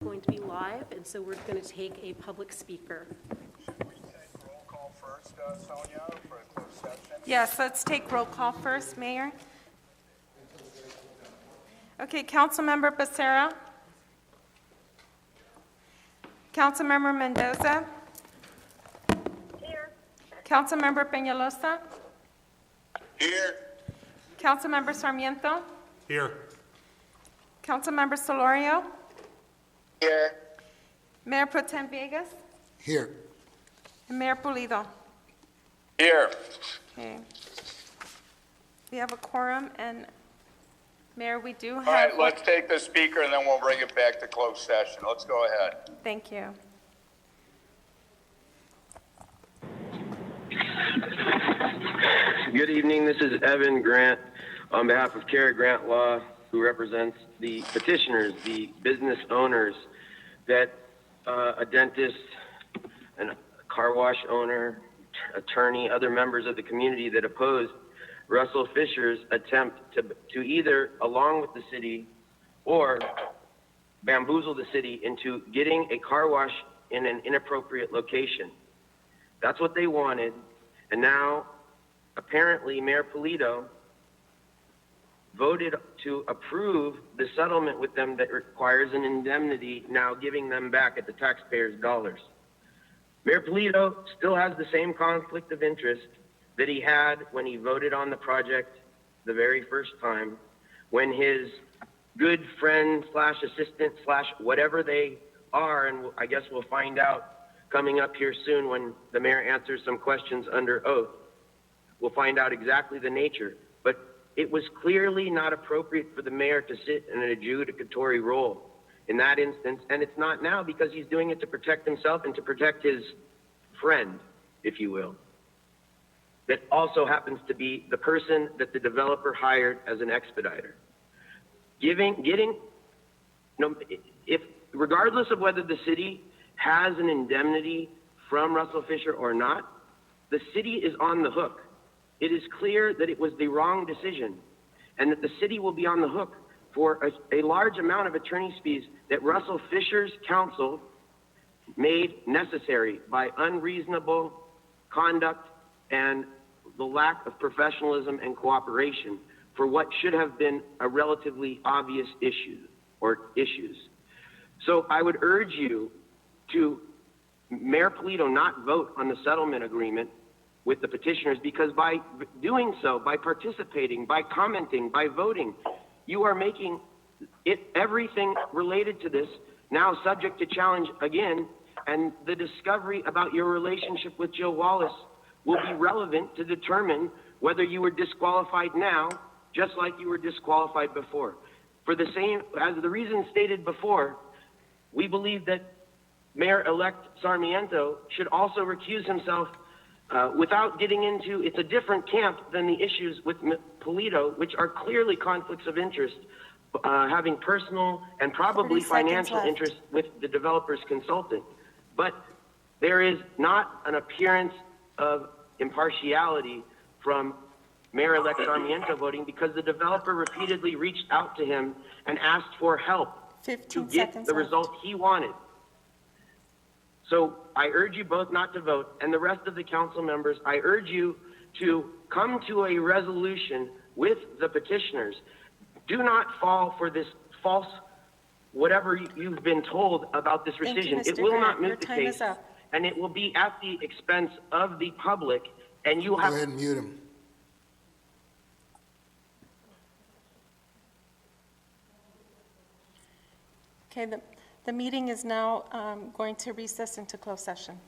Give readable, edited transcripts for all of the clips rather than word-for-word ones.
Going to be live, and so we're going to take a public speaker. Should we take roll call first, Sonia, for a closed session? Yes, let's take roll call first, Mayor. Okay, Councilmember Becerra. Councilmember Mendoza. Here. Councilmember Peñalosa. Here. Councilmember Sarmiento. Here. Councilmember Solorio. Here. Mayor Pro Tem Villegas. Here. And Mayor Pulido. Here. Okay. We have a quorum, and Mayor, we do have... All right, let's take the speaker and then we'll bring it back to closed session. Let's go ahead. Thank you. Good evening. This is Evan Grant on behalf of Kara Grant Law, who represents the petitioners, the business owners that a dentist, a car wash owner, attorney, other members of the community that opposed Russell Fisher's attempt to either, along with the city, or bamboozle the city into getting a car wash in an inappropriate location. That's what they wanted. And now, apparently, Mayor Pulido voted to approve the settlement with them that requires an indemnity, now giving them back at the taxpayers' dollars. Mayor Pulido still has the same conflict of interest that he had when he voted on the project the very first time, when his good friend slash assistant slash whatever they are, and I guess we'll find out coming up here soon when the mayor answers some questions under oath. We'll find out exactly the nature. But it was clearly not appropriate for the mayor to sit in an adjudicatory role in that instance, and it's not now because he's doing it to protect himself and to protect his friend, if you will, that also happens to be the person that the developer hired as an expediter. Regardless of whether the city has an indemnity from Russell Fisher or not, the city is on the hook. It is clear that it was the wrong decision and that the city will be on the hook for a large amount of attorney's fees that Russell Fisher's counsel made necessary by unreasonable conduct and the lack of professionalism and cooperation for what should have been a relatively obvious issue or issues. So I would urge you to, Mayor Pulido, not vote on the settlement agreement with the petitioners, because by doing so, by participating, by commenting, by voting, you are making it everything related to this now subject to challenge again, and the discovery about your relationship with Jill Wallace will be relevant to determine whether you were disqualified now, just like you were disqualified before. For the same, as the reason stated before, we believe that Mayor-elect Sarmiento should also recuse himself without getting into, it's a different camp than the issues with Pulido, which are clearly conflicts of interest, having personal and probably financial interest with the developer's consultant. But there is not an appearance of impartiality from Mayor-elect Sarmiento voting, because the developer repeatedly reached out to him and asked for help to get the result he wanted. So I urge you both not to vote, and the rest of the council members, I urge you to come to a resolution with the petitioners. Do not fall for this false, whatever you've been told about this rescission. It will not move the case, and it will be at the expense of the public, and you have... Go ahead and mute him. Okay, the meeting is now going to recess into closed session.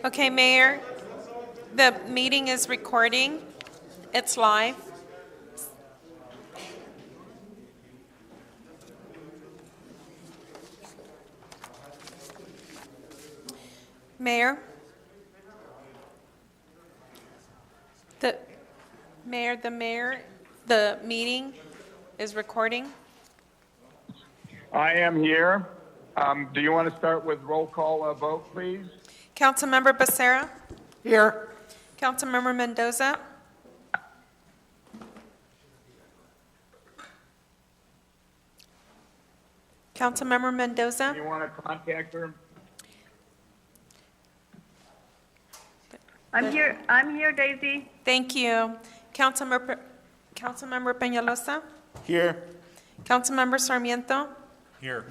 Okay, Mayor, the meeting is recording. It's live. Mayor? The the meeting is recording. I am here. Do you want to start with roll call vote, please? Councilmember Becerra? Here. Councilmember Mendoza? Councilmember Mendoza? You want to contact her? I'm here, Daisy. Thank you. Councilmember Peñalosa? Here. Councilmember Sarmiento? Here.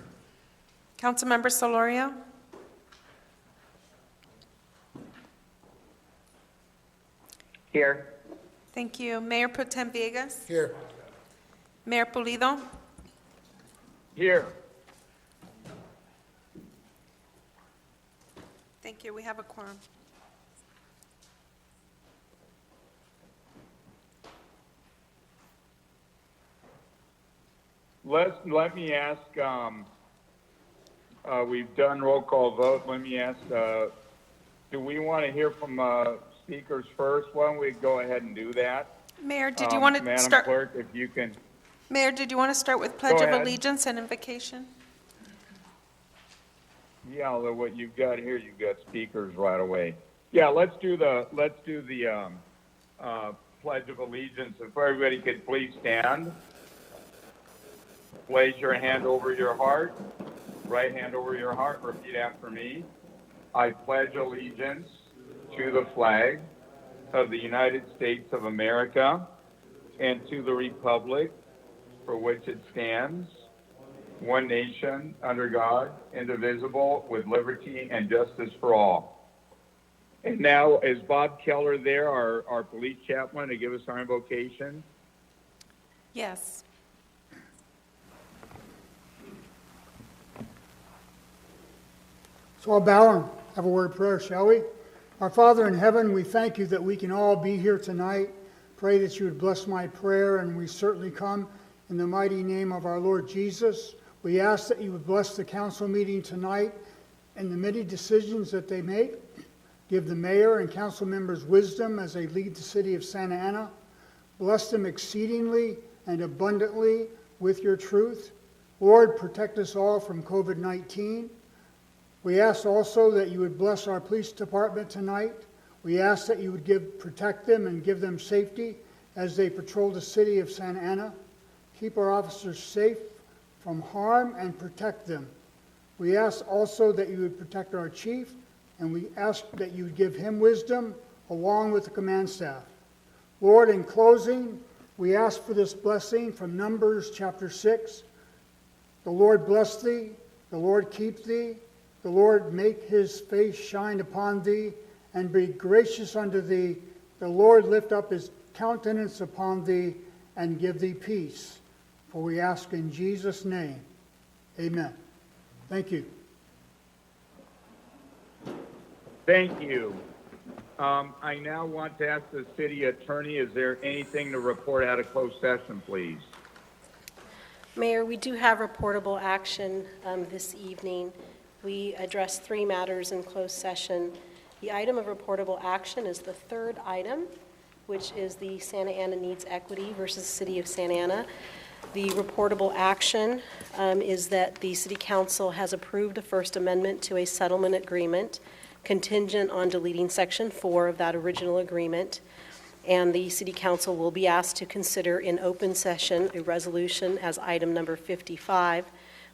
Councilmember Solorio? Here. Thank you. Mayor Pro Tem Villegas? Here. Mayor Pulido? Here. Thank you. We have a quorum. Let me ask, we've done roll call vote. Let me ask, do we want to hear from speakers first? Why don't we go ahead and do that? Mayor, did you want to Madam start? Clerk, if you can. Mayor, did you want to start with Pledge Go of ahead. Allegiance and invocation? Yeah, although what you've got here, you've got speakers right away. Yeah, let's do the Pledge of Allegiance. If everybody could please stand. Place your hand over your heart, right hand over your heart, repeat after me. I pledge allegiance to the flag of the United States of America and to the republic for which it stands, one nation, under God, indivisible, with liberty and justice for all. And now, is Bob Keller there, our police chaplain, to give us our invocation? Yes. So I'll bow and have a word of prayer, shall we? Our Father in heaven, we thank you that we can all be here tonight. Pray that you would bless my prayer, and we certainly come in the mighty name of our Lord Jesus. We ask that you would bless the council meeting tonight and the many decisions that they make. Give the mayor and council members wisdom as they lead the city of Santa Ana. Bless them exceedingly and abundantly with your truth. Lord, protect us all from COVID-19. We ask also that you would bless our police department tonight. We ask that you would protect them and give them safety as they patrol the city of Santa Ana. Keep our officers safe from harm and protect them. We ask also that you would protect our chief, and we ask that you would give him wisdom along with the command staff. Lord, in closing, we ask for this blessing from Numbers chapter 6. The Lord bless thee, the Lord keep thee, the Lord make his face shine upon thee, and be gracious unto thee. The Lord lift up his countenance upon thee, and give thee peace. For we ask in Jesus' name. Amen. Thank you. Thank you. I now want to ask the city attorney, is there anything to report out of closed session, please? Mayor, we do have reportable action this evening. We addressed 3 matters in closed session. The item of reportable action is the 3rd item, which is the Santa Ana Needs Equity versus City of Santa Ana. The reportable action is that the City Council has approved a First Amendment to a settlement agreement contingent on deleting Section 4 of that original agreement, and the City Council will be asked to consider in open session a resolution as item number 55,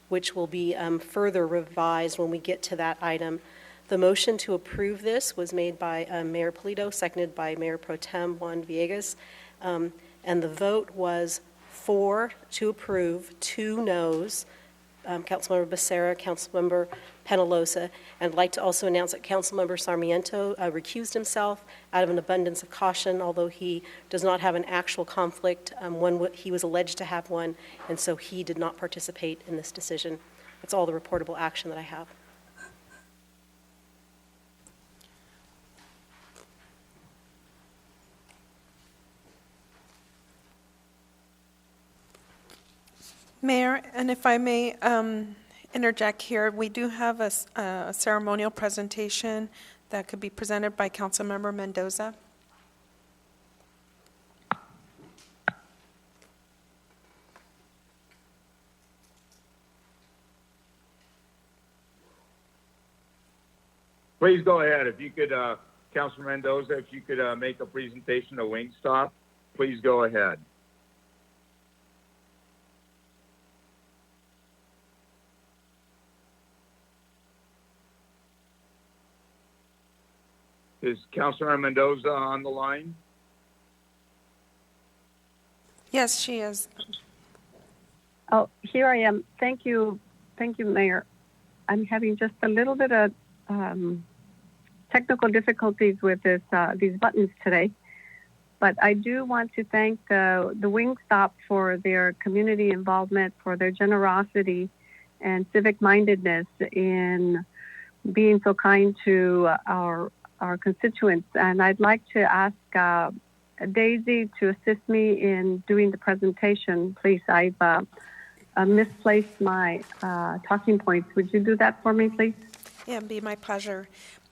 which will be further revised when we get to that item. The motion to approve this was made by Mayor Pulido, seconded by Mayor Pro Tem Juan Villegas, and the vote was 4 to approve, 2 noes, Councilmember Becerra, Councilmember Penalosa, and I'd like to also announce that Councilmember Sarmiento recused himself out of an abundance of caution, although he does not have an actual conflict. He was alleged to have one, and so he did not participate in this decision. That's all the reportable action that I have. Mayor, and if I may interject here, we do have a ceremonial presentation that could be presented by Councilmember Mendoza. Please go ahead. If you could, Councilman Mendoza, if you could make a presentation to Wingstop, please go ahead. Is Councilman Mendoza on the line? Yes, she is. Oh, here I am. Thank you, Mayor. I'm having just a little bit of technical difficulties with these buttons today, but I do want to thank the Wingstop for their community involvement, for their generosity and civic mindedness in being so kind to our constituents. And I'd like to ask Daisy to assist me in doing the presentation, please. I've misplaced my talking points. Would you do that for me, please? Yeah, it'd be my pleasure.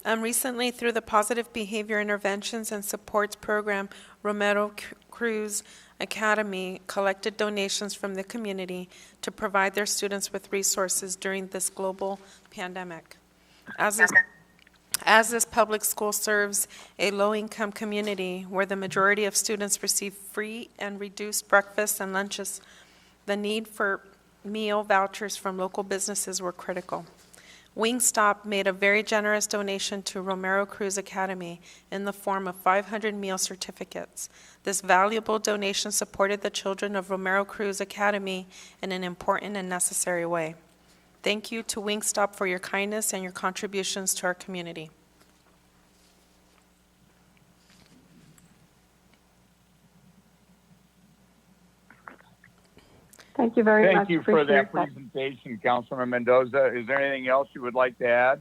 Recently, through the Positive Behavior Interventions and Supports Program, Romero Cruz Academy collected donations from the community to provide their students with resources during this global pandemic. As this public school serves a low-income community where the majority of students receive free and reduced breakfasts and lunches, the need for meal vouchers from local businesses were critical. Wingstop made a very generous donation to Romero Cruz Academy in the form of 500 meal certificates. This valuable donation supported the children of Romero Cruz Academy in an important and necessary way. Thank you to Wingstop for your kindness and your contributions to our community. Thank you very much. Thank you for that Appreciate presentation, Councilman Mendoza. Is there anything else you would like to add?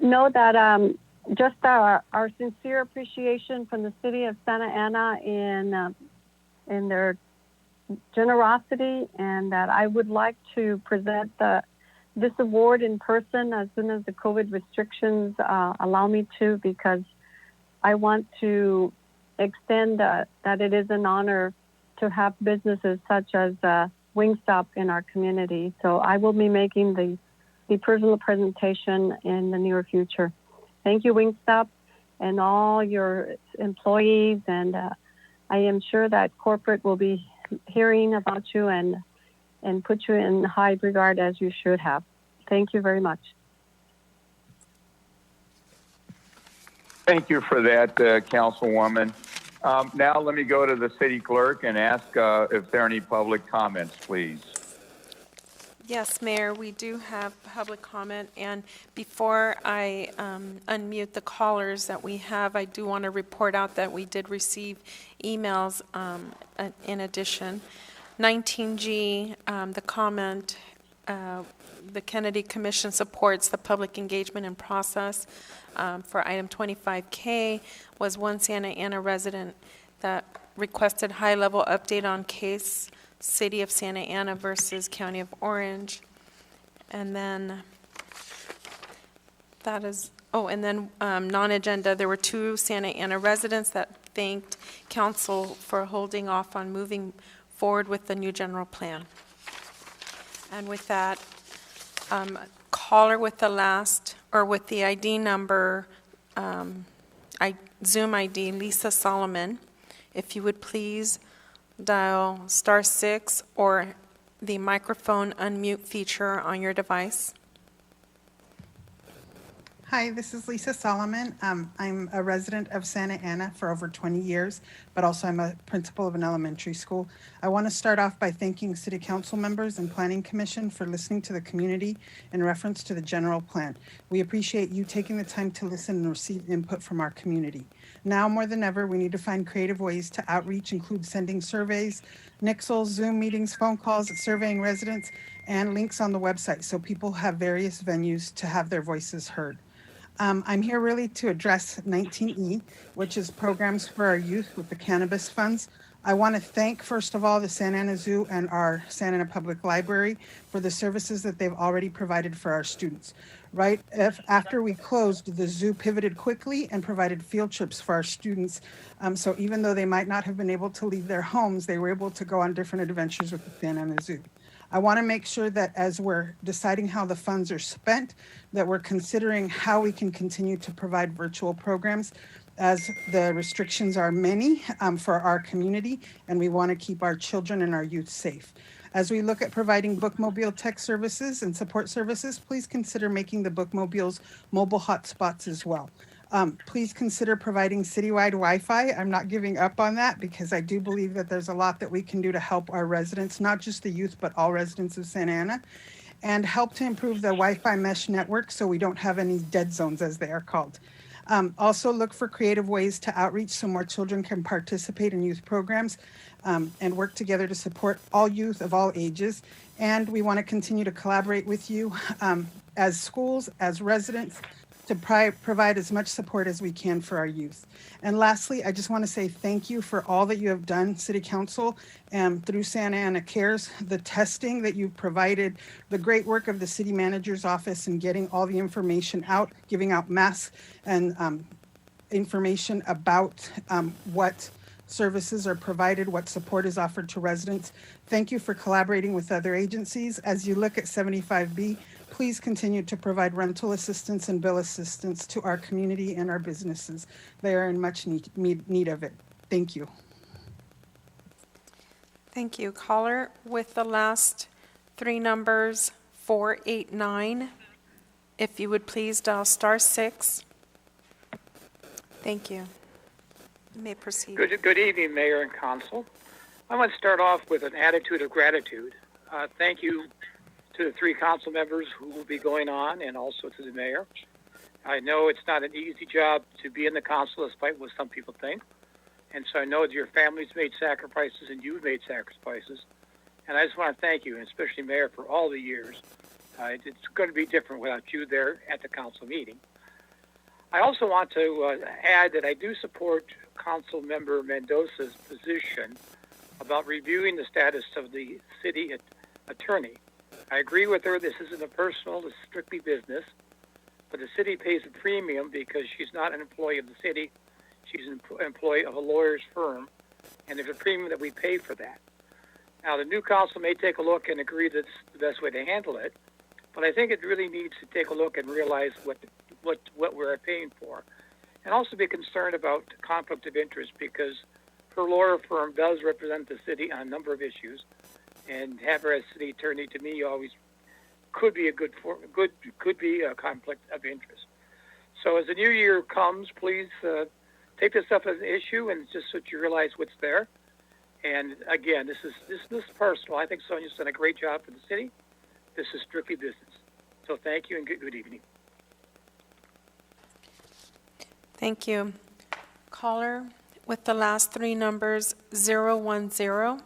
Know that just our sincere appreciation from the city of Santa Ana in their generosity, and that I would like to present this award in person as soon as the COVID restrictions allow me to, because I want to extend that it is an honor to have businesses such as Wingstop in our community. So I will be making the personal presentation in the near future. Thank you, Wingstop, and all your employees, and I am sure that corporate will be hearing about you and put you in high regard as you should have. Thank you very much. Thank you for that, Councilwoman. Now let me go to the city clerk and ask if there are any public comments, please. Yes, Mayor, we do have public comment, and before I unmute the callers that we have, I do want to report out that we did receive emails in addition. 19G, the comment, the Kennedy Commission supports the public engagement and process. For item 25K was one Santa Ana resident that requested high-level update on case City of Santa Ana versus County of Orange. And then that is, non-agenda, there were two Santa Ana residents that thanked council for holding off on moving forward with the new general plan. And with that, caller with the last, or with the ID number, Zoom ID, Lisa Solomon, if you would please dial *6 or the microphone unmute feature on your device. Hi, this is Lisa Solomon. I'm a resident of Santa Ana for over 20 years, but also I'm a principal of an elementary school. I want to start off by thanking City Council members and Planning Commission for listening to the community in reference to the general plan. We appreciate you taking the time to listen and receive input from our community. Now more than ever, we need to find creative ways to outreach, include sending surveys, nixles, Zoom meetings, phone calls, surveying residents, and links on the website so people have various venues to have their voices heard. I'm here really to address 19E, which is programs for our youth with the cannabis funds. I want to thank, first of all, the Santa Ana Zoo and our Santa Ana Public Library for the services that they've already provided for our students. Right after we closed, the zoo pivoted quickly and provided field trips for our students. So even though they might not have been able to leave their homes, they were able to go on different adventures with the Santa Ana Zoo. I want to make sure that as we're deciding how the funds are spent, that we're considering how we can continue to provide virtual programs, as the restrictions are many for our community, and we want to keep our children and our youth safe. As we look at providing bookmobile tech services and support services, please consider making the bookmobiles mobile hotspots as well. Please consider providing citywide Wi-Fi. I'm not giving up on that because I do believe that there's a lot that we can do to help our residents, not just the youth, but all residents of Santa Ana, and help to improve the Wi-Fi mesh network so we don't have any dead zones, as they are called. Also look for creative ways to outreach so more children can participate in youth programs and work together to support all youth of all ages. And we want to continue to collaborate with you as schools, as residents, to provide as much support as we can for our youth. And lastly, I just want to say thank you for all that you have done, City Council, through Santa Ana Cares, the testing that you've provided, the great work of the City Manager's Office in getting all the information out, giving out masks and information about what services are provided, what support is offered to residents. Thank you for collaborating with other agencies. As you look at 75B, please continue to provide rental assistance and bill assistance to our community and our businesses. They are in much need of it. Thank you. Thank you. Caller with the last three numbers, 489. If you would please dial *6. Thank you. You may proceed. Good evening, Mayor and Council. I want to start off with an attitude of gratitude. Thank you to the three council members who will be going on, and also to the mayor. I know it's not an easy job to be in the council, despite what some people think. And so I know that your families made sacrifices and you've made sacrifices. And I just want to thank you, and especially Mayor, for all the years. It's going to be different without you there at the council meeting. I also want to add that I do support Council Member Mendoza's position about reviewing the status of the city attorney. I agree with her. This isn't a personal, it's strictly business. But the city pays a premium because she's not an employee of the city. She's an employee of a lawyer's firm, and there's a premium that we pay for that. Now, the new council may take a look and agree that's the best way to handle it, but I think it really needs to take a look and realize what we're paying for, and also be concerned about conflict of interest, because her lawyer firm does represent the city on a number of issues, and have her as city attorney, to me, always could be a could be a conflict of interest. So as the new year comes, please take this up as an issue, and just so that you realize what's there. And again, this is personal. I think Sonia's done a great job for the city. This is strictly business. So thank you, and good evening. Thank you. Caller with the last three numbers, 010.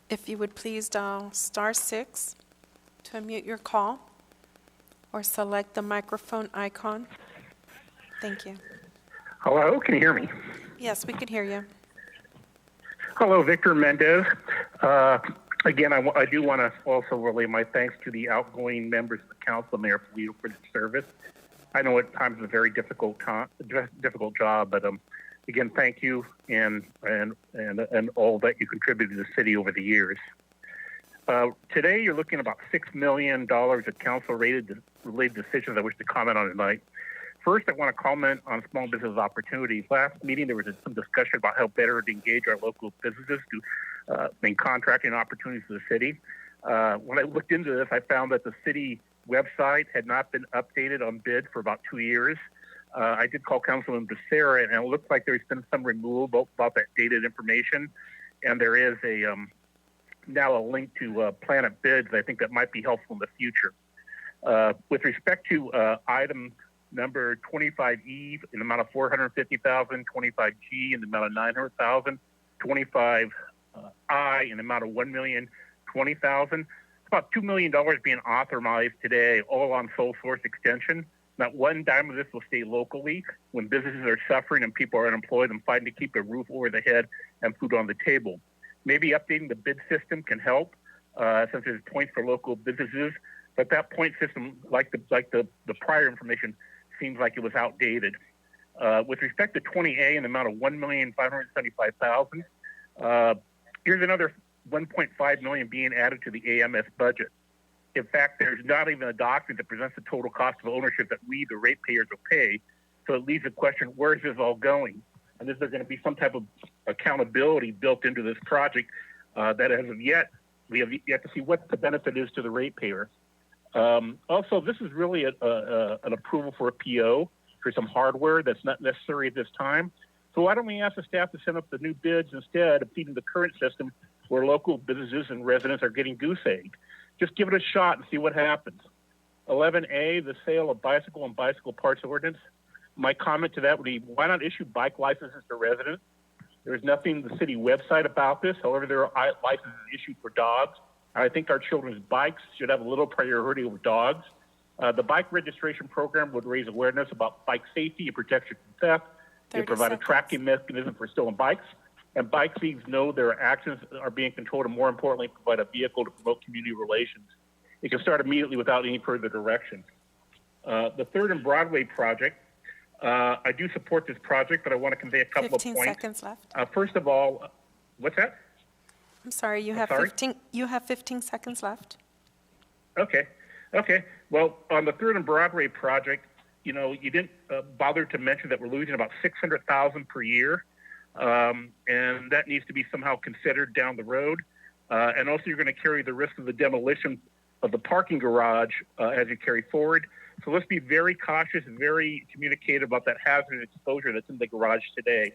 If you would please dial *6 to unmute your call, or select the microphone icon. Thank you. Hello, can you hear me? Yes, we can hear you. Hello, Victor Mendez. Again, I do want to also relay my thanks to the outgoing members of the council, Mayor Polito, for their service. I know at times it's a very difficult job, but again, thank you and all that you contributed to the city over the years. Today, you're looking at about $6 million of council-related decisions I wish to comment on tonight. First, I want to comment on small business opportunities. Last meeting, there was some discussion about how better to engage our local businesses to make contracting opportunities for the city. When I looked into this, I found that the city website had not been updated on bid for about 2 years. I did call Councilman Becerra, and it looks like there's been some removal about that dated information, and there is now a link to Planet Bids. I think that might be helpful in the future. With respect to item number 25E in the amount of $450,000, 25G in the amount of $900,000, 25I in the amount of $1,020,000. It's about $2 million being authorized today, all on sole source extension. Not one dime of this will stay locally when businesses are suffering and people are unemployed and fighting to keep a roof over their head and food on the table. Maybe updating the bid system can help, since there's points for local businesses, but that point system, like the prior information, seems like it was outdated. With respect to 20A and the amount of $1,575,000, here's another $1.5 million being added to the AMS budget. In fact, there's not even a document that presents the total cost of ownership that we, the ratepayers, will pay. So it leaves the question, where is this all going? And is there going to be some type of accountability built into this project that as of yet, we have yet to see what the benefit is to the ratepayer. Also, this is really an approval for a PO for some hardware that's not necessary at this time. So why don't we ask the staff to send up the new bids instead of feeding the current system where local businesses and residents are getting goose egged? Just give it a shot and see what happens. 11A, the sale of bicycle and bicycle parts ordinance. My comment to that would be, why not issue bike licenses to residents? There's nothing in the city website about this. However, there are licenses issued for dogs. I think our children's bikes should have a little priority over dogs. The bike registration program would raise awareness about bike safety and protection from theft. They provide a tracking mechanism for stolen bikes. And bike thieves know their actions are being controlled, and more importantly, provide a vehicle to promote community relations. It can start immediately without any further direction. The 3rd and Broadway project, I do support this project, but I want to convey a couple of 15 points. seconds left. First of all, what's that? I'm sorry, you have 15 seconds left. Okay. Well, on the 3rd and Broadway project, you didn't bother to mention that we're losing about $600,000 per year, and that needs to be somehow considered down the road. And also, you're going to carry the risk of the demolition of the parking garage as you carry forward. So let's be very cautious and very communicative about that hazard exposure that's in the garage today.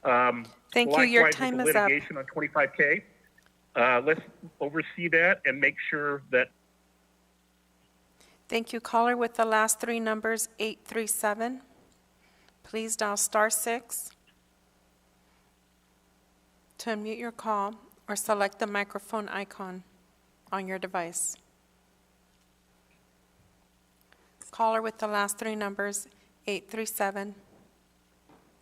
Thank you. Your Likewise, time with is the up. litigation on 25K. Let's oversee that and make sure that. Thank you. Caller with the last 3 numbers, 837. Please dial *6 to unmute your call or select the microphone icon on your device. Caller with the last 3 numbers, 837.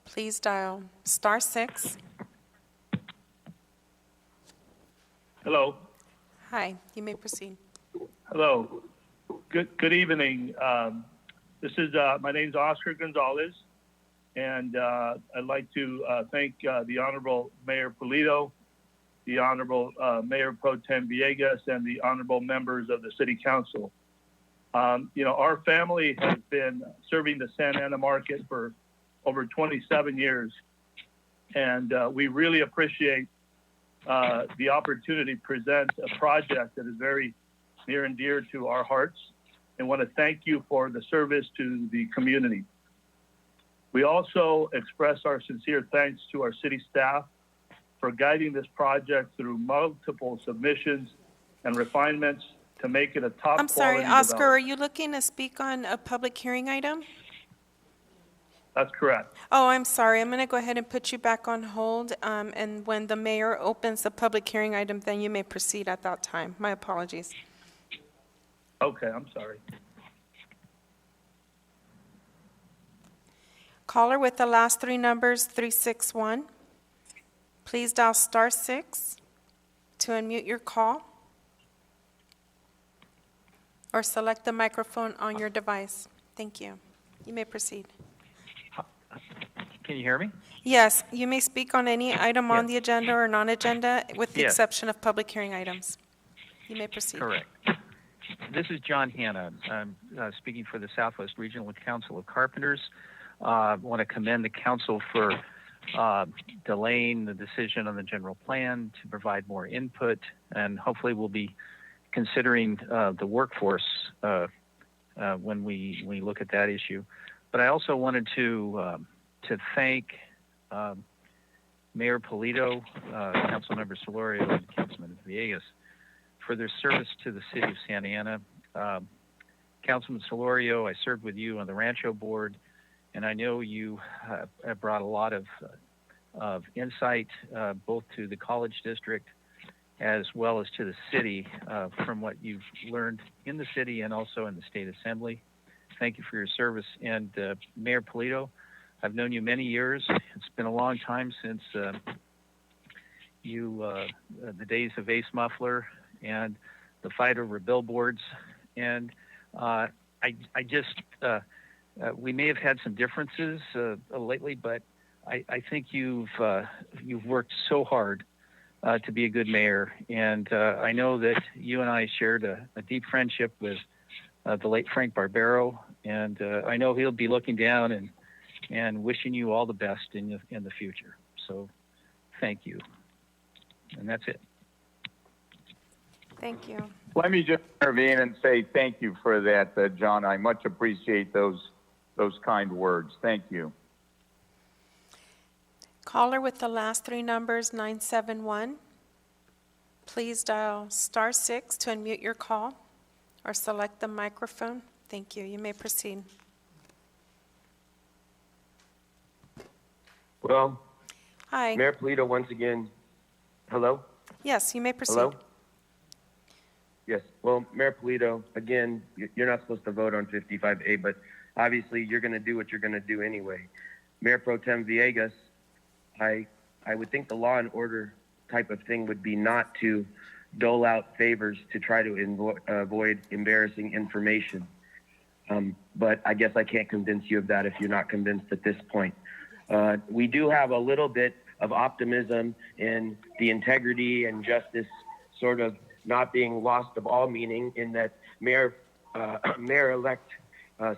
Please dial *6. Hello. Hi, you may proceed. Hello. Good evening. This is my name's Oscar Gonzalez, and I'd like to thank the Honorable Mayor Polito, the Honorable Mayor Pro Tem Villegas, and the honorable members of the City Council. Our family has been serving the Santa Ana market for over 27 years, and we really appreciate the opportunity to present a project that is very near and dear to our hearts, and want to thank you for the service to the community. We also express our sincere thanks to our city staff for guiding this project through multiple submissions and refinements to make it a top I'm sorry, quality Oscar, development. are you looking to speak on a public hearing item? That's correct. Oh, I'm sorry. I'm going to go ahead and put you back on hold, and when the mayor opens the public hearing item, then you may proceed at that time. My apologies. Okay, I'm sorry. Caller with the last 3 numbers, 361. Please dial *6 to unmute your call or select the microphone on your device. Thank you. You may proceed. Can you hear me? Yes, you may speak on any item on Yes. the agenda or non-agenda, with the Yes. exception of public hearing items. You may proceed. Correct. This is John Hanna. I'm speaking for the Southwest Regional Council of Carpenters. I want to commend the council for delaying the decision on the general plan to provide more input, and hopefully we'll be considering the workforce when we look at that issue. But I also wanted to thank Mayor Polito, Councilmember Solorio, and Councilman Villegas for their service to the city of Santa Ana. Councilman Solorio, I served with you on the Rancho board, and I know you have brought a lot of insight both to the college district as well as to the city from what you've learned in the city and also in the state assembly. thank you for your service. And Mayor Polito, I've known you many years. It's been a long time since the days of Ace Muffler and the fight over billboards. And we may have had some differences lately, but I think you've worked so hard to be a good mayor. And I know that you and I shared a deep friendship with the late Frank Barbero, and I know he'll be looking down and wishing you all the best in the future. So thank you. And that's it. Thank you. Let me just intervene and say thank you for that, John. I much appreciate those kind words. Thank you. Caller with the last three numbers, 971. Please dial *6 to unmute your call or select the microphone. Thank you. You may proceed. Well, Hi. Mayor Polito, once again, hello? Yes, you may proceed. Hello? Yes. Well, Mayor Polito, again, you're not supposed to vote on 55A, but obviously you're going to do what you're going to do anyway. Mayor Pro Tem Villegas, I would think the law and order type of thing would be not to dole out favors to try to avoid embarrassing information. But I guess I can't convince you of that if you're not convinced at this point. We do have a little bit of optimism in the integrity and justice sort of not being lost of all meaning, in that Mayor-elect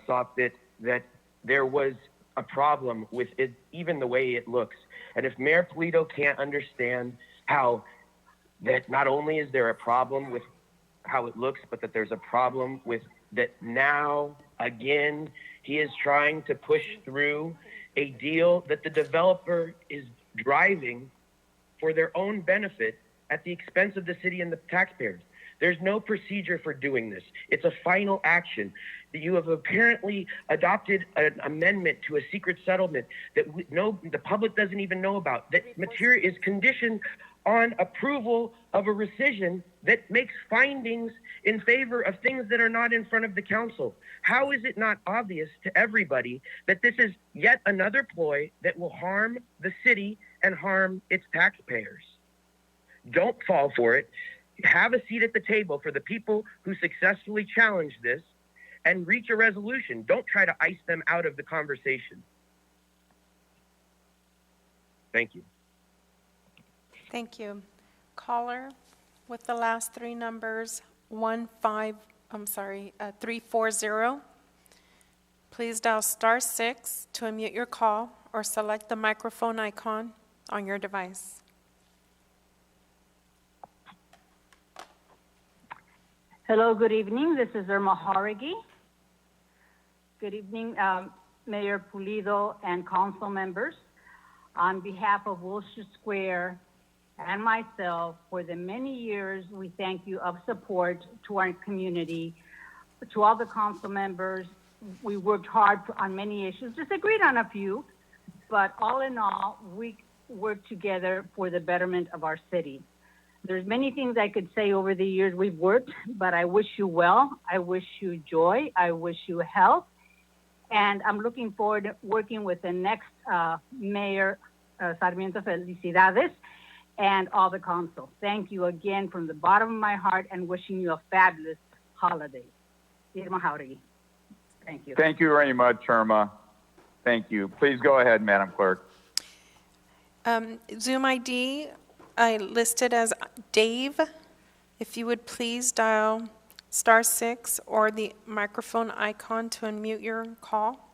saw fit that there was a problem with it, even the way it looks. And if Mayor Polito can't understand how that not only is there a problem with how it looks, but that there's a problem with that now, again, he is trying to push through a deal that the developer is driving for their own benefit at the expense of the city and the taxpayers. There's no procedure for doing this. It's a final action. You have apparently adopted an amendment to a secret settlement that the public doesn't even know about, that material is conditioned on approval of a rescission that makes findings in favor of things that are not in front of the council. How is it not obvious to everybody that this is yet another ploy that will harm the city and harm its taxpayers? Don't fall for it. Have a seat at the table for the people who successfully challenged this and reach a resolution. Don't try to ice them out of the conversation. Thank you. Thank you. Caller with the last three numbers, 340. Please dial *6 to unmute your call or select the microphone icon on your device. Hello, good evening. This is Irma Harigi. Good evening, Mayor Pulido and council members. On behalf of Wilshire Square and myself, for the many years we thank you of support to our community. To all the council members, we worked hard on many issues, disagreed on a few, but all in all, we worked together for the betterment of our city. There's many things I could say over the years we've worked, but I wish you well. I wish you joy. I wish you health. And I'm looking forward to working with the next Mayor Sarmiento. Felicidades, and all the council. Thank you again from the bottom of my heart, and wishing you a fabulous holiday. Irma Jauregui. Thank you. Thank you very much, Irma. Thank you. Please go ahead, Madam Clerk. Zoom ID, I listed as Dave. If you would please dial *6 or the microphone icon to unmute your call.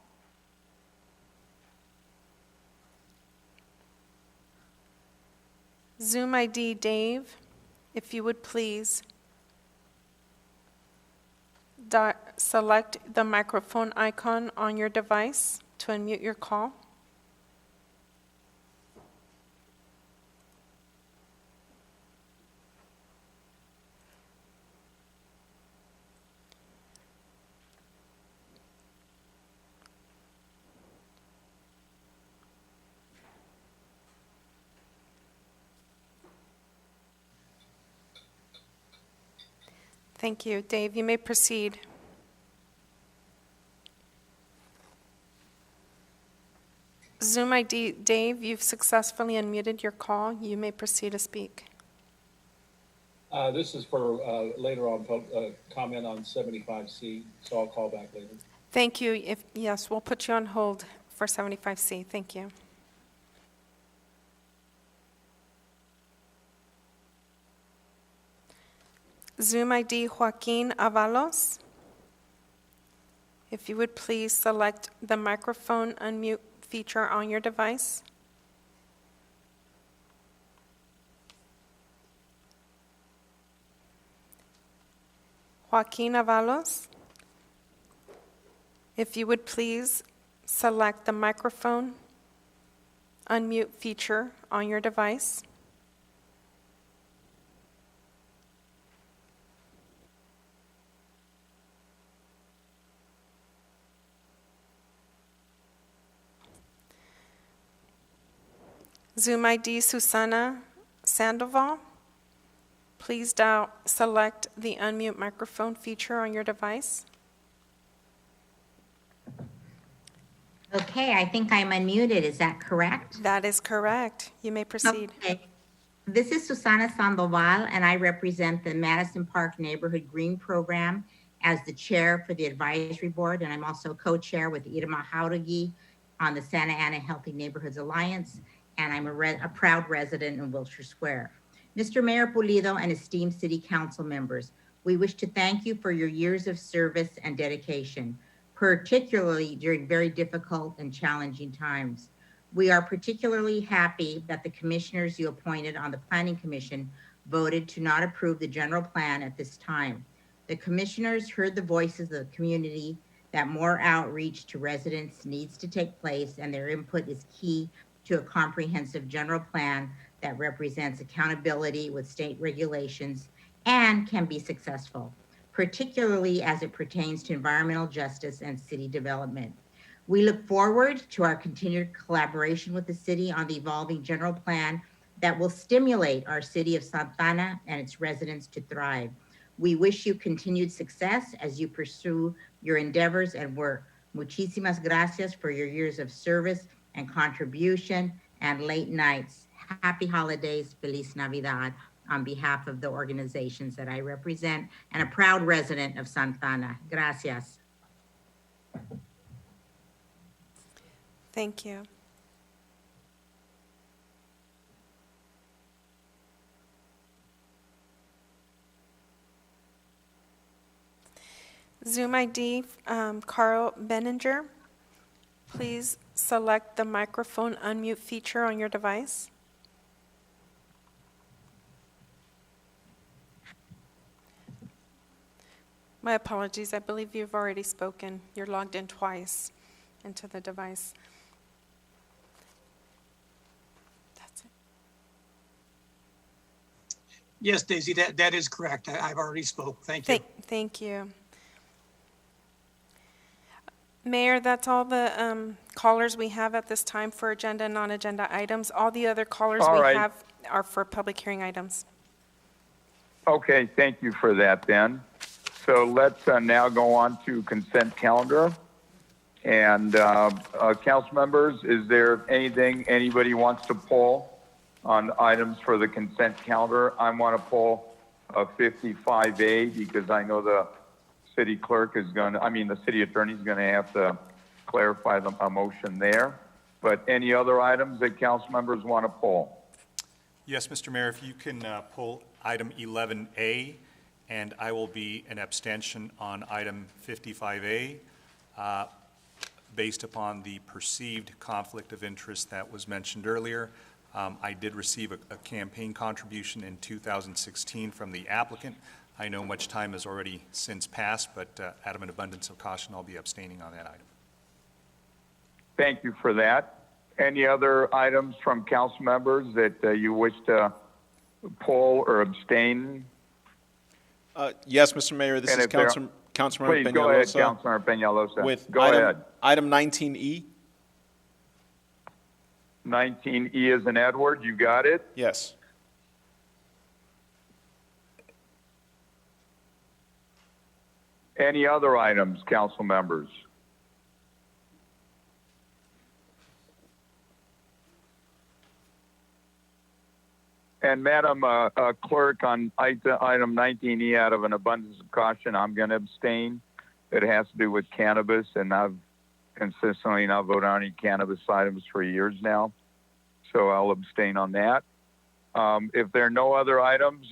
Zoom ID Dave, if you would please select the microphone icon on your device to unmute your call. Thank you. Dave, you may proceed. Zoom ID, Dave, you've successfully unmuted your call. You may proceed to speak. This is for later on, comment on 75C, so I'll call back later. Thank you. Yes, we'll put you on hold for 75C. Thank you. Zoom ID Joaquin Avalos. If you would please select the microphone unmute feature on your device. Joaquin Avalos. If you would please select the microphone unmute feature on your device. Zoom ID Susana Sandoval. Please select the unmute microphone feature on your device. Okay, I think I'm unmuted. Is that correct? That is correct. You may proceed. Okay. This is Susana Sandoval, and I represent the Madison Park Neighborhood Green Program as the chair for the advisory board, and I'm also co-chair with Irma Jauregui on the Santa Ana Healthy Neighborhoods Alliance, and I'm a proud resident in Wilshire Square. Mr. Mayor Pulido and esteemed city council members, we wish to thank you for your years of service and dedication, particularly during very difficult and challenging times. We are particularly happy that the commissioners you appointed on the Planning Commission voted to not approve the general plan at this time. The commissioners heard the voices of the community that more outreach to residents needs to take place, and their input is key to a comprehensive general plan that represents accountability with state regulations and can be successful, particularly as it pertains to environmental justice and city development. We look forward to our continued collaboration with the city on the evolving general plan that will stimulate our city of Santa Ana and its residents to thrive. We wish you continued success as you pursue your endeavors and work. Muchísimas gracias for your years of service and contribution and late nights. Happy holidays, Feliz Navidad, on behalf of the organizations that I represent and a proud resident of Santa Ana. Gracias. Thank you. Zoom ID, Carl Benninger. Please select the microphone unmute feature on your device. My apologies, I believe you've already spoken. You're logged in twice into the device. That's it. Yes, Daisy, that is correct. I've already spoke. Thank you. Thank you. Mayor, that's all the callers we have at this time for agenda and non-agenda items. All the other callers All we right. have are for public hearing items. Okay, thank you for that, Ben. So let's now go on to consent calendar. And council members, is there anything anybody wants to pull on items for the consent calendar? I want to pull 55A because I know the city clerk is going to, the city attorney is going to have to clarify a motion there. But any other items that council members want to pull? Yes, Mr. Mayor, if you can pull item 11A, and I will be an abstention on item 55A based upon the perceived conflict of interest that was mentioned earlier. I did receive a campaign contribution in 2016 from the applicant. I know much time has already since passed, but out of an abundance of caution, I'll be abstaining on that item. Thank you for that. Any other items from council members that you wish to pull or abstain? Yes, Mr. Mayor, this is Councilmember Please go ahead, Councilmember Peñalosa. Go ahead. Item 19E. 19E is in Edward. You got it? Yes. Any other items, council members? And Madam Clerk, on item 19E, out of an abundance of caution, I'm going to abstain. It has to do with cannabis, and I've consistently not voted on any cannabis items for years now. So I'll abstain on that. If there are no other items, is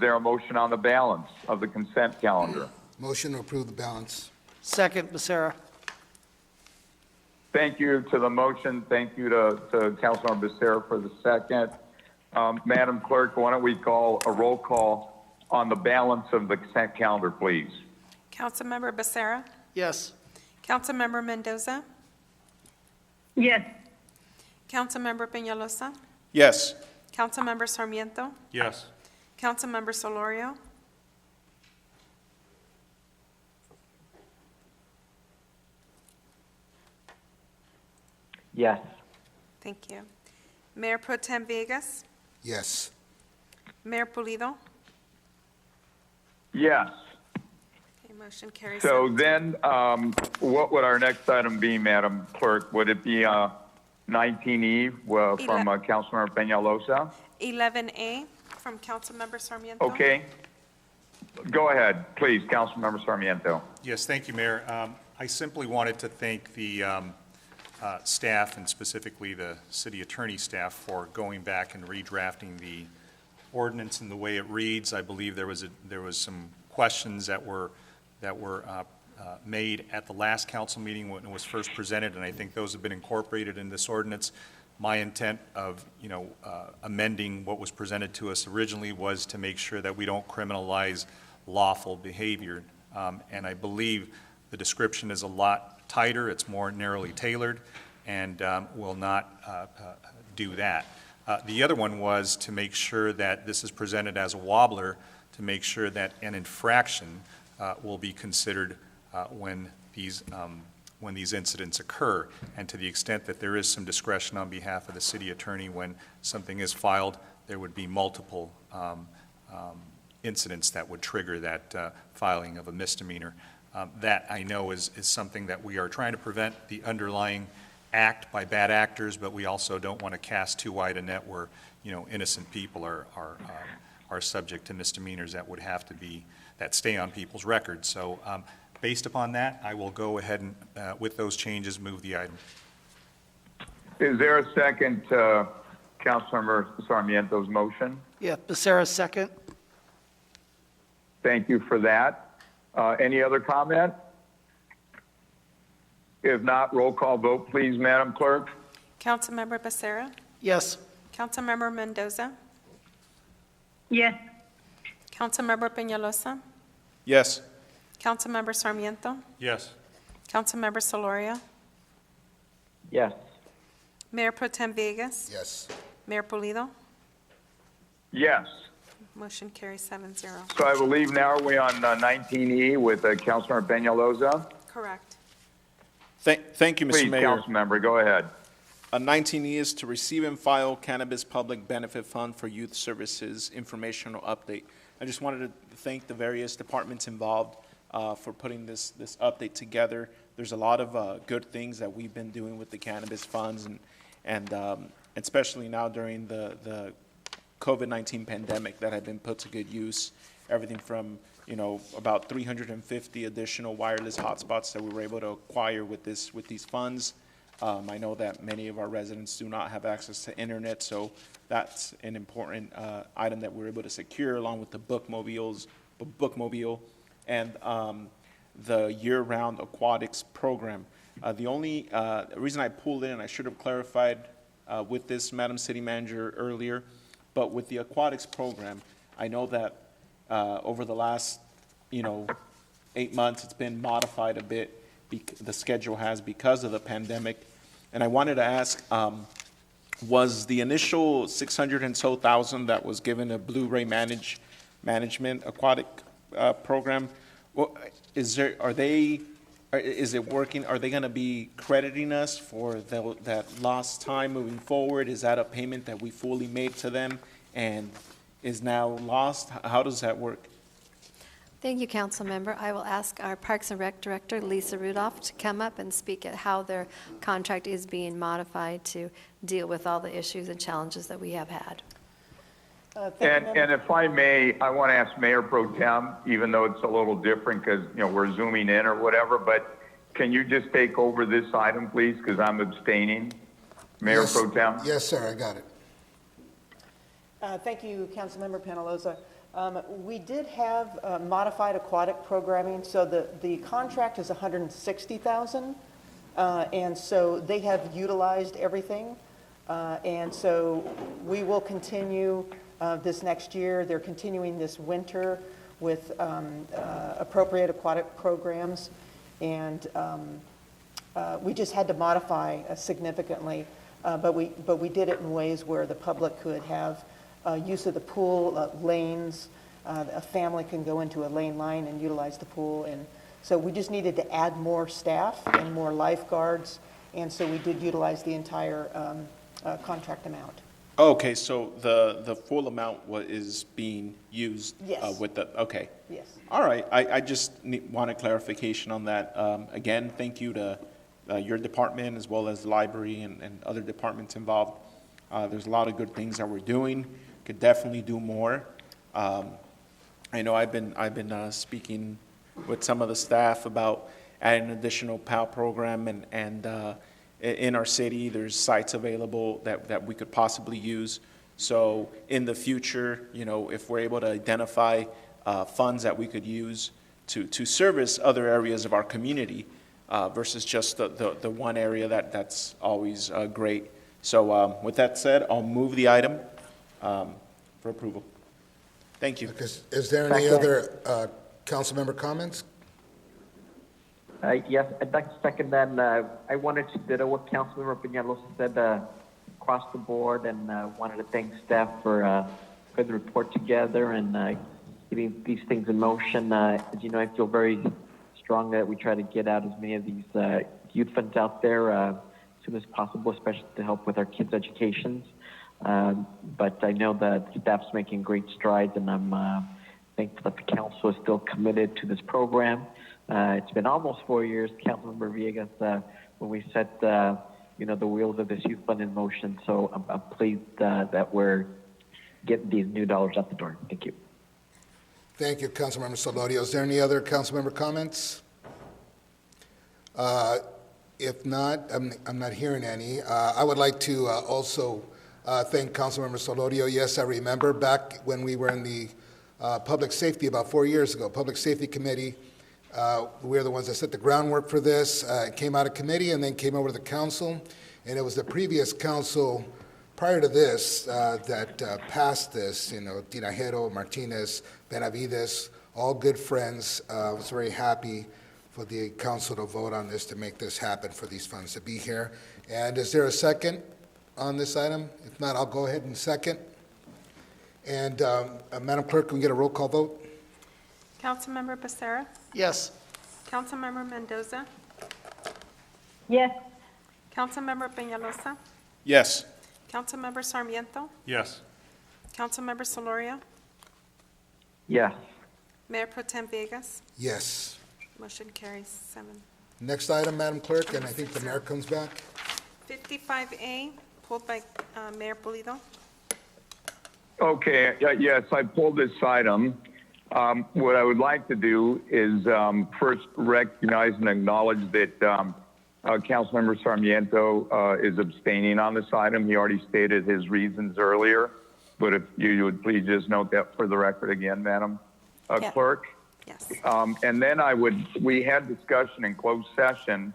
there a motion on the balance of the consent calendar? Motion to approve the balance. Second, Becerra. Thank you to the motion. Thank you to Councilmember Becerra for the second. Madam Clerk, why don't we call a roll call on the balance of the consent calendar, please? Councilmember Becerra? Yes. Councilmember Mendoza? Yes. Councilmember Peñalosa? Yes. Councilmember Sarmiento? Yes. Councilmember Solorio? Yes. Thank you. Mayor Pro Tem Vegas? Yes. Mayor Pulido? Yes. Okay, motion carries. So 7-0. then, what would our next item be, Madam Clerk? Would it be 19E from Councilmember Peñalosa? 11A from Councilmember Sarmiento? Okay. Go ahead, please, Councilmember Sarmiento. Yes, thank you, Mayor. I simply wanted to thank the staff, and specifically the city attorney staff, for going back and redrafting the ordinance and the way it reads. I believe there was some questions that were made at the last council meeting when it was first presented, and I think those have been incorporated in this ordinance. My intent of amending what was presented to us originally was to make sure that we don't criminalize lawful behavior, and I believe the description is a lot tighter, it's more narrowly tailored, and will not do that. The other one was to make sure that this is presented as a wobbler, to make sure that an infraction will be considered when these incidents occur, and to the extent that there is some discretion on behalf of the city attorney when something is filed, there would be multiple incidents that would trigger that filing of a misdemeanor. That, I know, is something that we are trying to prevent the underlying act by bad actors, but we also don't want to cast too wide a net where, innocent people are subject to misdemeanors that would have to be, that stay on people's records. So based upon that, I will go ahead and, with those changes, move the item. Is there a second to Councilmember Sarmiento's motion? Yeah, Becerra, second. Thank you for that. Any other comment? If not, roll call vote, please, Madam Clerk. Councilmember Becerra? Yes. Councilmember Mendoza? Yes. Councilmember Peñalosa? Yes. Councilmember Sarmiento? Yes. Councilmember Solorio? Yes. Mayor Pro Tem Vegas? Yes. Mayor Pulido? Yes. Motion carries 7-0. So I believe now we're on 19E with Councilmember Peñalosa. Correct. Thank you, Mr. Please, Mayor. Councilmember, go ahead. 19E is to receive and file Cannabis Public Benefit Fund for Youth Services informational update. I just wanted to thank the various departments involved for putting this update together. There's a lot of good things that we've been doing with the cannabis funds, and especially now during the COVID-19 pandemic that have been put to good use. Everything from about 350 additional wireless hotspots that we were able to acquire with these funds. I know that many of our residents do not have access to internet, so that's an important item that we're able to secure, along with the bookmobile and the year-round aquatics program. The only reason I pulled in, and I should have clarified with this, Madam City Manager, earlier, but with the aquatics program, I know that over the last 8 months, it's been modified a bit. The schedule has, because of the pandemic. And I wanted to ask, was the initial 600 and so thousand that was given a Blu-ray management aquatic program, is it working? Are they going to be crediting us for that lost time moving forward? Is that a payment that we fully made to them and is now lost? How does that work? Thank you, Council Member. I will ask our Parks and Rec Director, Lisa Rudolph, to come up and speak at how their contract is being modified to deal with all the issues and challenges that we have had. And if I may, I want to ask Mayor Pro Tem, even though it's a little different because, we're zooming in or whatever, but can you just take over this item, please, because I'm abstaining? Mayor Yes. Pro Tem? Yes, sir, I got it. Thank you, Councilmember Penaloza. We did have modified aquatic programming, so the contract is $160,000, and so they have utilized everything, and so we will continue this next year. They're continuing this winter with appropriate aquatic programs, and we just had to modify significantly, but we did it in ways where the public could have use of the pool, lanes. A family can go into a lane line and utilize the pool. And so we just needed to add more staff and more lifeguards. And so we did utilize the entire contract amount. Okay, so the full amount is being used Yes. with the, okay. Yes. All right, I just want a clarification on that. Again, thank you to your department as well as the library and other departments involved. There's a lot of good things that we're doing. Could definitely do more. I know I've been speaking with some of the staff about adding an additional PAL program, and in our city, there's sites available that we could possibly use. So in the future, if we're able to identify funds that we could use to service other areas of our community versus just the one area that's always great. So with that said, I'll move the item for approval. Thank you. Is there any other council member comments? Yes, I'd like to second that. I wanted to ditto what Councilmember Peñalosa said across the board, and wanted to thank staff for putting the report together and getting these things in motion. As you know, I feel very strong that we try to get out as many of these youth funds out there as soon as possible, especially to help with our kids' educations. But I know that staff's making great strides, and I'm thankful that the council is still committed to this program. It's been almost 4 years, Councilmember Villegas, when we set the wheels of this youth fund in motion. So I'm pleased that we're getting these new dollars out the door. Thank you. Thank you, Councilmember Solorio. Is there any other council member comments? If not, I'm not hearing any. I would like to also thank Councilmember Solorio. Yes, I remember back when we were in the Public Safety about 4 years ago, Public Safety Committee. We were the ones that set the groundwork for this. It came out of committee and then came over to the council. And it was the previous council prior to this that passed this, Tinajero, Martinez, Benavides, all good friends. I was very happy for the council to vote on this to make this happen, for these funds to be here. And is there a second on this item? If not, I'll go ahead and second. And Madam Clerk, can we get a roll call vote? Councilmember Becerra? Yes. Councilmember Mendoza? Yes. Councilmember Peñalosa? Yes. Councilmember Sarmiento? Yes. Councilmember Solorio? Yes. Mayor Pro Tem Villegas? Yes. Motion carries 7. Next item, Madam Clerk, and I think the mayor comes back. 55A, pulled by Mayor Pulido. Okay, yes, I pulled this item. What I would like to do is first recognize and acknowledge that Councilmember Sarmiento is abstaining on this item. He already stated his reasons earlier, but if you would please just note that for the record again, Madam Clerk. Yes. And then we had discussion in closed session,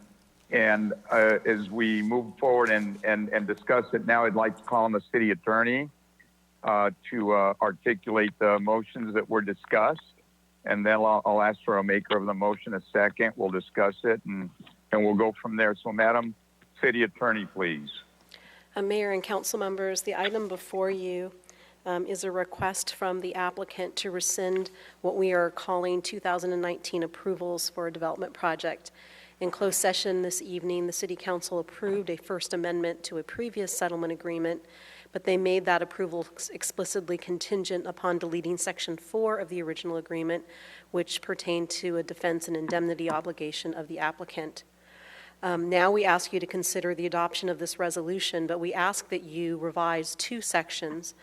and as we move forward and discuss it now, I'd like to call on the city attorney to articulate the motions that were discussed, and then I'll ask for a maker of the motion a second. We'll discuss it, and we'll go from there. So, Madam City Attorney, please. Mayor and council members, the item before you is a request from the applicant to rescind what we are calling 2019 approvals for a development project. In closed session this evening, the City Council approved a first amendment to a previous settlement agreement, but they made that approval explicitly contingent upon deleting Section 4 of the original agreement, which pertained to a defense and indemnity obligation of the applicant. Now we ask you to consider the adoption of this resolution, but we ask that you revise two sections.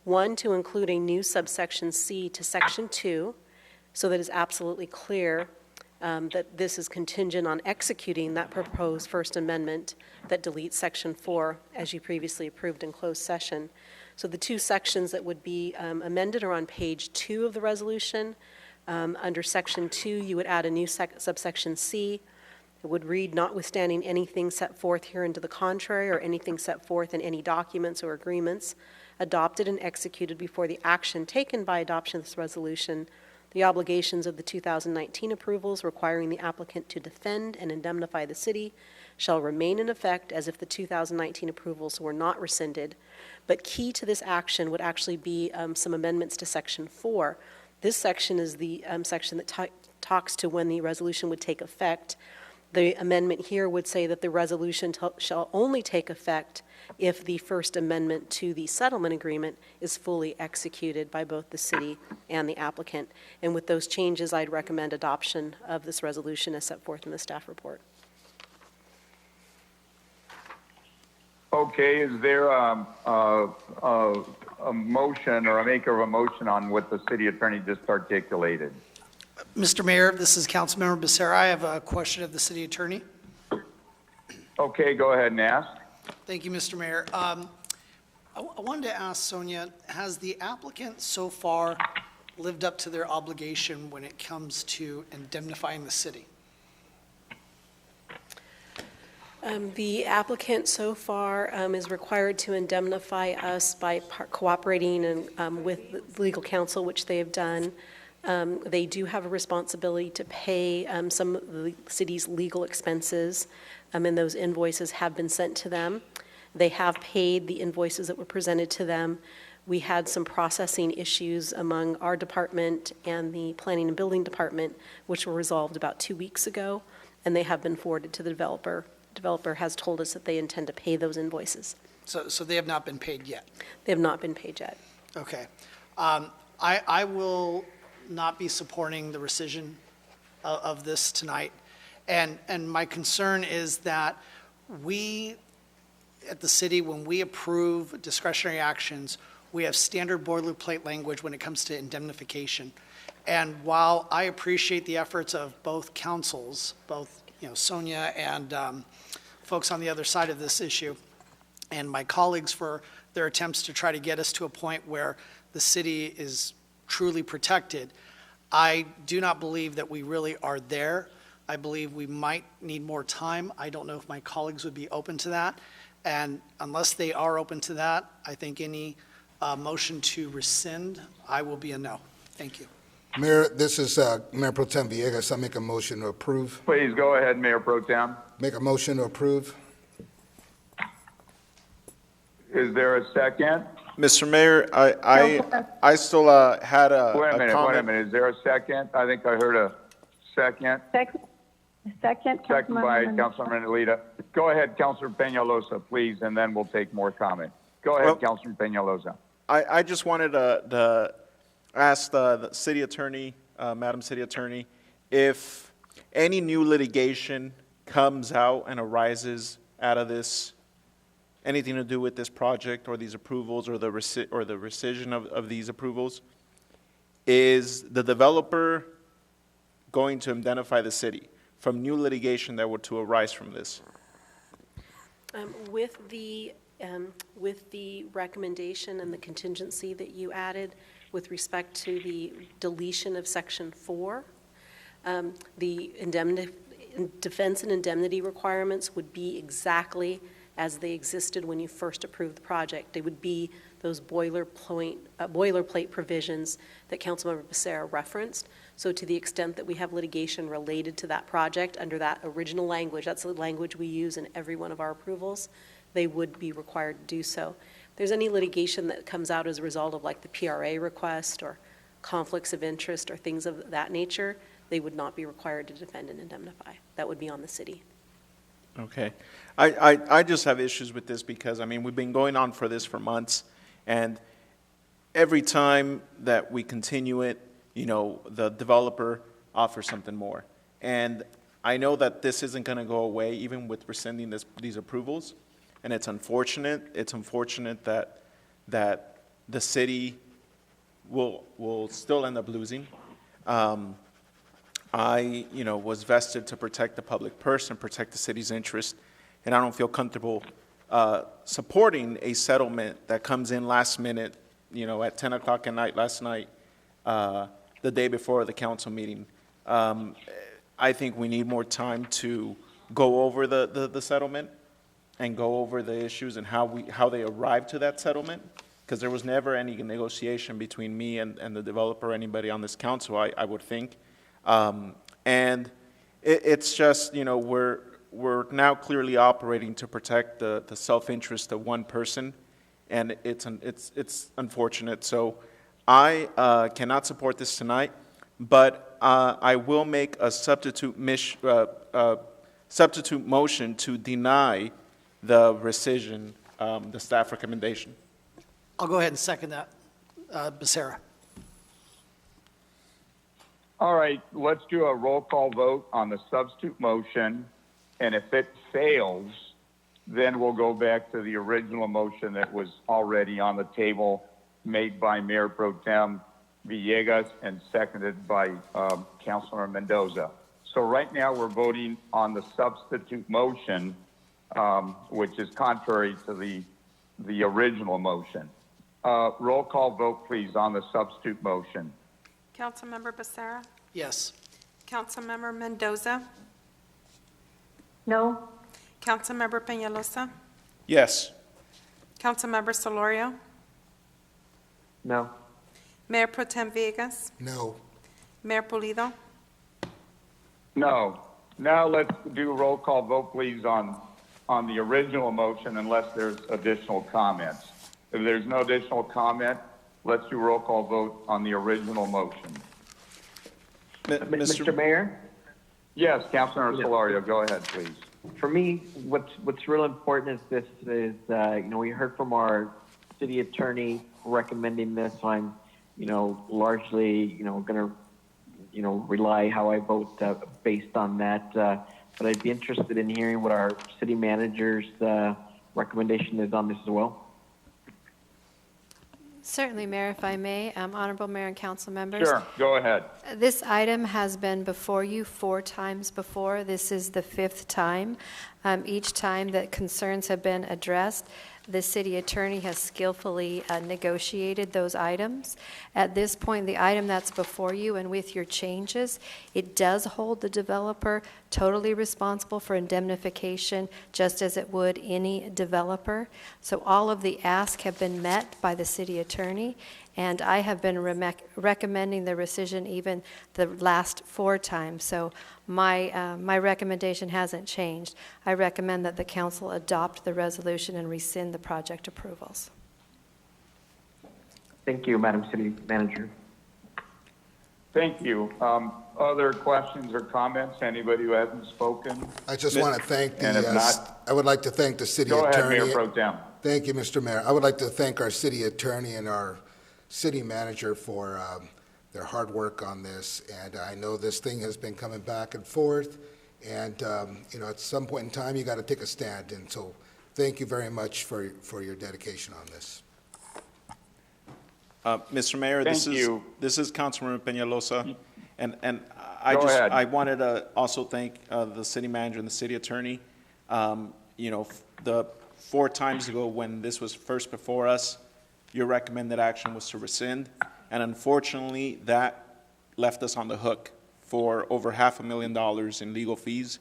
One, to include a new subsection C to Section 2, so that it's absolutely clear that this is contingent on executing that proposed First Amendment that deletes Section 4, as you previously approved in closed session. So the two sections that would be amended are on page 2 of the resolution. Under Section 2, you would add a new subsection C. It would read, notwithstanding anything set forth herein to the contrary or anything set forth in any documents or agreements adopted and executed before the action taken by adoption of this resolution, the obligations of the 2019 approvals requiring the applicant to defend and indemnify the city shall remain in effect as if the 2019 approvals were not rescinded. But key to this action would actually be some amendments to Section 4. This section is the section that talks to when the resolution would take effect. The amendment here would say that the resolution shall only take effect if the First Amendment to the settlement agreement is fully executed by both the city and the applicant. And with those changes, I'd recommend adoption of this resolution as set forth in the staff report. Okay, is there a motion or a maker of a motion on what the city attorney just articulated? Mr. Mayor, this is Councilmember Becerra. I have a question of the city attorney. Okay, go ahead and ask. Thank you, Mr. Mayor. I wanted to ask Sonia, has the applicant so far lived up to their obligation when it comes to indemnifying the city? The applicant so far is required to indemnify us by cooperating and, with legal counsel, which they have done. They do have a responsibility to pay some of the city's legal expenses, and those invoices have been sent to them. They have paid the invoices that were presented to them. We had some processing issues among our department and the Planning and Building Department, which were resolved about 2 weeks ago, and they have been forwarded to the developer. The developer has told us that they intend to pay those invoices. So they have not been paid yet? They have not been paid yet. Okay. I will not be supporting the rescission of this tonight. And my concern is that we, at the city, when we approve discretionary actions, we have standard boilerplate language when it comes to indemnification. And while I appreciate the efforts of both councils, both Sonia and folks on the other side of this issue, and my colleagues for their attempts to try to get us to a point where the city is truly protected, I do not believe that we really are there. I believe we might need more time. I don't know if my colleagues would be open to that. And unless they are open to that, I think any motion to rescind, I will be a no. Thank you. Mayor, this is Mayor Pro Tem Villegas. I make a motion to approve. Please go ahead, Mayor Pro Tem. Make a motion to approve. Is there a second? Mr. Mayor, I still had a Wait a minute, comment. wait a minute. Is there a second? I think I heard a second. Second, Second by Councilmember. Councilman Alita. Go ahead, Councilor Peñalosa, please, and then we'll take more comment. Go ahead, Well- Councilor Peñalosa. I just wanted to ask the city attorney, Madam City Attorney, if any new litigation comes out and arises out of this, anything to do with this project or these approvals or the rescission of these approvals, is the developer going to indemnify the city from new litigation that were to arise from this? With the recommendation and the contingency that you added with respect to the deletion of Section 4, the defense and indemnity requirements would be exactly as they existed when you first approved the project. They would be those boilerplate provisions that Councilmember Becerra referenced. So to the extent that we have litigation related to that project under that original language, that's the language we use in every one of our approvals, they would be required to do so. there's any litigation that comes out as a result of like the PRA request or conflicts of interest or things of that nature, they would not be required to defend and indemnify. That would be on the city. Okay. I just have issues with this because, I mean, we've been going on for this for months, and every time that we continue it, you know, the developer offers something more. And I know that this isn't going to go away even with rescinding these approvals, and it's unfortunate. It's unfortunate that the city will still end up losing. I, you know, was vested to protect the public purse and protect the city's interest, and I don't feel comfortable supporting a settlement that comes in last minute, you know, at 10 o'clock at night last night, the day before the council meeting. I think we need more time to go over the settlement and go over the issues and how they arrived to that settlement, because there was never any negotiation between me and the developer or anybody on this council, I would think. And it's just, you know, we're now clearly operating to protect the self-interest of one person, and it's unfortunate. So I cannot support this tonight, but I will make a substitute motion to deny the rescission, the staff recommendation. I'll go ahead and second that. Becerra. All right, let's do a roll call vote on the substitute motion, and if it fails, then we'll go back to the original motion that was already on the table, made by Mayor Pro Tem Villegas and seconded by Councilor Mendoza. So right now we're voting on the substitute motion, which is contrary to the original motion. Roll call vote, please, on the substitute motion. Councilmember Becerra? Yes. Councilmember Mendoza? No. Councilmember Peñalosa? Yes. Councilmember Solorio? No. Mayor Pro Tem Villegas? No. Mayor Pulido? No. Now let's do roll call vote, please, on the original motion unless there's additional comments. If there's no additional comment, let's do roll call vote on the original motion. Mr. Mayor? Yes, Councilor Solorio, go ahead, please. For me, what's real important is this is, you know, we heard from our city attorney recommending this, so I'm, you know, largely, you know, going to, you know, rely how I vote based on that. But I'd be interested in hearing what our city manager's recommendation is on this as well. Certainly, Mayor, if I may. Honorable Mayor and council members. Sure, go ahead. This item has been before you 4 times before. This is the 5th time. Each time that concerns have been addressed, the city attorney has skillfully negotiated those items. At this point, the item that's before you and with your changes, it does hold the developer totally responsible for indemnification, just as it would any developer. So all of the asks have been met by the city attorney, and I have been recommending the rescission even the last 4 times. So my recommendation hasn't changed. I recommend that the council adopt the resolution and rescind the project approvals. Thank you, Madam City Manager. Thank you. Other questions or comments? Anybody who hasn't spoken? I just want to thank And if not, I would like to thank the city go attorney. ahead, Mayor Pro Tem. Thank you, Mr. Mayor. I would like to thank our city attorney and our city manager for their hard work on this. And I know this thing has been coming back and forth. And, you know, at some point in time, you got to take a stand. And so thank you very much for your dedication on this. Mr. Mayor, Thank you. This is Councilman Peñalosa, and Go ahead. I wanted to also thank the city manager and the city attorney. You know, the 4 times ago when this was first before us, your recommended action was to rescind, and unfortunately, that left us on the hook for over $500,000 in legal fees,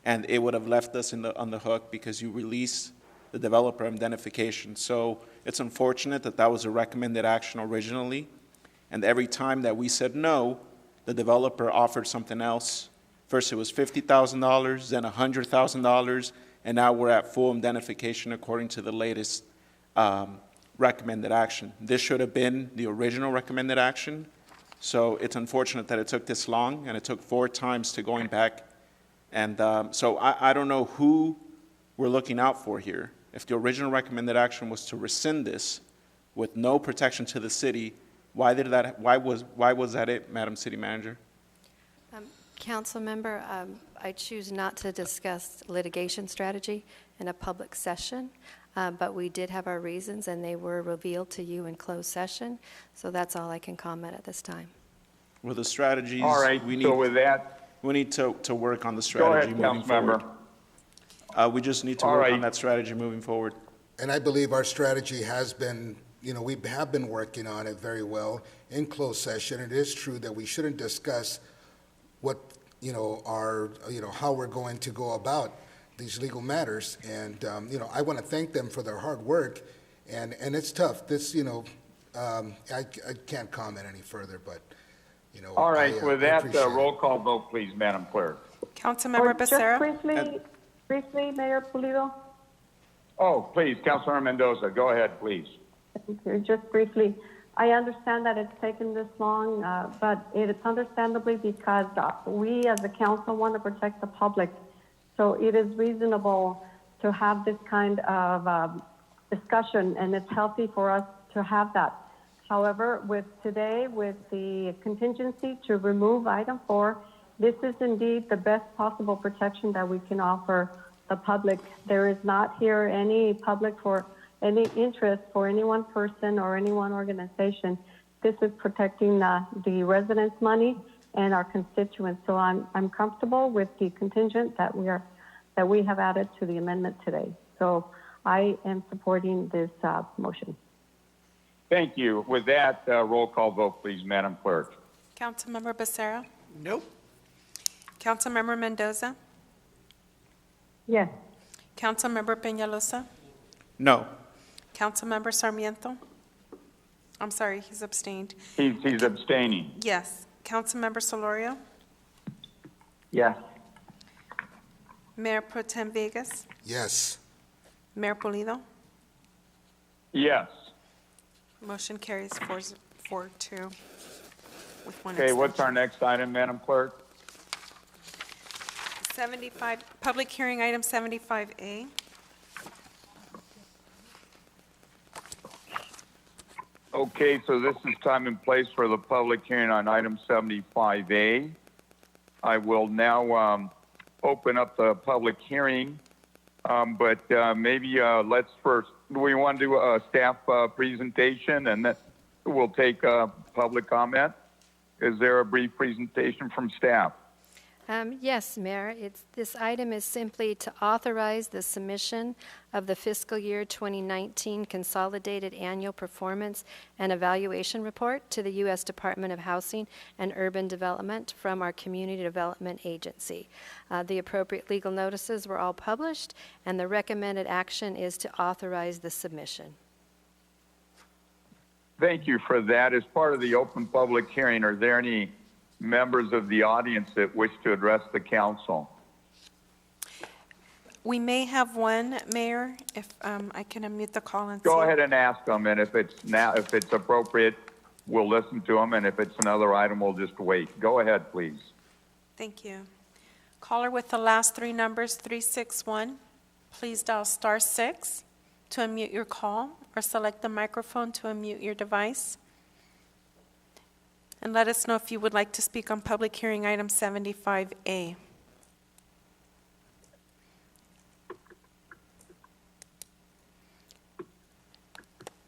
and it would have left us on the hook because you released the developer indemnification. So it's unfortunate that that was a recommended action originally, and every time that we said no, the developer offered something else. First it was $50,000, then $100,000, and now we're at full indemnification according to the latest recommended action. This should have been the original recommended action. So it's unfortunate that it took this long, and it took 4 times to going back. And so I don't know who we're looking out for here. If the original recommended action was to rescind this with no protection to the city, why was that it, Madam City Manager? Council member, I choose not to discuss litigation strategy in a public session, but we did have our reasons, and they were revealed to you in closed session. So that's all I can comment at this time. Well, the strategies. All right, so with that. We need to work on the strategy moving forward. We just need to work on that strategy moving forward. And I believe our strategy has been, we have been working on it very well in closed session. It is true that we shouldn't discuss what, how we're going to go about these legal matters. And, I want to thank them for their hard work. And it's tough. This, I can't comment any further, but, All right, with I that, appreciate roll call vote, please, Madam Clerk. Councilmember Becerra? Just briefly, Mayor Pulido. Oh, please, Councilmember Mendoza, go ahead, please. Thank you. Just briefly, I understand that it's taken this long, but it's understandably because we as a council want to protect the public. So it is reasonable to have this kind of discussion, and it's healthy for us to have that. However, with the contingency to remove item 4, this is indeed the best possible protection that we can offer the public. There is not here any public for any interest for any one person or any one organization. This is protecting the residents' money and our constituents. So I'm comfortable with the contingent that we have added to the amendment today. So I am supporting this motion. Thank you. With that, roll call vote, please, Madam Clerk. Councilmember Becerra? Nope. Councilmember Mendoza? Yes. Councilmember Peñalosa? No. Councilmember Sarmiento? I'm sorry, he's abstained. He's abstaining. Yes. Councilmember Solorio? Yes. Mayor Pro Tem Vegas? Yes. Mayor Pulido? Yes. Motion carries 4-2 with one Okay, what's our abstention. next item, Madam Clerk? 75, public hearing item 75A. Okay, so this is time and place for the public hearing on item 75A. I will now open up the public hearing, but maybe let's first, do we want to do a staff presentation and then we'll take public comment? Is there a brief presentation from staff? Yes, Mayor. This item is simply to authorize the submission of the fiscal year 2019 Consolidated Annual Performance and Evaluation Report to the U.S. Department of Housing and Urban Development from our Community Development Agency. The appropriate legal notices were all published, and the recommended action is to authorize the submission. Thank you for that. As part of the open public hearing, are there any members of the audience that wish to address the council? We may have one, Mayor, if I can unmute the call and Go see. ahead and ask them, and if it's appropriate, we'll listen to them, and if it's another item, we'll just wait. Go ahead, please. Thank you. Caller with the last 3 numbers, 361, please dial *6 to unmute your call or select the microphone to unmute your device. And let us know if you would like to speak on public hearing item 75A.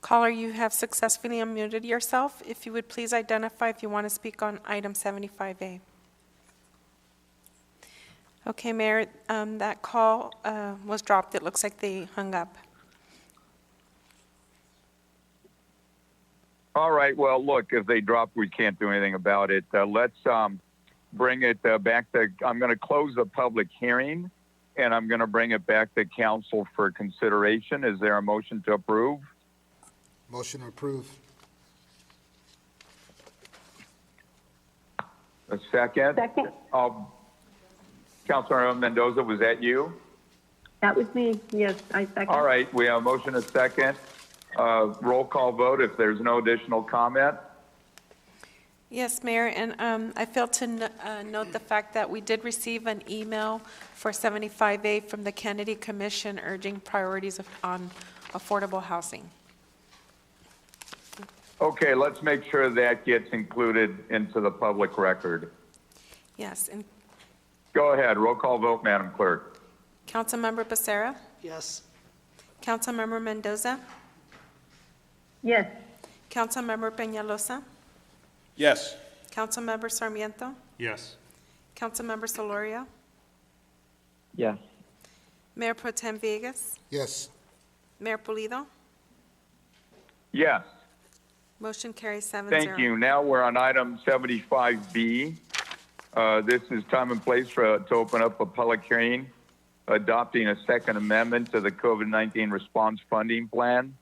Caller, you have successfully unmuted yourself. If you would please identify if you want to speak on item 75A. Okay, Mayor, that call was dropped. It looks like they hung up. All right, well, look, if they drop, we can't do anything about it. Let's bring it back to, I'm going to close the public hearing, and I'm going to bring it back to council for consideration. Is there a motion to approve? Motion approved. A second? Second. Councilor Mendoza, was that you? That was me. Yes, I second. All right, we have a motion, a second. Roll call vote if there's no additional comment. Yes, Mayor, and I failed to note the fact that we did receive an email for 75A from the Kennedy Commission urging priorities on affordable housing. Okay, let's make sure that gets included into the public record. Yes, and Go ahead, roll call vote, Madam Clerk. Councilmember Becerra, Yes. Councilmember Mendoza, Yes. Councilmember Peñalosa, Yes. Councilmember Sarmiento, Yes. Councilmember Solorio, Yes. Mayor Pro Tem Villegas, Yes. Mayor Pulido. Yes, Motion carries 7-0. thank you. Now we're on item 75B. This is time and place to open up a public hearing adopting a second amendment to the COVID-19 response funding plan.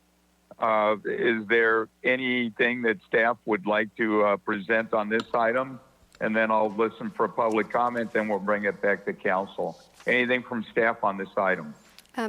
Is there anything that staff would like to present on this item? And then I'll listen for public comment, then we'll bring it back to council. Anything from staff on this item?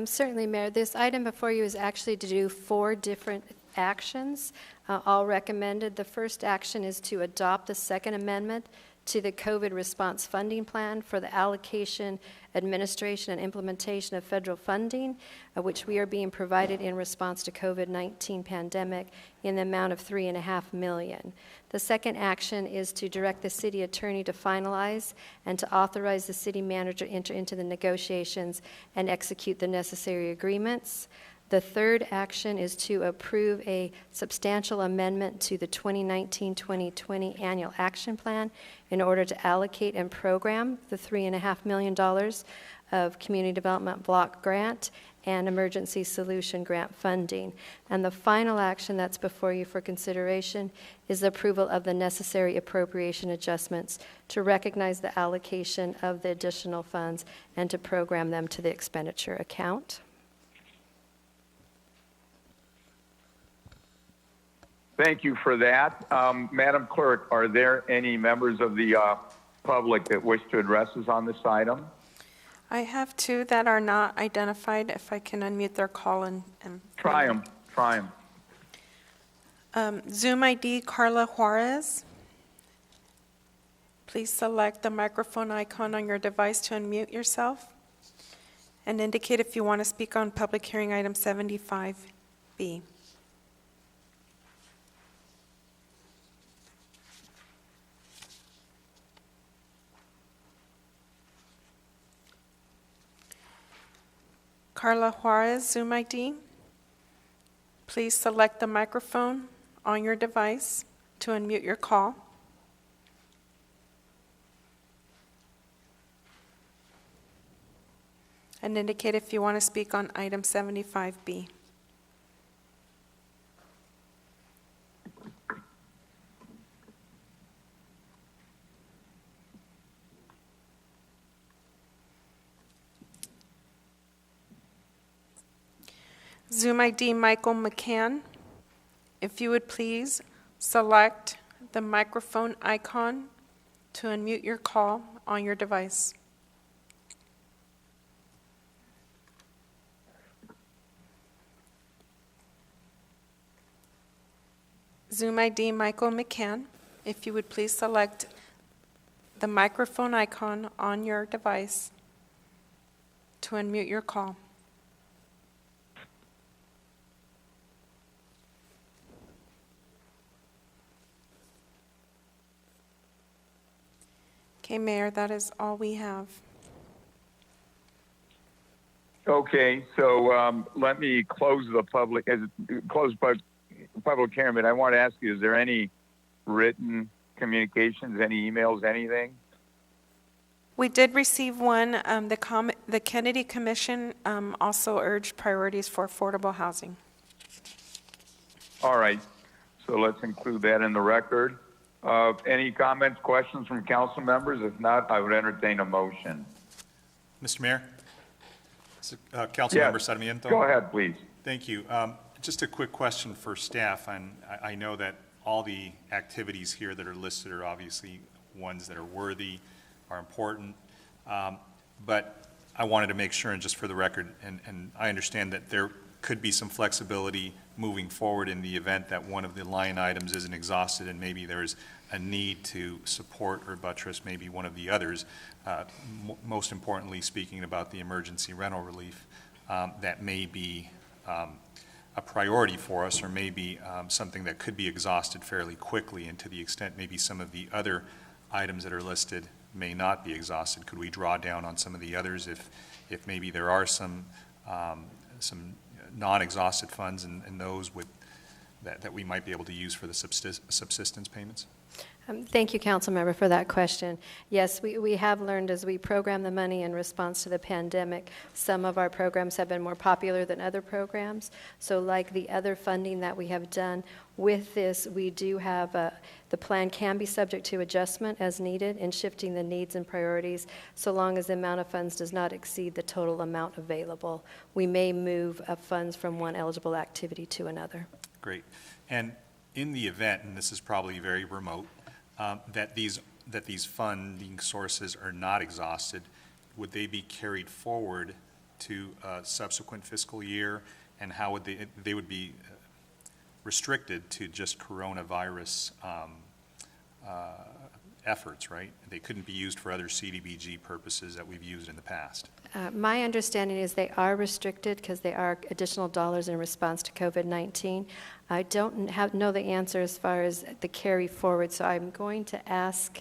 Certainly, Mayor. This item before you is actually to do 4 different actions, all recommended. The first action is to adopt the second amendment to the COVID response funding plan for the allocation, administration, and implementation of federal funding, which we are being provided in response to COVID-19 pandemic in the amount of $3.5 million. The second action is to direct the city attorney to finalize and to authorize the city manager to enter into the negotiations and execute the necessary agreements. The third action is to approve a substantial amendment to the 2019-2020 Annual Action Plan in order to allocate and program the $3.5 million of Community Development Block Grant and Emergency Solution Grant funding. And the final action that's before you for consideration is the approval of the necessary appropriation adjustments to recognize the allocation of the additional funds and to program them to the expenditure account. Thank you for that. Madam Clerk, are there any members of the public that wish to address us on this item? I have 2 that are not identified. If I can unmute their call and Try them. Zoom ID Carla Juarez. Please select the microphone icon on your device to unmute yourself and indicate if you want to speak on public hearing item 75B. Carla Juarez, Zoom ID. Please select the microphone on your device to unmute your call. And indicate if you want to speak on item 75B. Zoom ID Michael McCann, if you would please select the microphone icon to unmute your call on your device. Zoom ID Michael McCann, if you would please select the microphone icon on your device to unmute your call. Okay, Mayor, that is all we have. Okay, so let me close the public hearing, but I want to ask you, is there any written communications, any emails, anything? We did receive one. The Kennedy Commission also urged priorities for affordable housing. All right, so let's include that in the record. Any comments, questions from council members? If not, I would entertain a motion. Mr. Mayor? Councilmember Sarmiento? Go ahead, please. Thank you. Just a quick question for staff, and I know that all the activities here that are listed are obviously ones that are worthy, are important, but I wanted to make sure, and just for the record, and I understand that there could be some flexibility moving forward in the event that one of the line items isn't exhausted and maybe there's a need to support or buttress maybe one of the others. Most importantly, speaking about the emergency rental relief, that may be a priority for us, or maybe something that could be exhausted fairly quickly, and to the extent maybe some of the other items that are listed may not be exhausted. Could we draw down on some of the others if maybe there are some non-exhausted funds and those that we might be able to use for the subsistence payments? Thank you, Councilmember, for that question. Yes, we have learned as we program the money in response to the pandemic, some of our programs have been more popular than other programs. So like the other funding that we have done with this, we do have the plan can be subject to adjustment as needed in shifting the needs and priorities, so long as the amount of funds does not exceed the total amount available. We may move funds from one eligible activity to another. Great. And in the event, and this is probably very remote, that these funding sources are not exhausted, would they be carried forward to a subsequent fiscal year? And how would they would be restricted to just coronavirus efforts, right? They couldn't be used for other CDBG purposes that we've used in the past. My understanding is they are restricted because they are additional dollars in response to COVID-19. I don't know the answer as far as the carry forward, so I'm going to ask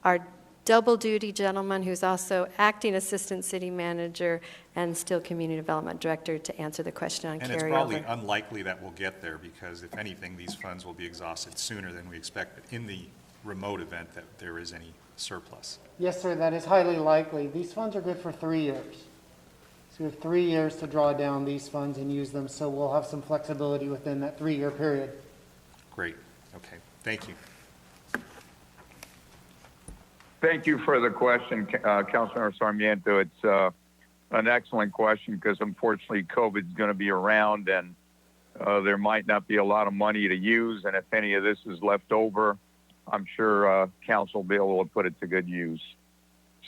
our double duty gentleman who's also acting assistant city manager and still community development director to answer the question on carryover. And it's probably unlikely that we'll get there because if anything, these funds will be exhausted sooner than we expect, but in the remote event that there is any surplus. Yes, sir, that is highly likely. These funds are good for 3 years. So we have 3 years to draw down these funds and use them, so we'll have some flexibility within that 3-year period. Great. Okay. Thank you. Thank you for the question, Councilmember Sarmiento. It's an excellent question because unfortunately COVID is going to be around and there might not be a lot of money to use. And if any of this is left over, I'm sure Council will be able to put it to good use.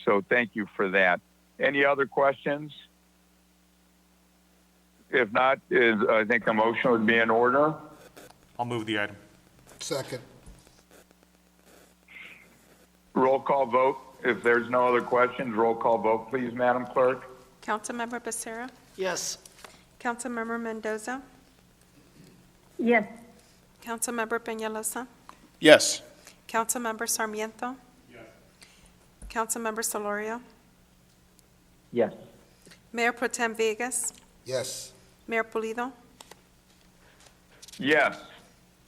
So thank you for that. Any other questions? If not, I think a motion would be in order. I'll move the item. Second. Roll call vote. If there's no other questions, roll call vote, please, Madam Clerk. Councilmember Becerra? Yes. Councilmember Mendoza? Yes. Councilmember Peñalosa? Yes. Councilmember Sarmiento? Yes. Councilmember Solorio? Yes. Mayor Pro Tem Vegas? Yes. Mayor Pulido? Yes.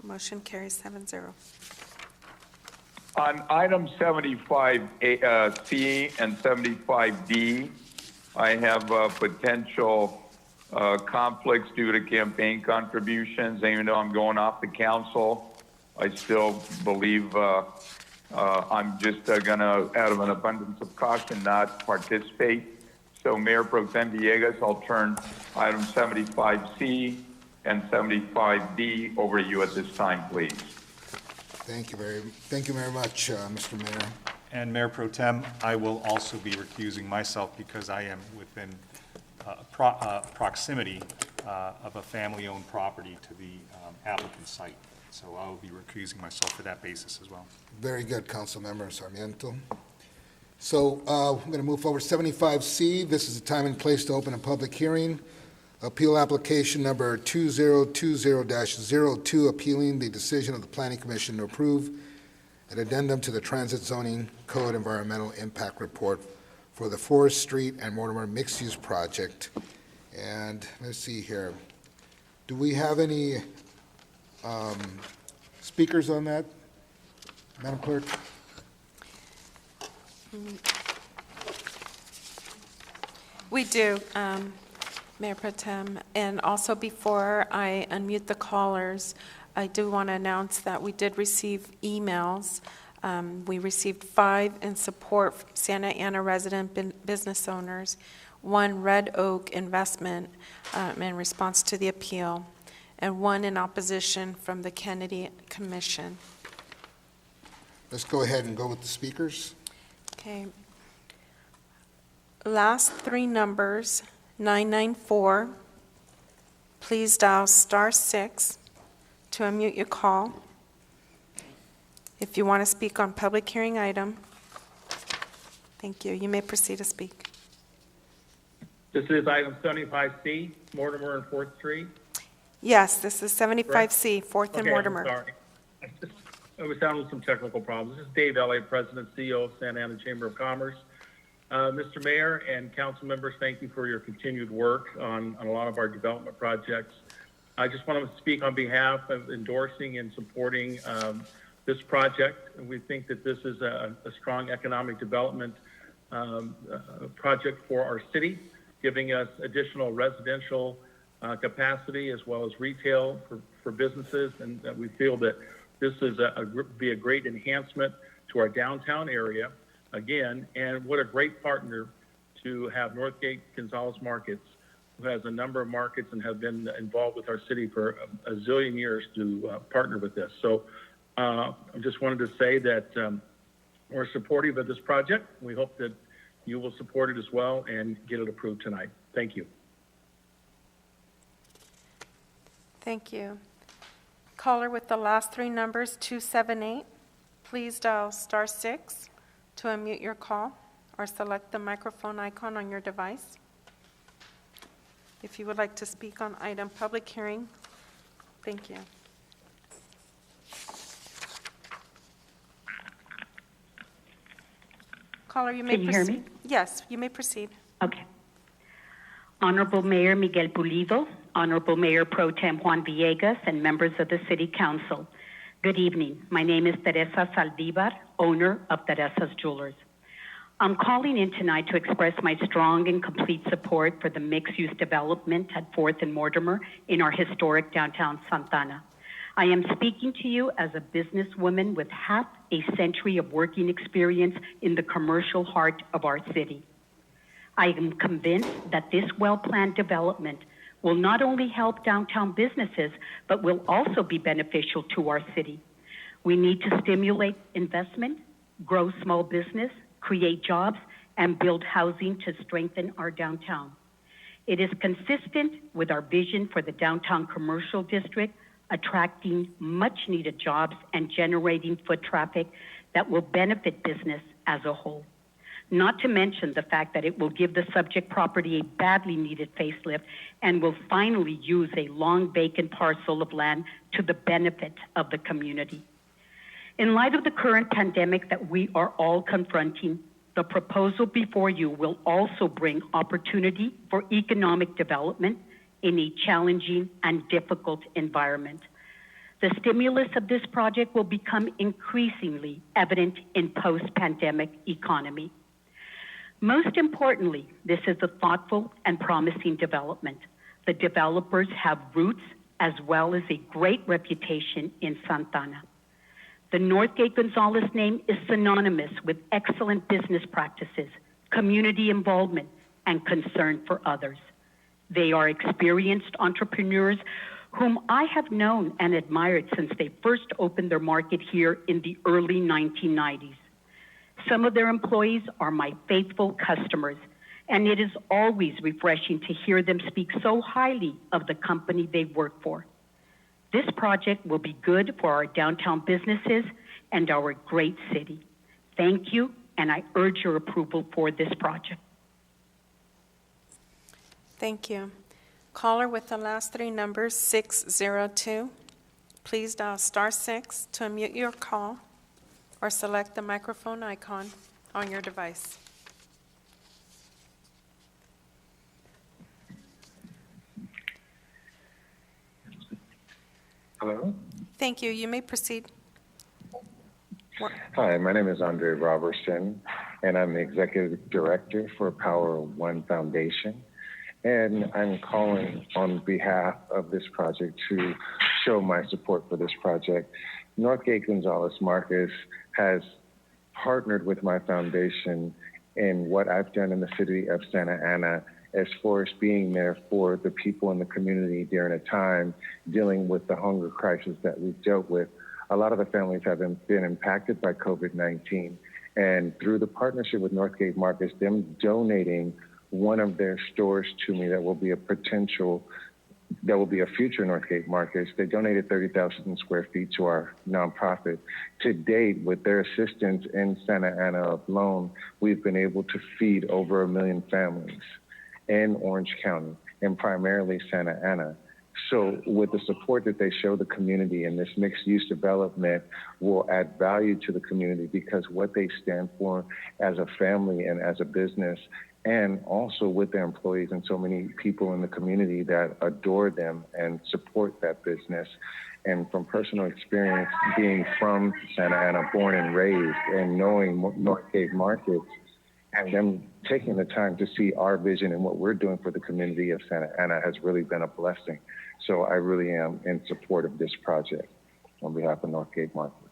Motion carries 7-0. On item 75C and 75D, I have potential conflicts due to campaign contributions. Even though I'm going off the council, I still believe I'm just going to, out of an abundance of caution, not participate. So Mayor Pro Tem Villegas, I'll turn item 75C and 75D over to you at this time, please. Thank you very much, Mr. Mayor. And Mayor Pro Tem, I will also be recusing myself because I am within proximity of a family-owned property to the applicant's site. So I will be recusing myself for that basis as well. Very good, Councilmember Sarmiento. So we're going to move forward. 75C, this is the time and place to open a public hearing. Appeal application number 2020-02, appealing the decision of the Planning Commission to approve an addendum to the Transit Zoning Code Environmental Impact Report for the Forest Street and Mortimer Mixed-Use Project. And let's see here. Do we have any speakers on that, Madam Clerk? We do, Mayor Pro Tem. And also before I unmute the callers, I do want to announce that we did receive emails. We received 5 in support from Santa Ana resident business owners, 1 Red Oak Investment in response to the appeal, and 1 in opposition from the Kennedy Commission. Let's go ahead and go with the speakers. Okay. Last 3 numbers, 994, please dial *6 to unmute your call. If you want to speak on public hearing item, thank you. You may proceed to speak. This is item 75C, Mortimer and 4th Street. Yes, this is 75C, 4th and Okay, Mortimer. I'm sorry. I was having some technical problems. This is Dave Elliott, President, CEO of Santa Ana Chamber of Commerce. Mr. Mayor and council members, thank you for your continued work on a lot of our development projects. I just want to speak on behalf of endorsing and supporting this project. We think that this is a strong economic development project for our city, giving us additional residential capacity as well as retail for businesses, and that we feel that this is be a great enhancement to our downtown area again, and what a great partner to have Northgate Gonzalez Markets, who has a number of markets and have been involved with our city for a zillion years, to partner with this. So I just wanted to say that we're supportive of this project. We hope that you will support it as well and get it approved tonight. Thank you. Thank you. Caller with the last three numbers, 278, please dial *6 to unmute your call or select the microphone icon on your device. If you would like to speak on item public hearing, thank you. Caller, you may Can you proceed. hear me? Yes, you may proceed. Okay. Honorable Mayor Miguel Pulido, Honorable Mayor Pro Tem Juan Villegas, and members of the City Council. Good evening. My name is Teresa Saldivar, owner of Teresa's Jewelers. I'm calling in tonight to express my strong and complete support for the mixed-use development at 4th and Mortimer in our historic downtown Santa Ana. I am speaking to you as a businesswoman with half a century of working experience in the commercial heart of our city. I am convinced that this well-planned development will not only help downtown businesses, but will also be beneficial to our city. We need to stimulate investment, grow small business, create jobs, and build housing to strengthen our downtown. It is consistent with our vision for the downtown commercial district, attracting much-needed jobs and generating foot traffic that will benefit business as a whole. Not to mention the fact that it will give the subject property a badly needed facelift and will finally use a long vacant parcel of land to the benefit of the community. In light of the current pandemic that we are all confronting, the proposal before you will also bring opportunity for economic development in a challenging and difficult environment. The stimulus of this project will become increasingly evident in post-pandemic economy. Most importantly, this is a thoughtful and promising development. The developers have roots as well as a great reputation in Santa Ana. The Northgate Gonzalez name is synonymous with excellent business practices, community involvement, and concern for others. They are experienced entrepreneurs whom I have known and admired since they first opened their market here in the early 1990s. Some of their employees are my faithful customers, and it is always refreshing to hear them speak so highly of the company they work for. This project will be good for our downtown businesses and our great city. Thank you, and I urge your approval for this project. Thank you. Caller with the last three numbers, 602, please dial *6 to unmute your call or select the microphone icon on your device. Hello? Thank you. You may proceed. Hi, my name is Andre Robertson, and I'm the Executive Director for Power One Foundation. And I'm calling on behalf of this project to show my support for this project. Northgate Gonzalez Marcus has partnered with my foundation in what I've done in the city of Santa Ana as far as being there for the people in the community during a time dealing with the hunger crisis that we've dealt with. A lot of the families have been impacted by COVID-19. And through the partnership with Northgate Marcus, them donating one of their stores to me that will be a potential that will be a future Northgate Markets. They donated 30,000 square feet to our nonprofit. To date, with their assistance in Santa Ana alone, we've been able to feed over 1 million families in Orange County and primarily Santa Ana. So with the support that they show the community in this mixed use development will add value to the community, because what they stand for as a family and as a business, and also with their employees and so many people in the community that adore them and support that business. And from personal experience, being from Santa Ana, born and raised, and knowing Northgate Markets, and them taking the time to see our vision and what we're doing for the community of Santa Ana has really been a blessing. So I really am in support of this project on behalf of Northgate Markets.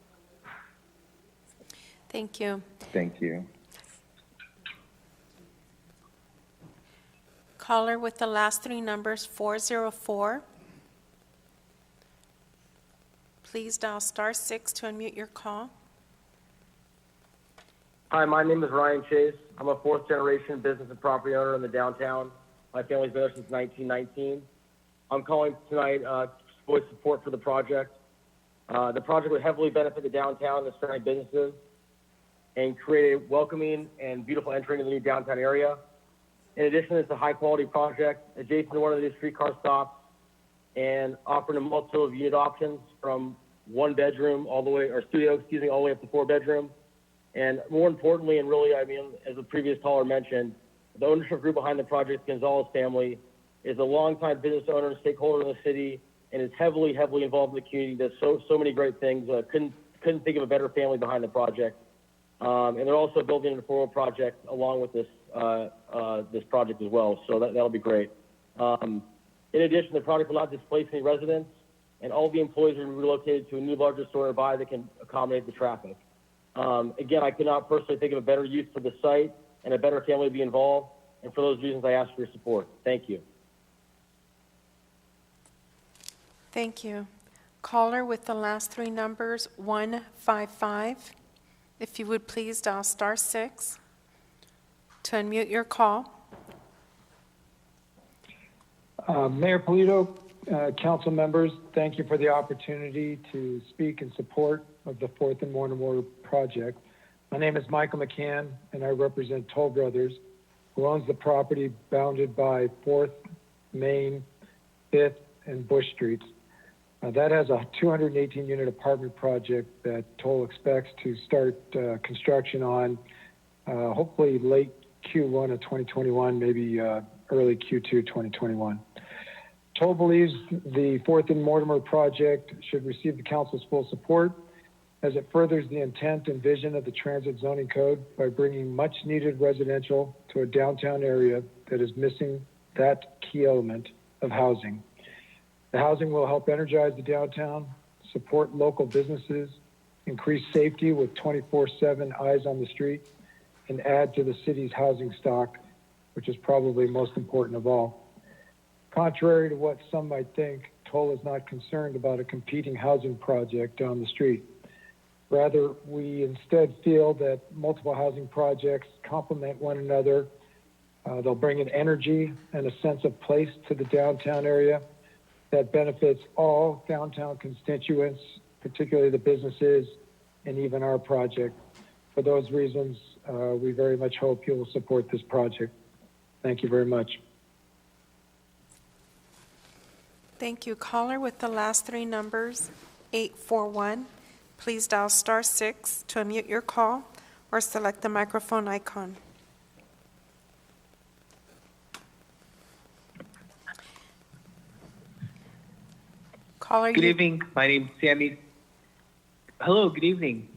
Thank you. Thank you. Caller with the last three numbers, 404. Please dial *6 to unmute your call. Hi, my name is Ryan Chase. I'm a fourth-generation business and property owner in the downtown. My family's been there since 1919. I'm calling tonight to voice support for the project. The project would heavily benefit the downtown and the surrounding businesses and create a welcoming and beautiful entry into the new downtown area. In addition, it's a high-quality project adjacent to one of the streetcar stops and offering a multiple of unit options from one bedroom all the way, or studio, excuse me, all the way up to 4-bedroom. And more importantly, and really, I mean, as the previous caller mentioned, the ownership group behind the project, Gonzalez family, is a longtime business owner and stakeholder in the city, and is heavily involved in the community. Does so many great things. Couldn't think of a better family behind the project. And they're also building an affordable project along with this this project as well. So that'll be great. In addition, the project will not displace any residents, and all the employees will be relocated to a new larger store nearby that can accommodate the traffic. Again, I could not personally think of a better use for the site and a better family to be involved. And for those reasons, I ask for your support. Thank you. Thank you. Caller with the last three numbers, 155. If you would please dial *6 to unmute your call. Mayor Polito, council members, thank you for the opportunity to speak in support of the 4th and Mortimer project. My name is Michael McCann, and I represent Toll Brothers, who owns the property bounded by 4th, Main, 5th, and Bush Streets. That has a 218-unit apartment project that Toll expects to start construction on hopefully late Q1 of 2021, maybe early Q2 2021. Toll believes the 4th and Mortimer project should receive the council's full support, as it furthers the intent and vision of the transit zoning code by bringing much-needed residential to a downtown area that is missing that key element of housing. The housing will help energize the downtown, support local businesses, increase safety with 24/7 eyes on the street, and add to the city's housing stock, which is probably most important of all. Contrary to what some might think, Toll is not concerned about a competing housing project down the street. Rather, we instead feel that multiple housing projects complement one another. They'll bring an energy and a sense of place to the downtown area that benefits all downtown constituents, particularly the businesses and even our project. For those reasons, we very much hope you will support this project. Thank you very much. Thank you. Caller with the last three numbers, 841. Please dial *6 to unmute your call or select the microphone icon. Caller, good evening. My name's Sammy. Hello, good evening.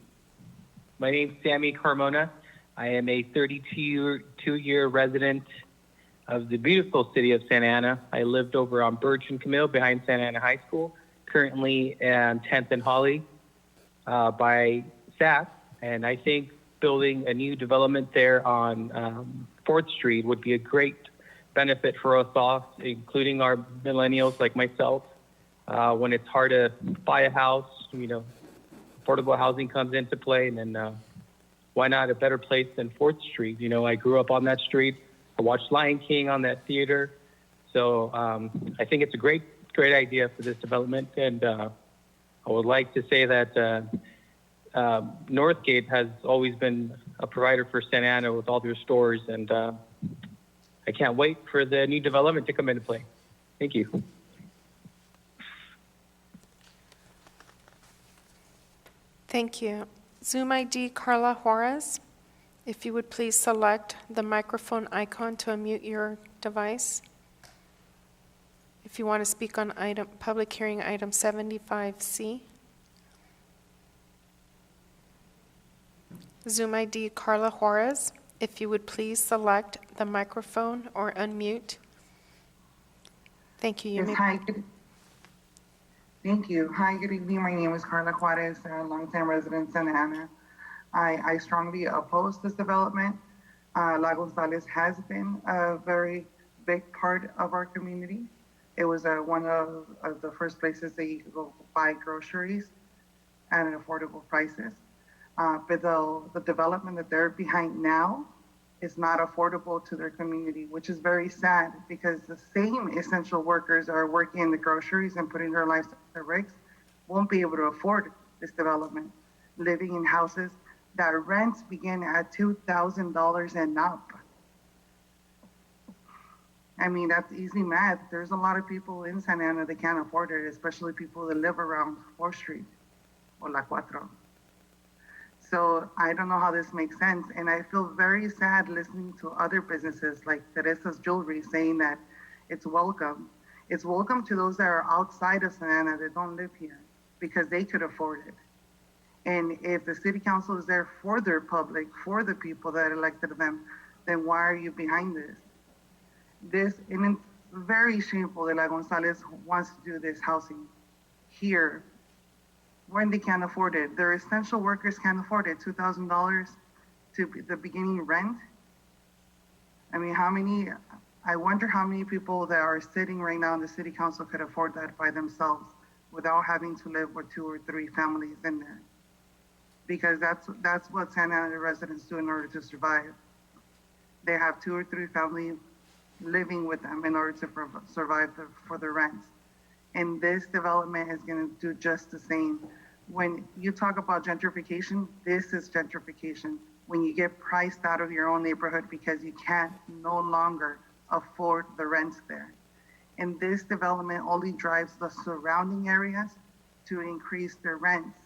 My name's Sammy Carmona. I am a 32-year resident of the beautiful city of Santa Ana. I lived over on Birch and Camille behind Santa Ana High School, currently on 10th and Holly by SAS. And I think building a new development there on 4th Street would be a great benefit for us all, including our millennials like myself. When it's hard to buy a house, you know, affordable housing comes into play, and then why not a better place than 4th Street? You know, I grew up on that street. I watched Lion King on that theater. So I think it's a great great idea for this development, and I would like to say that Northgate has always been a provider for Santa Ana with all their stores, and I can't wait for the new development to come into play. Thank you. Thank you. Zoom ID Carla Juarez, if you would please select the microphone icon to unmute your device. If you want to speak on public hearing item 75C. Zoom ID Carla Juarez, if you would please select the microphone or unmute. Thank you. Yes, hi. Thank you. Hi, good evening. My name is Carla Juarez, a longtime resident of Santa Ana. I strongly oppose this development. La Gonzalez has been a very big part of our community. It was one of the first places that you could go buy groceries at affordable prices. But the development that they're behind now is not affordable to their community, which is very sad because the same essential workers are working in the groceries and putting their lives at risk won't be able to afford this development, living in houses that rents begin at $2,000 and up. I mean, that's easy math. There's a lot of people in Santa Ana that can't afford it, especially people that live around 4th Street or La Cuatro. So I don't know how this makes sense. And I feel very sad listening to other businesses like Teresa's Jewelry saying that it's welcome. It's welcome to those that are outside of Santa Ana that don't live here because they could afford it. And if the city council is there for their public, for the people that elected them, then why are you behind this? And it's very shameful that La Gonzalez wants to do this housing here when they can't afford it. Their essential workers can't afford it, $2,000 to the beginning rent. I mean, I wonder how many people that are sitting right now in the city council could afford that by themselves without having to live with 2 or 3 families in there. Because that's what Santa Ana residents do in order to survive. They have 2 or 3 families living with them in order to survive for the rents. And this development is going to do just the same. When you talk about gentrification, this is gentrification. When you get priced out of your own neighborhood because you can't no longer afford the rents there. And this development only drives the surrounding areas to increase their rents.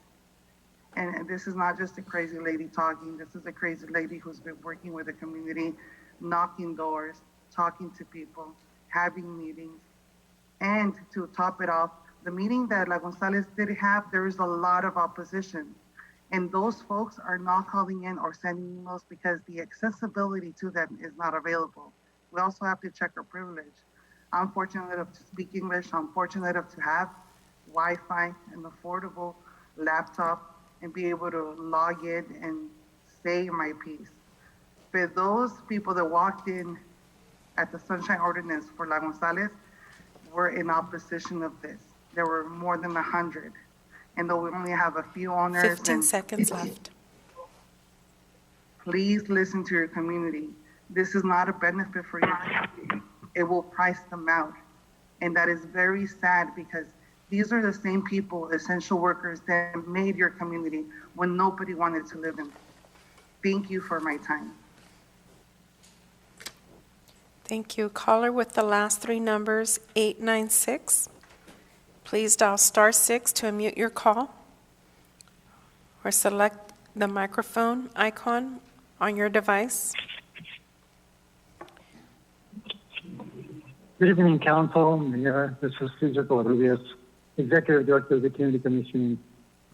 And this is not just a crazy lady talking. This is a crazy lady who's been working with the community, knocking doors, talking to people, having meetings. And to top it off, the meeting that La Gonzalez did have, there is a lot of opposition. And those folks are not calling in or sending emails because the accessibility to them is not available. We also have to check our privilege. I'm fortunate enough to speak English. I'm fortunate enough to have Wi-Fi, an affordable laptop, and be able to log in and say my piece. For those people that walked in at the Sunshine Ordinance for La Gonzalez, were in opposition of this. There were more than 100. And though we only have a few owners. 15 seconds left. Please listen to your community. This is not a benefit for you. It will price them out. And that is very sad because these are the same people, essential workers, that made your community when nobody wanted to live in it. Thank you for my time. Thank you. Caller with the last 3 numbers, 896. Please dial *6 to unmute your call or select the microphone icon on your device. Good evening, Council. Mayor, this is Cesar Rodriguez, Executive Director of the Community Commission.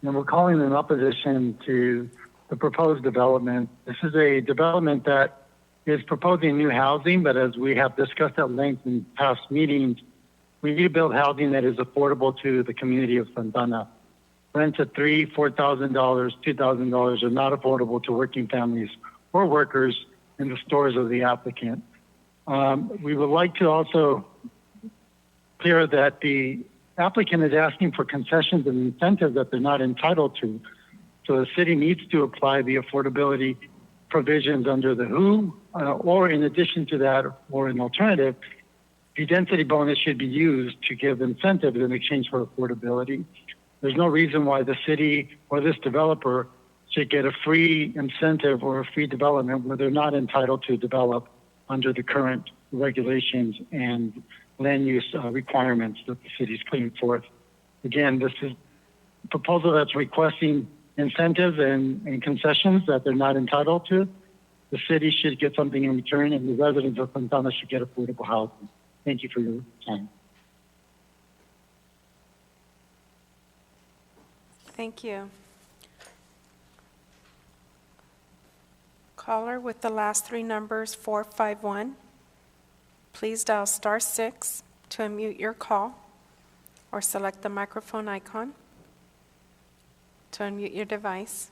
And we're calling in opposition to the proposed development. This is a development that is proposing new housing, but as we have discussed at length in past meetings, we need to build housing that is affordable to the community of Santana. Rents at $3,000, $4,000, $2,000 are not affordable to working families or workers in the stores of the applicant. We would like to also clear that the applicant is asking for concessions and incentives that they're not entitled to. So the city needs to apply the affordability provisions under the WHO, or in addition to that, or an alternative, the density bonus should be used to give incentives in exchange for affordability. There's no reason why the city or this developer should get a free incentive or a free development where they're not entitled to develop under the current regulations and land use requirements that the city's putting forth. Again, this is a proposal that's requesting incentives and concessions that they're not entitled to. The city should get something in return, and the residents of Fontana should get affordable housing. Thank you for your time. Thank you. Caller with the last three numbers, 451. Please dial *6 to unmute your call or select the microphone icon to unmute your device.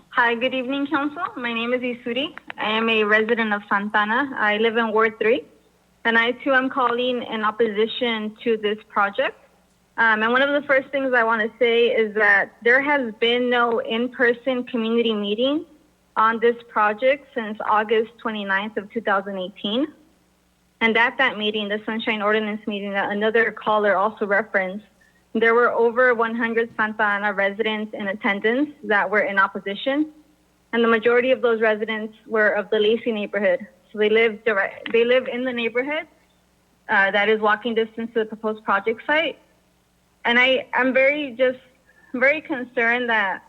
Hi, good evening, Council. My name is Isuri. I am a resident of Santana. I live in Ward 3, and I too am calling in opposition to this project. And one of the first things I want to say is that there has been no in-person community meeting on this project since August 29th of 2018. And at that meeting, the Sunshine Ordinance meeting that another caller also referenced, there were over 100 Santa Ana residents in attendance that were in opposition. And the majority of those residents were of the Lacey neighborhood. So they live in the neighborhood that is walking distance to the proposed project site. And I'm very concerned that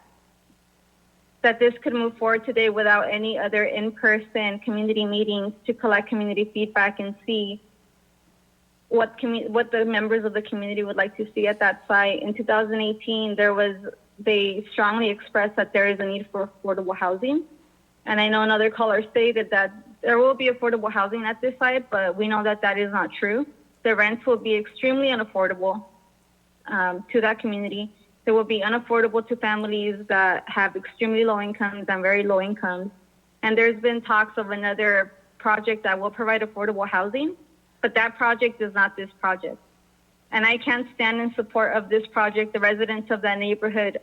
this could move forward today without any other in-person community meetings to collect community feedback and see what the members of the community would like to see at that site. In 2018, they strongly expressed that there is a need for affordable housing. And I know another caller stated that there will be affordable housing at this site, but we know that that is not true. The rents will be extremely unaffordable to that community. They will be unaffordable to families that have extremely low incomes and very low incomes. And there's been talks of another project that will provide affordable housing, but that project is not this project. And I can't stand in support of this project. The residents of that neighborhood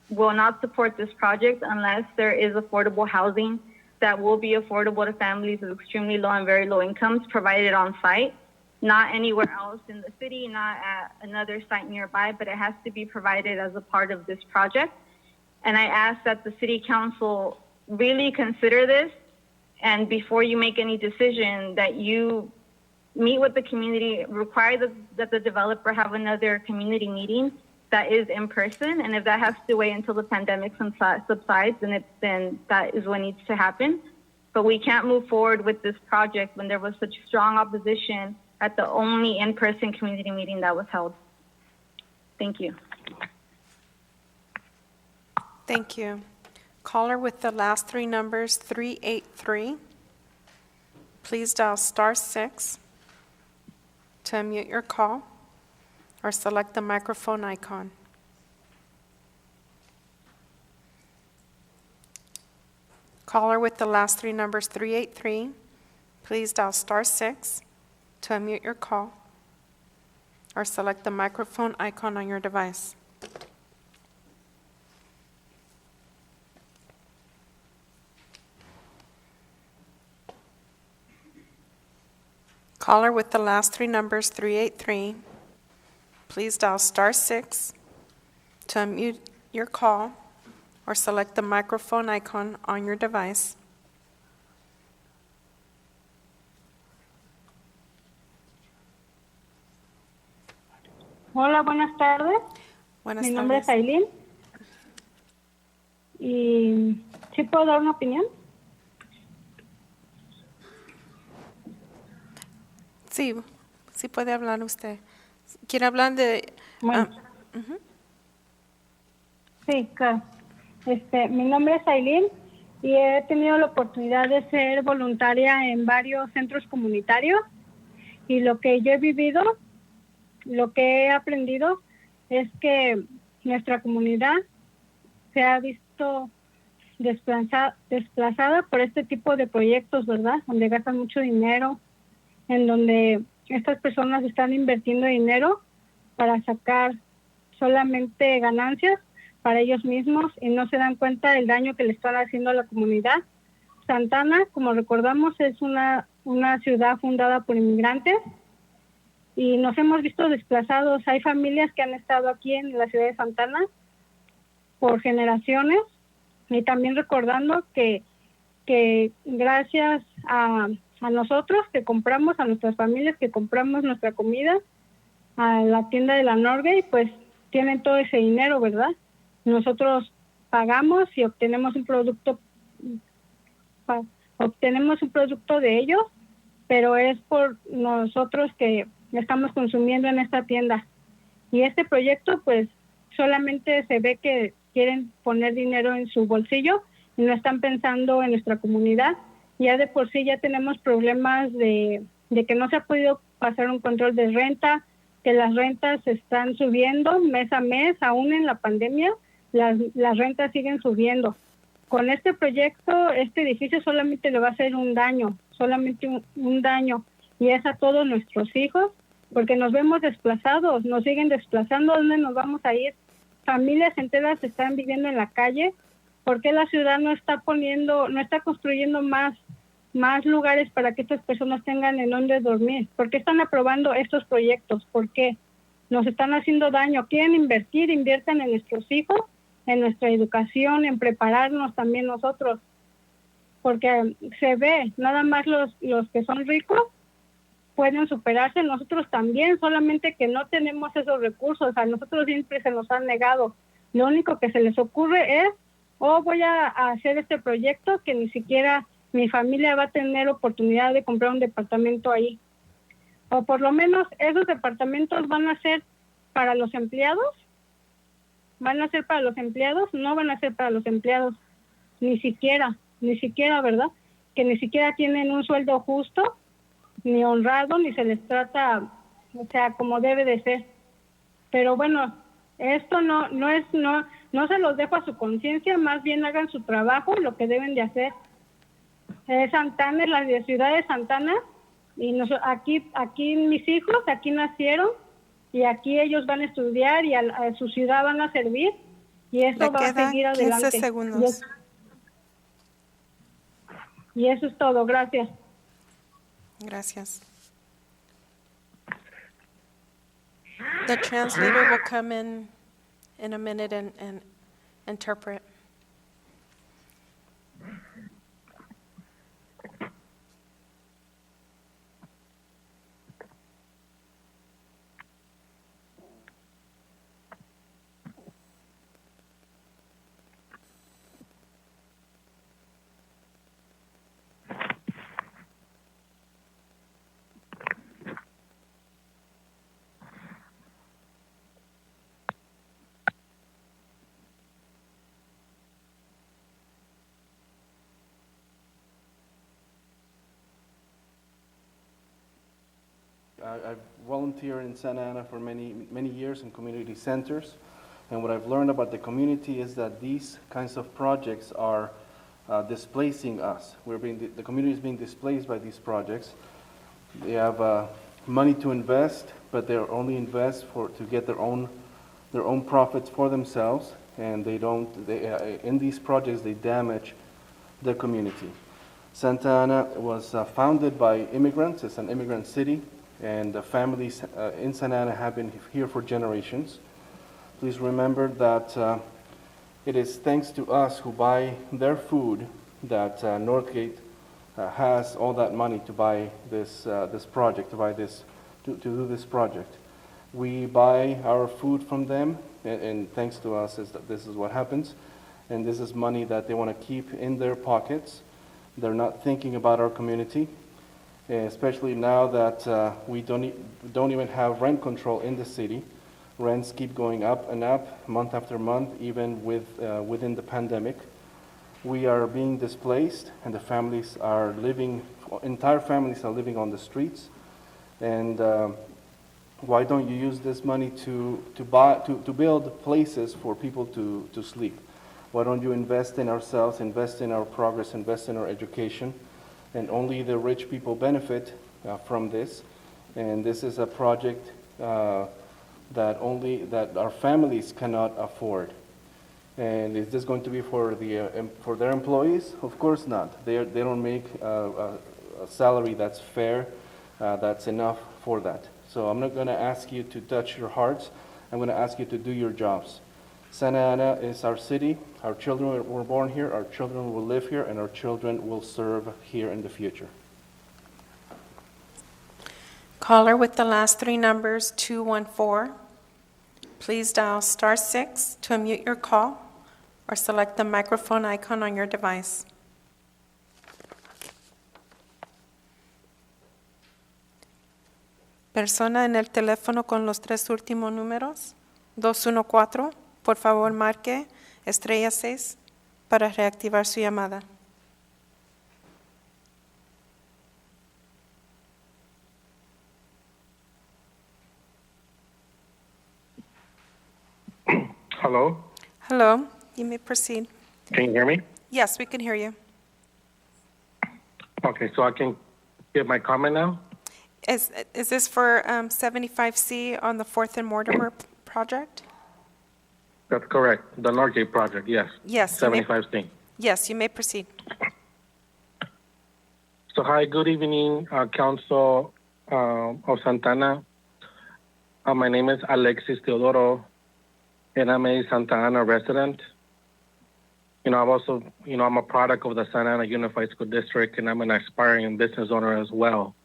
will not support this project unless there is affordable housing that will be affordable to families with extremely low and very low incomes provided on site. Not anywhere else in the city, not at another site nearby, but it has to be provided as a part of this project. And I ask that the city council really consider this, and before you make any decision, that you meet with the community, require that the developer have another community meeting that is in person. And if that has to wait until the pandemic subsides, then that is what needs to happen. But we can't move forward with this project when there was such strong opposition at the only in-person community meeting that was held. Thank you. Thank you. Caller with the last three numbers, 383. Please dial *6 to unmute your call or select the microphone icon. Caller with the last three numbers, 383. Please dial *6 to unmute your call or select the microphone icon on your device. Caller with the last three numbers, 383. Please dial *6 to unmute your call or select the microphone icon on your device. Hola, buenas tardes. Buenas Mi nombre tardes. es Aileen. ¿Y sí puedo dar una opinión? Sí, sí puede hablar usted. ¿Quiere hablar de...? Bueno. Sí, claro. Mi nombre es Aileen y he tenido la oportunidad de ser voluntaria en varios centros comunitarios, y lo que yo he vivido, lo que he aprendido es que nuestra comunidad se ha visto desplazada por este tipo de proyectos, ¿verdad? Donde gastan mucho dinero, en donde estas personas están invirtiendo dinero para sacar solamente ganancias, para ellos mismos y no se dan cuenta del daño que le están haciendo a la comunidad. Santana, como recordamos, es una ciudad fundada por inmigrantes y nos hemos visto desplazados. Hay familias que han estado aquí en la ciudad de Santana por generaciones y también recordando que gracias a nosotros que compramos, a nuestras familias que compramos nuestra comida a la tienda de la Norgay, pues tienen todo ese dinero, ¿verdad? Nosotros pagamos y obtenemos un producto de ellos, pero es por nosotros que estamos consumiendo en esta tienda. Y este proyecto pues solamente se ve que quieren poner dinero en su bolsillo y no están pensando en nuestra comunidad. Ya de por sí ya tenemos problemas de que no se ha podido pasar un control de renta, que las rentas están subiendo mes a mes, aún en la pandemia, las rentas siguen subiendo. Con este proyecto, este edificio solamente le va a hacer un daño, solamente un daño, y es a todos nuestros hijos, porque nos vemos desplazados, nos siguen desplazando. ¿Dónde nos vamos a ir? Familias enteras están viviendo en la calle. ¿Por qué la ciudad no está construyendo más lugares para que estas personas tengan en dónde dormir? ¿Por qué están aprobando estos proyectos? ¿Por qué? Nos están haciendo daño. Quieren invertir, inviertan en nuestros hijos, en nuestra educación, en prepararnos también nosotros. Porque se ve, nada más los que son ricos pueden superarse, nosotros también, solamente que no tenemos esos recursos. A nosotros siempre se nos han negado. Lo único que se les ocurre es, voy a hacer este proyecto que ni siquiera mi familia va a tener oportunidad de comprar un departamento ahí. O por lo menos esos departamentos van a ser para los empleados. ¿Van a ser para los empleados? No van a ser para los empleados. Ni siquiera, ¿verdad? Que ni siquiera tienen un sueldo justo, ni honrado, ni se les trata, o sea, como debe de ser. Pero bueno, esto no se los dejo a su conciencia, más bien hagan su trabajo, lo que deben de hacer. Santana es la ciudad de Santana, y aquí mis hijos, aquí nacieron, y aquí ellos van a estudiar, y a su ciudad van a servir, y eso va a seguir adelante. 15 segundos. Y eso es todo, gracias. Gracias. The translator will come in a minute and interpret. I've volunteered in Santa Ana for many years in community centers, and what I've learned about the community is that these kinds of projects are displacing us. The community is being displaced by these projects. They have money to invest, but they only invest to get their own profits for themselves, and in these projects they damage the community. Santa Ana was founded by immigrants. It's an immigrant city, and the families in Santa Ana have been here for generations. Please remember that it is thanks to us who buy their food that Northgate has all that money to buy this project, to do this project. We buy our food from them, and thanks to us, this is what happens. And this is money that they want to keep in their pockets. They're not thinking about our community, especially now that we don't even have rent control in the city. Rents keep going up and up, month after month, even within the pandemic. We are being displaced, and entire families are living on the streets. And why don't you use this money to build places for people to sleep? Why don't you invest in ourselves, invest in our progress, invest in our education? And only the rich people benefit from this. And this is a project that our families cannot afford. And is this going to be for for their employees? Of course not. They don't make a salary that's fair, that's enough for that. So I'm not going to ask you to touch your hearts. I'm going to ask you to do your jobs. Santa Ana is our city. Our children were born here. Our children will live here, and our children will serve here in the future. Caller with the last three numbers, 214. Please dial *6 to unmute your call or select the microphone icon on your device. Persona en el teléfono con los tres últimos números, 214, por favor marque *6 para reactivar su llamada. Hello? Hello, you may proceed. Can you hear me? Yes, we can hear you. Okay, so I can give my comment now? Is this for 75C on the 4th and Mortimer project? That's correct. The Norgate project, yes. Yes. You may- 75C. Yes, you may proceed. So hi, good evening, Council of Santana. My name is Alexis Teodoro, and I'm a Santa Ana resident. I'm also, I'm a product of the Santa Ana Unified School District, and I'm an aspiring business owner as well.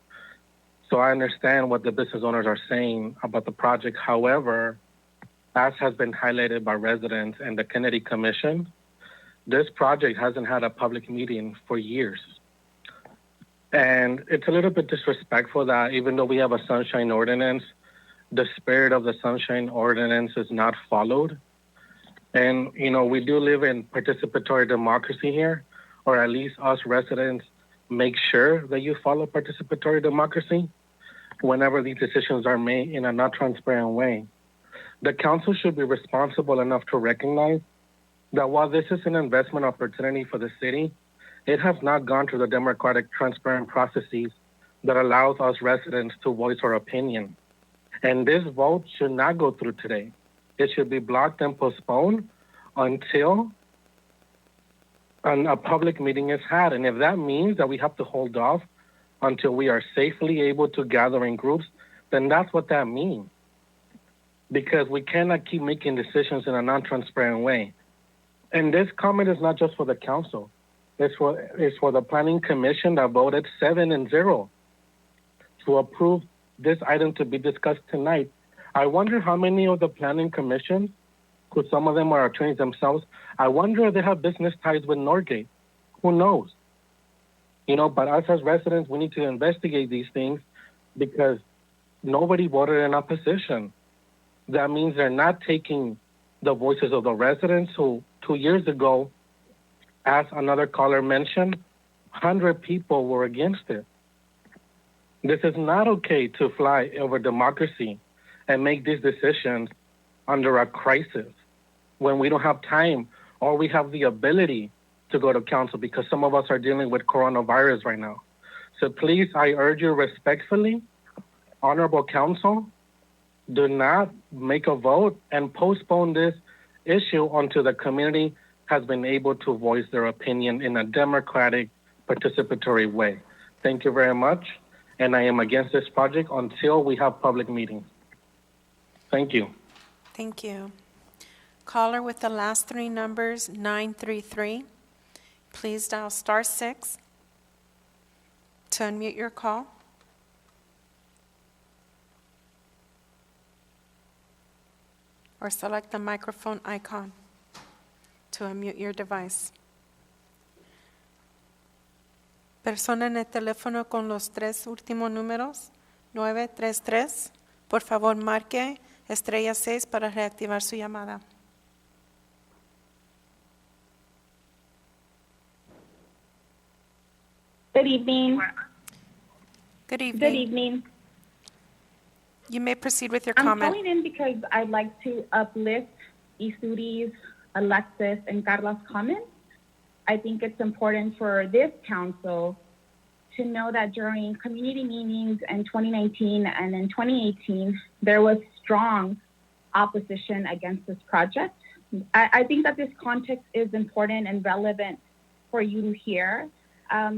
So I understand what the business owners are saying about the project. However, as has been highlighted by residents and the Kennedy Commission, this project hasn't had a public meeting for years. And it's a little bit disrespectful that even though we have a sunshine ordinance, the spirit of the sunshine ordinance is not followed. And, we do live in participatory democracy here, or at least us residents make sure that you follow participatory democracy whenever these decisions are made in a not transparent way. The council should be responsible enough to recognize that while this is an investment opportunity for the city, it has not gone through the democratic, transparent processes that allows us residents to voice our opinion. And this vote should not go through today. It should be blocked and postponed until a public meeting is had. And if that means that we have to hold off until we are safely able to gather in groups, then that's what that means. Because we cannot keep making decisions in a non-transparent way. And this comment is not just for the council. It's for the Planning Commission that voted 7-0 to approve this item to be discussed tonight. I wonder how many of the Planning Commission, who some of them are attorneys themselves, I wonder if they have business ties with Norgate. Who knows? But us as residents, we need to investigate these things because nobody voted in opposition. That means they're not taking the voices of the residents who 2 years ago, as another caller mentioned, 100 people were against it. This is not okay to fly over democracy and make these decisions under a crisis when we don't have time or we have the ability to go to council because some of us are dealing with coronavirus right now. So please, I urge you respectfully, honorable council, do not make a vote and postpone this issue until the community has been able to voice their opinion in a democratic, participatory way. Thank you very much. And I am against this project until we have public meetings. Thank you. Thank you. Caller with the last three numbers, 933. Please dial *6 to unmute your call. Or select the microphone icon to unmute your device. Persona en el teléfono con los tres últimos números, 933, por favor marque *6 para reactivar su llamada. Good evening. Good evening. Good evening. You may proceed with your I'm comment. calling in because I'd like to uplift Isuri's, Alexis, and Carla's comments. I think it's important for this council to know that during community meetings in 2019 and in 2018, there was strong opposition against this project. I think that this context is important and relevant for you to hear,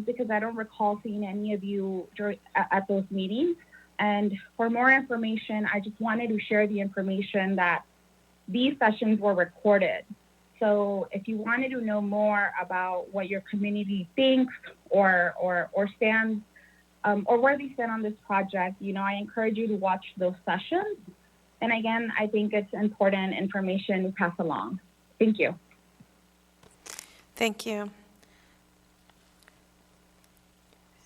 because I don't recall seeing any of you at those meetings. And for more information, I just wanted to share the information that these sessions were recorded. So if you wanted to know more about what your community thinks or stands, or where they stand on this project, I encourage you to watch those sessions. And again, I think it's important information to pass along. Thank you. Thank you.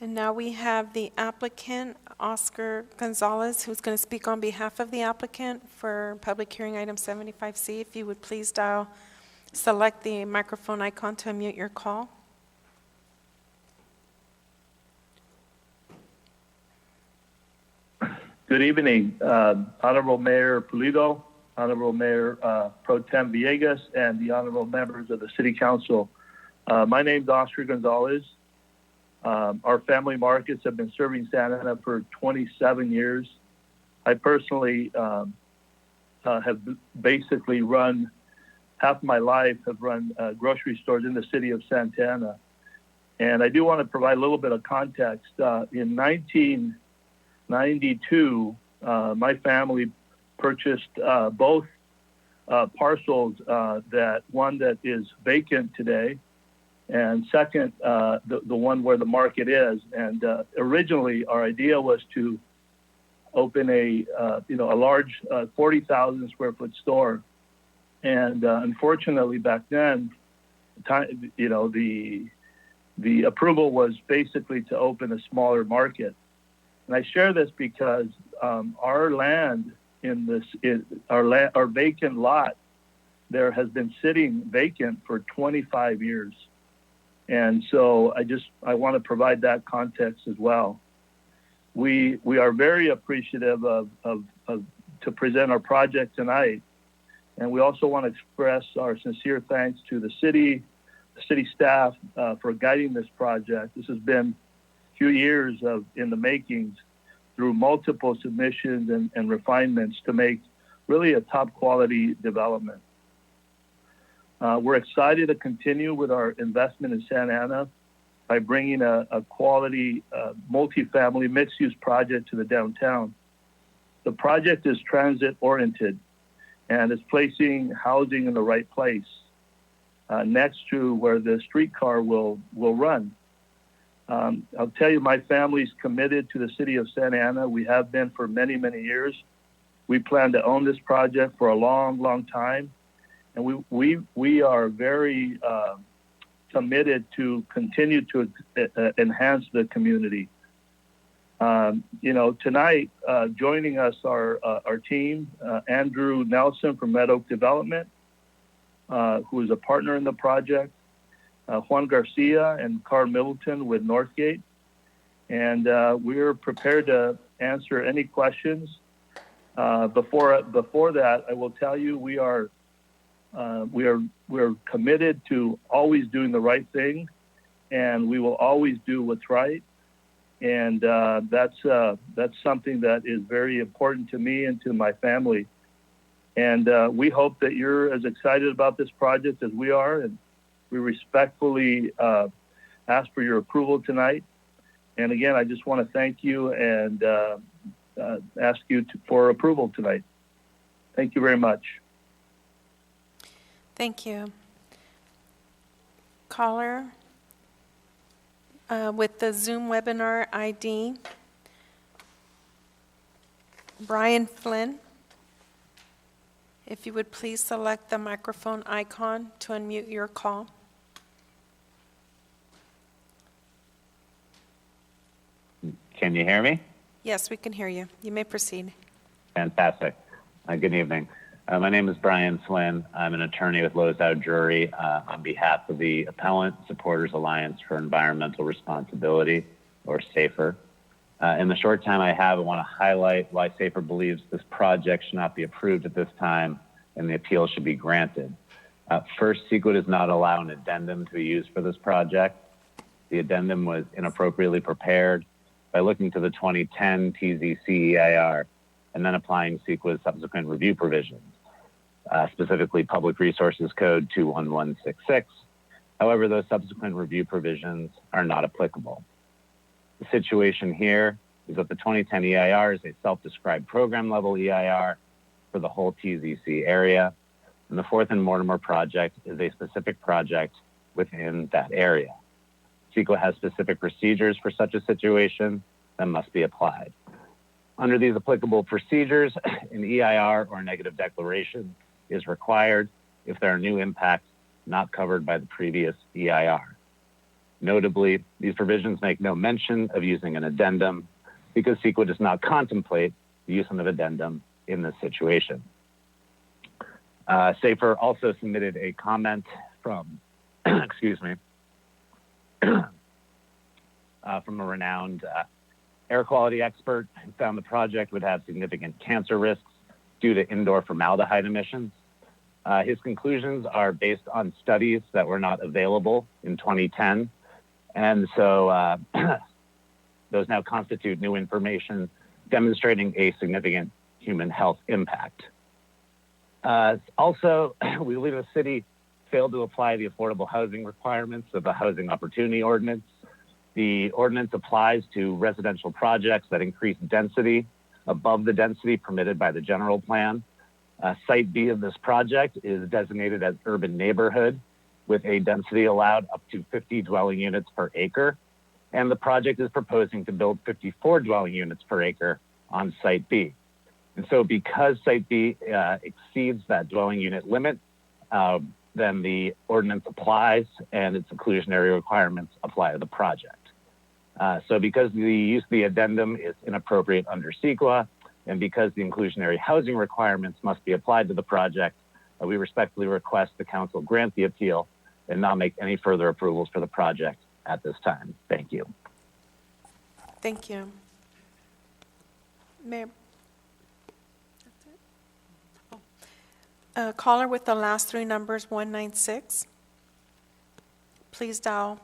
And now we have the applicant, Oscar Gonzalez, who's going to speak on behalf of the applicant for public hearing item 75C. If you would please select the microphone icon to unmute your call. Good evening, Honorable Mayor Pulido, Honorable Mayor Pro Tem Villegas, and the honorable members of the City Council. My name is Oscar Gonzalez. Our family markets have been serving Santa Ana for 27 years. I personally have basically run, half my life have run grocery stores in the city of Santa Ana. And I do want to provide a little bit of context. In 1992, my family purchased both parcels, one that is vacant today, and second, the one where the market is. And originally, our idea was to open a large 40,000 square foot store. And unfortunately, back then, the approval was basically to open a smaller market. And I share this because our land our vacant lot there has been sitting vacant for 25 years. And so I want to provide that context as well. We are very appreciative to present our project tonight. And we also want to express our sincere thanks to the city staff for guiding this project. This has been a few years in the makings through multiple submissions and refinements to make really a top quality development. We're excited to continue with our investment in Santa Ana by bringing a quality multifamily mixed-use project to the downtown. The project is transit-oriented and is placing housing in the right place next to where the streetcar will run. I'll tell you, my family's committed to the city of Santa Ana. We have been for many, many years. We plan to own this project for a long, long time. And we are very committed to continue to enhance the community. Tonight, joining us are our team, Andrew Nelson from Red Oak Development, who is a partner in the project, Juan Garcia and Carl Middleton with Northgate. And we're prepared to answer any questions. Before that, I will tell you we're committed to always doing the right thing, and we will always do what's right. And that's something that is very important to me and to my family. And we hope that you're as excited about this project as we are, and we respectfully ask for your approval tonight. And again, I just want to thank you and ask you for approval tonight. Thank you very much. Thank you. Caller with the Zoom webinar ID, Brian Flynn. If you would please select the microphone icon to unmute your call. Can you hear me? Yes, we can hear you. You may proceed. Fantastic. Good evening. My name is Brian Flynn. I'm an attorney with Lozau Jury on behalf of the Appellant Supporters Alliance for Environmental Responsibility, or SAFER. In the short time I have, I want to highlight why SAFER believes this project should not be approved at this time and the appeal should be granted. First, CEQA does not allow an addendum to be used for this project. The addendum was inappropriately prepared by looking to the 2010 TZCEIR and then applying CEQA's subsequent review provisions. specifically Public Resources Code 21166. However, those subsequent review provisions are not applicable. The situation here is that the 2010 EIR is a self-described program level EIR for the whole TZC area, and the Fourth and Mortimer project is a specific project within that area. CEQA has specific procedures for such a situation that must be applied. Under these applicable procedures, an EIR or negative declaration is required if there are new impacts not covered by the previous EIR. Notably, these provisions make no mention of using an addendum because CEQA does not contemplate the use of an addendum in this situation. SAFER also submitted a comment from, excuse me, from a renowned air quality expert who found the project would have significant cancer risks due to indoor formaldehyde emissions. His conclusions are based on studies that were not available in 2010, and so those now constitute new information demonstrating a significant human health impact. Also, we believe the city failed to apply the affordable housing requirements of the Housing Opportunity Ordinance. The ordinance applies to residential projects that increase density above the density permitted by the general plan. Site B of this project is designated as urban neighborhood with a density allowed up to 50 dwelling units per acre. And the project is proposing to build 54 dwelling units per acre on Site B. And so because Site B exceeds that dwelling unit limit, then the ordinance applies and its inclusionary requirements apply to the project. So because the use of the addendum is inappropriate under CEQA, and because the inclusionary housing requirements must be applied to the project, we respectfully request the council grant the appeal and not make any further approvals for the project at this time. Thank you. Thank you. Mayor. Caller with the last three numbers, 196. Please dial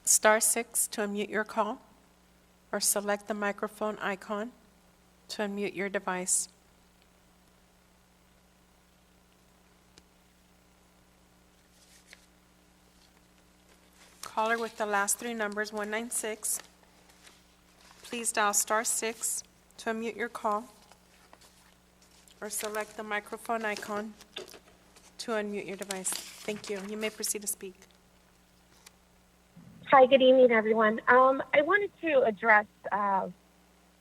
*6 to unmute your call, or select the microphone icon to unmute your device. Caller with the last three numbers, 196. Please dial *6 to unmute your call, or select the microphone icon to unmute your device. Thank you. You may proceed to speak. Hi, good evening, everyone. I wanted to address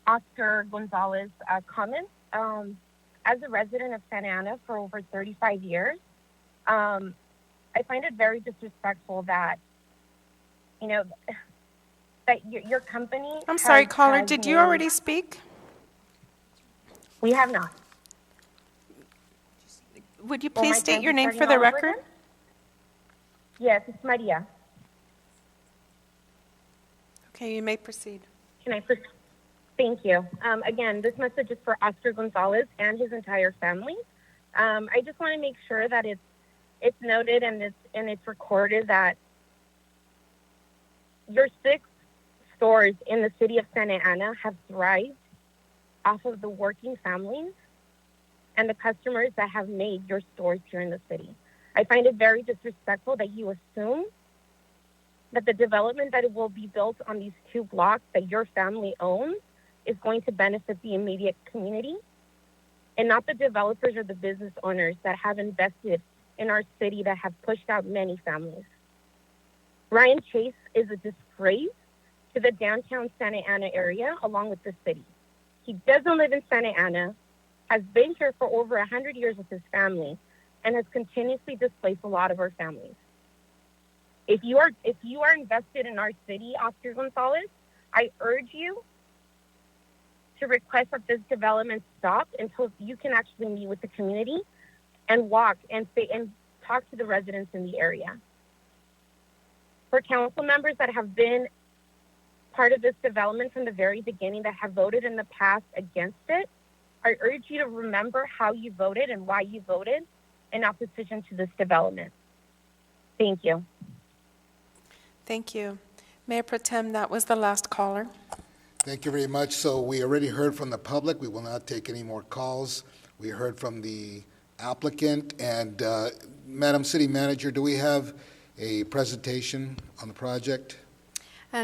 Oscar Gonzalez's comments. As a resident of Santa Ana for over 35 years, I find it very disrespectful that, you know, that your company... I'm sorry, caller, did you already speak? We have not. Would you please state your name for the record? Yes, it's Maria. Okay, you may proceed. Can I proceed? Thank you. Again, this message is for Oscar Gonzalez and his entire family. I just want to make sure that it's noted and it's recorded that your 6 stores in the city of Santa Ana have thrived off of the working families and the customers that have made your stores here in the city. I find it very disrespectful that you assume that the development that will be built on these 2 blocks that your family owns is going to benefit the immediate community and not the developers or the business owners that have invested in our city that have pushed out many families. Ryan Chase is a disgrace to the downtown Santa Ana area along with the city. He doesn't live in Santa Ana, has been here for over 100 years with his family, and has continuously displaced a lot of our families. If you are invested in our city, Oscar Gonzalez, I urge you to request that this development stop until you can actually meet with the community and walk and talk to the residents in the area. For council members that have been part of this development from the very beginning, that have voted in the past against it, I urge you to remember how you voted and why you voted in opposition to this development. Thank you. Thank you. Mayor Pro Tem, that was the last caller. Thank you very much. So we already heard from the public. We will not take any more calls. We heard from the applicant. And Madam City Manager, do we have a presentation on the project?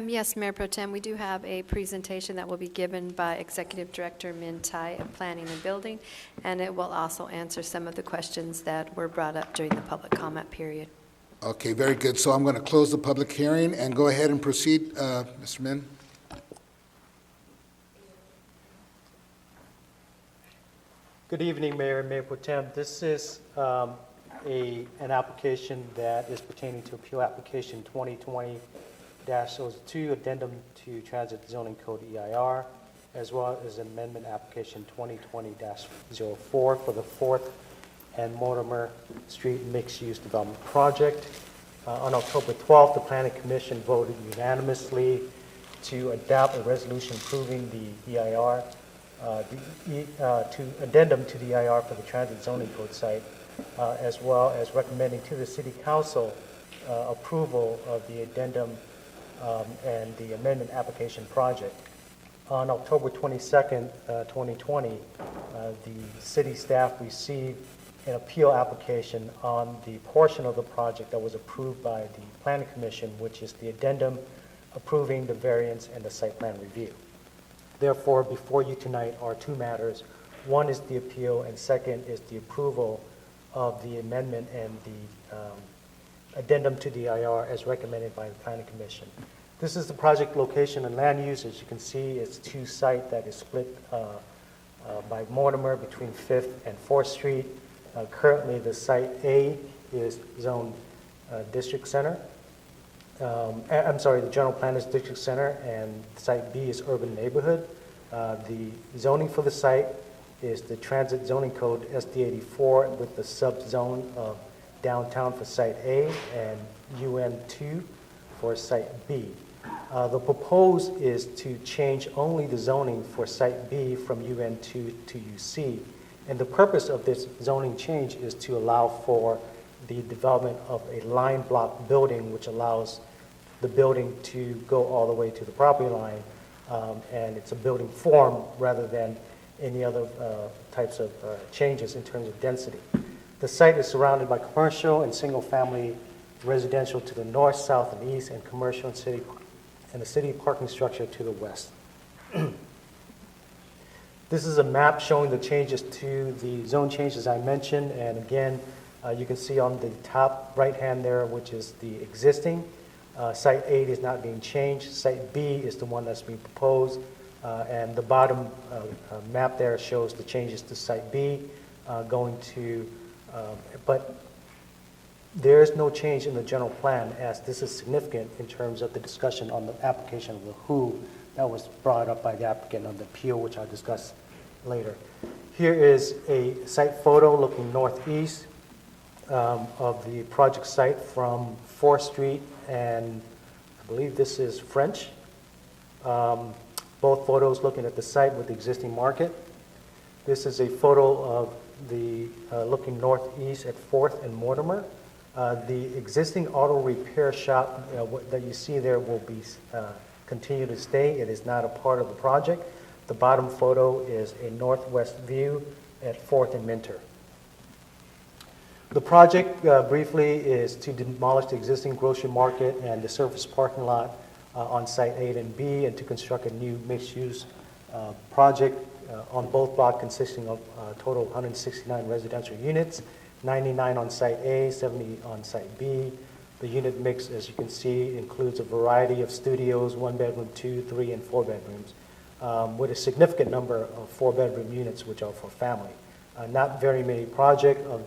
Yes, Mayor Pro Tem, we do have a presentation that will be given by Executive Director Min Tai of Planning and Building, and it will also answer some of the questions that were brought up during the public comment period. Okay, very good. So I'm going to close the public hearing and go ahead and proceed, Mr. Min. Good evening, Mayor and Mayor Pro Tem. This is an application that is pertaining to Appeal Application 2020-02, Addendum to Transit Zoning Code EIR, as well as Amendment Application 2020-04 for the 4th and Mortimer Street Mixed-Use Development Project. On October 12th, the Planning Commission voted unanimously to adopt a resolution approving the EIR, to addendum to the EIR for the Transit Zoning Code site, as well as recommending to the City Council approval of the addendum and the amendment application project. On October 22nd, 2020, the city staff received an appeal application on the portion of the project that was approved by the Planning Commission, which is the addendum approving the variance and the site plan review. Therefore, before you tonight are two matters. One is the appeal, and second is the approval of the amendment and the addendum to the IR as recommended by the Planning Commission. This is the project location and land use. As you can see, it's two sites that is split by Mortimer between 5th and 4th Street. Currently, the site A is zoned district center. I'm sorry, the general plan is district center, and site B is urban neighborhood. The zoning for the site is the Transit Zoning Code SD84 with the subzone of downtown for site A and UN2 for site B. The proposed is to change only the zoning for site B from UN2 to UC. And the purpose of this zoning change is to allow for the development of a line block building, which allows the building to go all the way to the property line. And it's a building form rather than any other types of changes in terms of density. The site is surrounded by commercial and single-family residential to the north, south, and east, and commercial and the city parking structure to the west. This is a map showing the changes to the zone changes I mentioned, and again, you can see on the top right-hand there, which is the existing. Site 8 is not being changed. Site B is the one that's being proposed, and the bottom map there shows the changes to Site B going to, but there is no change in the general plan, as this is significant in terms of the discussion on the application of the WHO that was brought up by the applicant on the appeal, which I'll discuss later. Here is a site photo looking northeast of the project site from 4th Street, and I believe this is French. Both photos looking at the site with the existing market. This is a photo of the looking northeast at 4th and Mortimer. The existing auto repair shop that you see there will be continue to stay. It is not a part of the project. The bottom photo is a northwest view at 4th and Minter. The project briefly is to demolish the existing grocery market and the surface parking lot on site 8 and B, and to construct a new mixed-use project on both blocks consisting of a total of 169 residential units, 99 on site A, 70 on site B. The unit mix, as you can see, includes a variety of studios, 1-bedroom, 2, 3, and 4 bedrooms, with a significant number of 4-bedroom units, which are for family. Not very many projects of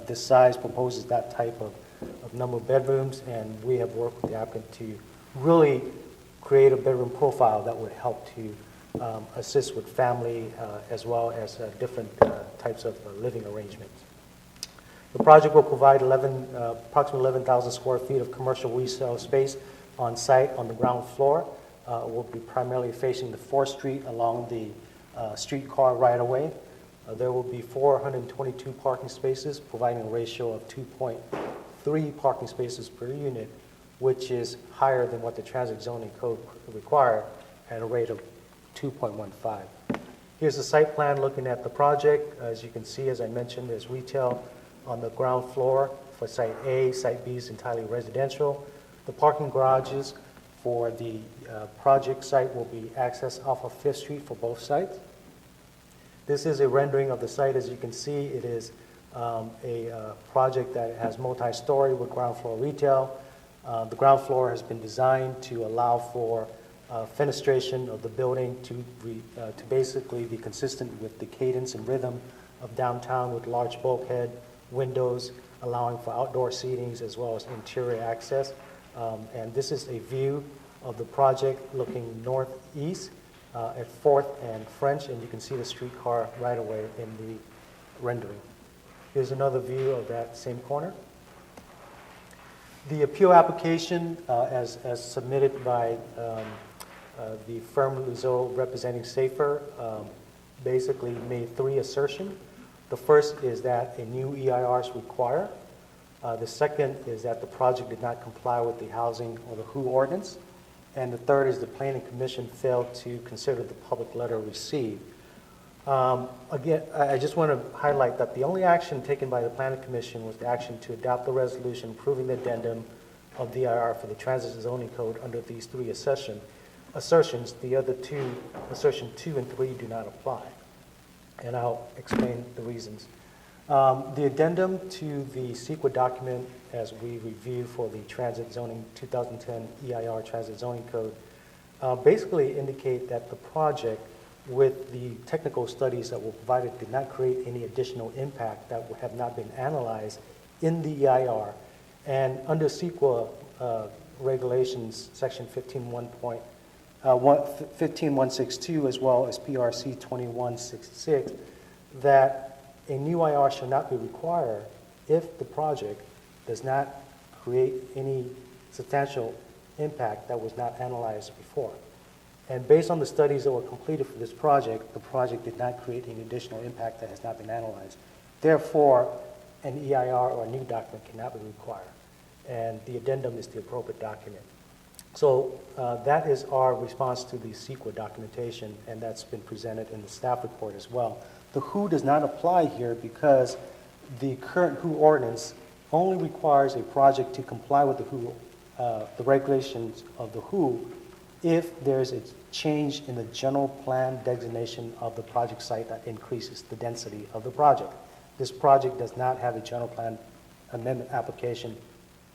this size proposes that type of number of bedrooms, and we have worked with the applicant to really create a bedroom profile that would help to assist with family as well as different types of living arrangements. The project will provide approximately 11,000 square feet of commercial resale space on site on the ground floor. It will be primarily facing the 4th Street along the streetcar right-of-way. There will be 422 parking spaces, providing a ratio of 2.3 parking spaces per unit, which is higher than what the Transit Zoning Code required at a rate of 2.15. Here's the site plan looking at the project. As you can see, as I mentioned, there's retail on the ground floor for Site A. Site B is entirely residential. The parking garages for the project site will be accessed off of 5th Street for both sites. This is a rendering of the site. As you can see, it is a project that has multi-story with ground floor retail. The ground floor has been designed to allow for fenestration of the building to basically be consistent with the cadence and rhythm of downtown, with large bulkhead windows allowing for outdoor seatings as well as interior access. And this is a view of the project looking northeast at 4th and French, and you can see the streetcar right away in the rendering. Here's another view of that same corner. The appeal application, as submitted by the firm Luzo representing Safer, basically made 3 assertions. The first is that a new EIR is required. The second is that the project did not comply with the housing or the WHO ordinance. And the third is the Planning Commission failed to consider the public letter received. Again, I just want to highlight that the only action taken by the Planning Commission was the action to adopt the resolution approving the addendum of the EIR for the Transit Zoning Code under these 3 assertions. The other 2, assertion 2 and 3, do not apply. And I'll explain the reasons. The addendum to the CEQA document, as we review for the Transit Zoning 2010 EIR Transit Zoning Code, basically indicate that the project, with the technical studies that were provided, did not create any additional impact that would have not been analyzed in the EIR. And under CEQA regulations, section 15162, as well as PRC 2166, that a new IR shall not be required if the project does not create any substantial impact that was not analyzed before. And based on the studies that were completed for this project, the project did not create any additional impact that has not been analyzed. Therefore, an EIR or a new document cannot be required. And the addendum is the appropriate document. So that is our response to the CEQA documentation, and that's been presented in the staff report as well. The WHO does not apply here because the current WHO ordinance only requires a project to comply with the WHO, the regulations of the WHO, if there's a change in the general plan designation of the project site that increases the density of the project. This project does not have a general plan amendment application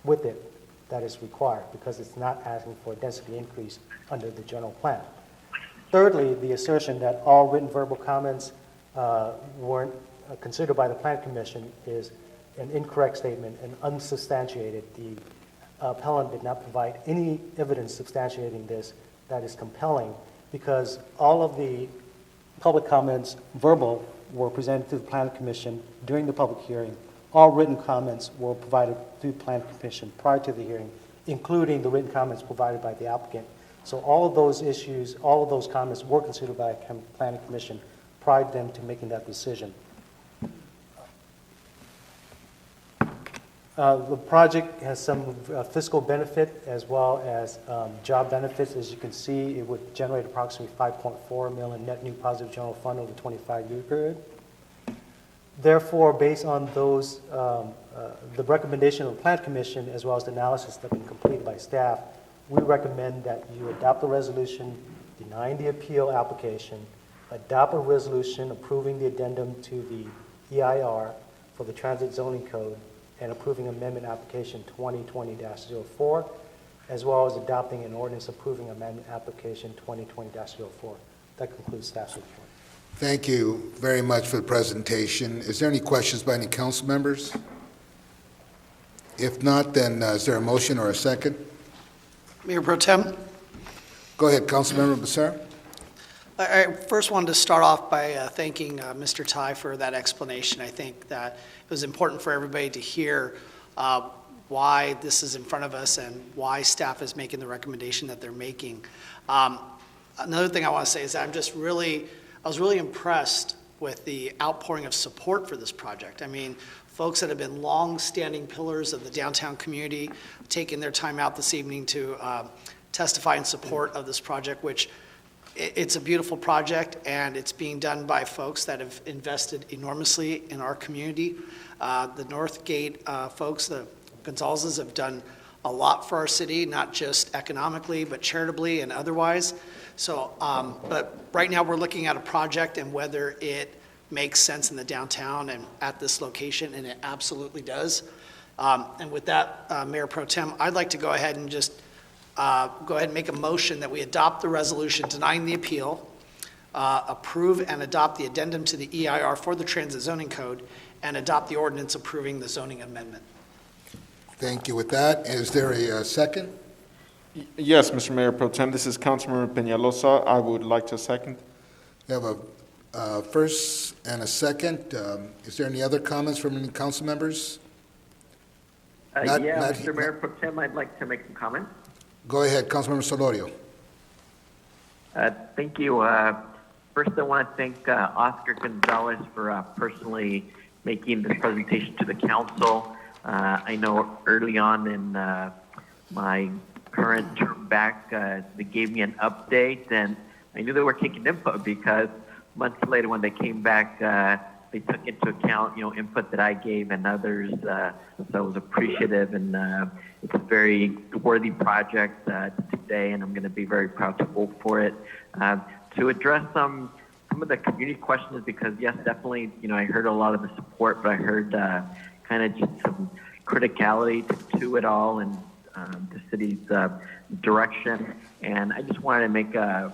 with it that is required because it's not asking for a density increase under the general plan. Thirdly, the assertion that all written verbal comments weren't considered by the Plan Commission is an incorrect statement and unsubstantiated. The appellant did not provide any evidence substantiating this that is compelling because all of the public comments, verbal, were presented to the Plan Commission during the public hearing. All written comments were provided through the Plan Commission prior to the hearing, including the written comments provided by the applicant. So all of those issues, all of those comments were considered by the Planning Commission prior to them to making that decision. The project has some fiscal benefit as well as job benefits. As you can see, it would generate approximately $5.4 million net new positive general fund over the 25-year period. Therefore, based on those, the recommendation of the Plan Commission as well as the analysis that has been completed by staff, we recommend that you adopt the resolution denying the appeal application, adopt a resolution approving the addendum to the EIR for the Transit Zoning Code, and approving amendment application 2020-04, as well as adopting an ordinance approving amendment application 2020-04. That concludes staff's report. Thank you very much for the presentation. Is there any questions by any council members? If not, then is there a motion or a second? Mayor Pro Tem. Go ahead, Councilmember Becerra. I first wanted to start off by thanking Mr. Tai for that explanation. I think that it was important for everybody to hear why this is in front of us and why staff is making the recommendation that they're making. Another thing I want to say is that I was really impressed with the outpouring of support for this project. I mean, folks that have been long-standing pillars of the downtown community taking their time out this evening to testify in support of this project, which it's a beautiful project, and it's being done by folks that have invested enormously in our community. The Northgate folks, the Gonzalez's, have done a lot for our city, not just economically, but charitably and otherwise. So, but right now we're looking at a project and whether it makes sense in the downtown and at this location, and it absolutely does. And with that, Mayor Pro Tem, I'd like to go ahead and just go ahead and make a motion that we adopt the resolution denying the appeal, approve and adopt the addendum to the EIR for the Transit Zoning Code, and adopt the ordinance approving the zoning amendment. Thank you. With that, is there a second? Yes, Mr. Mayor Pro Tem, this is Councilmember Peñalosa. I would like to second. We have a first and a second. Is there any other comments from any council members? Mr. Mayor Pro Tem, I'd like to make some comments. Go ahead, Councilmember Solorio. Thank you. First, I want to thank Oscar Gonzalez for personally making this presentation to the council. I know early on in my current term back, they gave me an update, and I knew they were taking input because months later when they came back, they took into account, input that I gave and others. So I was appreciative, and it's a very worthy project today, and I'm going to be very proud to vote for it. To address some of the community questions, because yes, definitely, I heard a lot of the support, but I heard kind of just some criticality to it all and the city's direction. And I just wanted to make a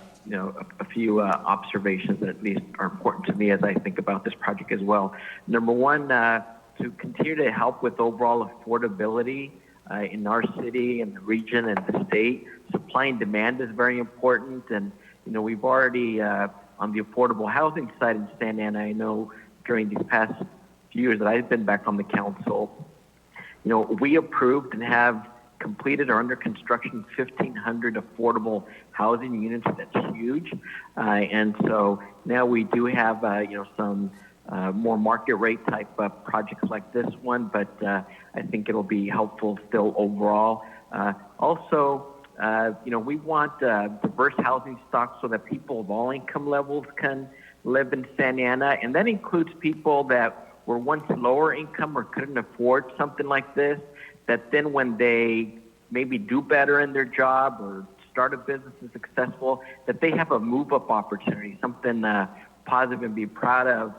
few observations that at least are important to me as I think about this project as well. Number one, to continue to help with overall affordability in our city and the region and the state. Supply and demand is very important, and we've already on the affordable housing side in Santa Ana, I know during these past few years that I've been back on the council, we approved and have completed or under construction 1,500 affordable housing units. That's huge. And so now we do have, some more market rate type projects like this one, but I think it'll be helpful still overall. Also, we want diverse housing stock so that people of all income levels can live in Santa Ana, and that includes people that were once lower income or couldn't afford something like this, that then when they maybe do better in their job or start a business and successful, that they have a move-up opportunity, something positive and be proud of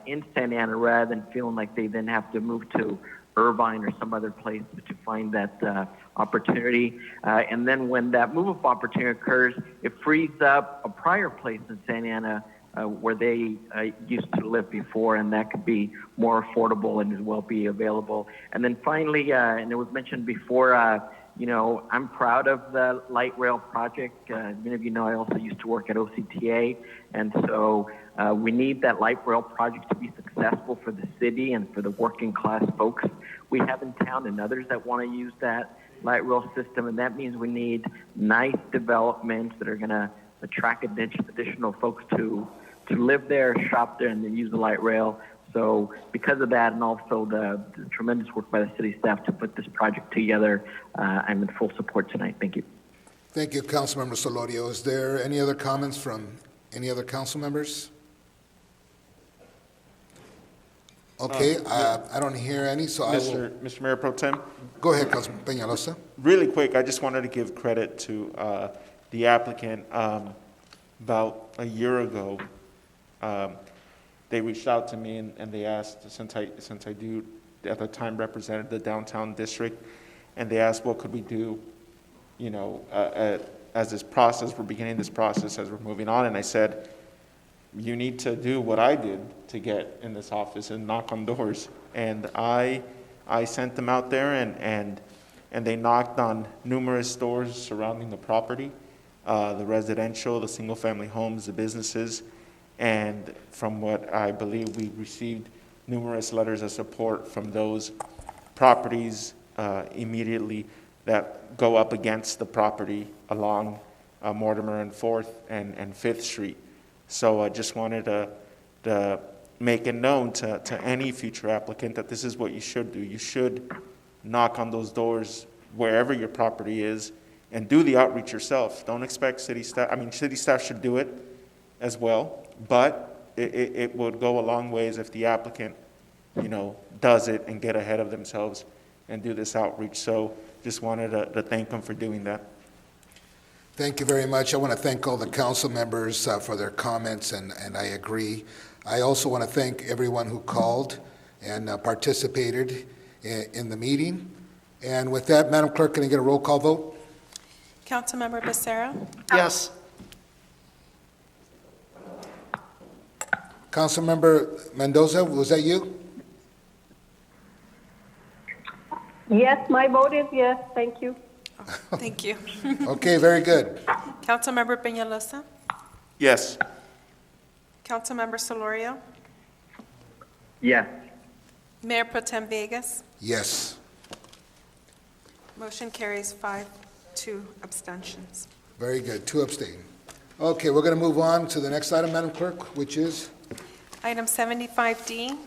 in Santa Ana, rather than feeling like they then have to move to Irvine or some other place to find that opportunity. And then when that move-up opportunity occurs, it frees up a prior place in Santa Ana where they used to live before, and that could be more affordable and as well be available. And then finally, and it was mentioned before, I'm proud of the light rail project. Many of you know I also used to work at OCTA, and so we need that light rail project to be successful for the city and for the working class folks we have in town and others that want to use that light rail system. And that means we need nice developments that are going to attract additional folks to live there, shop there, and then use the light rail. So because of that, and also the tremendous work by the city staff to put this project together, I'm in full support tonight. Thank you. Thank you, Councilmember Solorio. Is there any other comments from any other council members? Okay, I don't hear any, so I will. Mr. Mayor Pro Tem? Go ahead, Councilman Peñalosa. Really quick, I just wanted to give credit to the applicant. About a year ago, they reached out to me and they asked, since I do at the time represented the downtown district, and they asked what could we do, as this process, we're beginning this process as we're moving on. And I said, you need to do what I did to get in this office and knock on doors. And I sent them out there and they knocked on numerous doors surrounding the property, the residential, the single family homes, the businesses. And from what I believe, we received numerous letters of support from those properties immediately that go up against the property along Mortimer and 4th and 5th Street. So I just wanted to make it known to any future applicant that this is what you should do. You should knock on those doors wherever your property is and do the outreach yourself. Don't expect city staff, city staff should do it as well, but it would go a long ways if the applicant, does it and get ahead of themselves and do this outreach. So just wanted to thank them for doing that. Thank you very much. I want to thank all the council members for their comments, and I agree. I also want to thank everyone who called and participated in the meeting. And with that, Madam Clerk, can I get a roll call vote? Councilmember Becerra? Yes. Councilmember Mendoza, was that you? Yes, my vote is yes. Thank you. Thank you. Okay, very good. Councilmember Peñalosa? Yes. Councilmember Solorio? Yes. Mayor Pro Tem Vegas? Yes. Motion carries 5, 2 abstentions. Very good. 2 abstain. Okay, we're going to move on to the next item, Madam Clerk, which is Item 75D.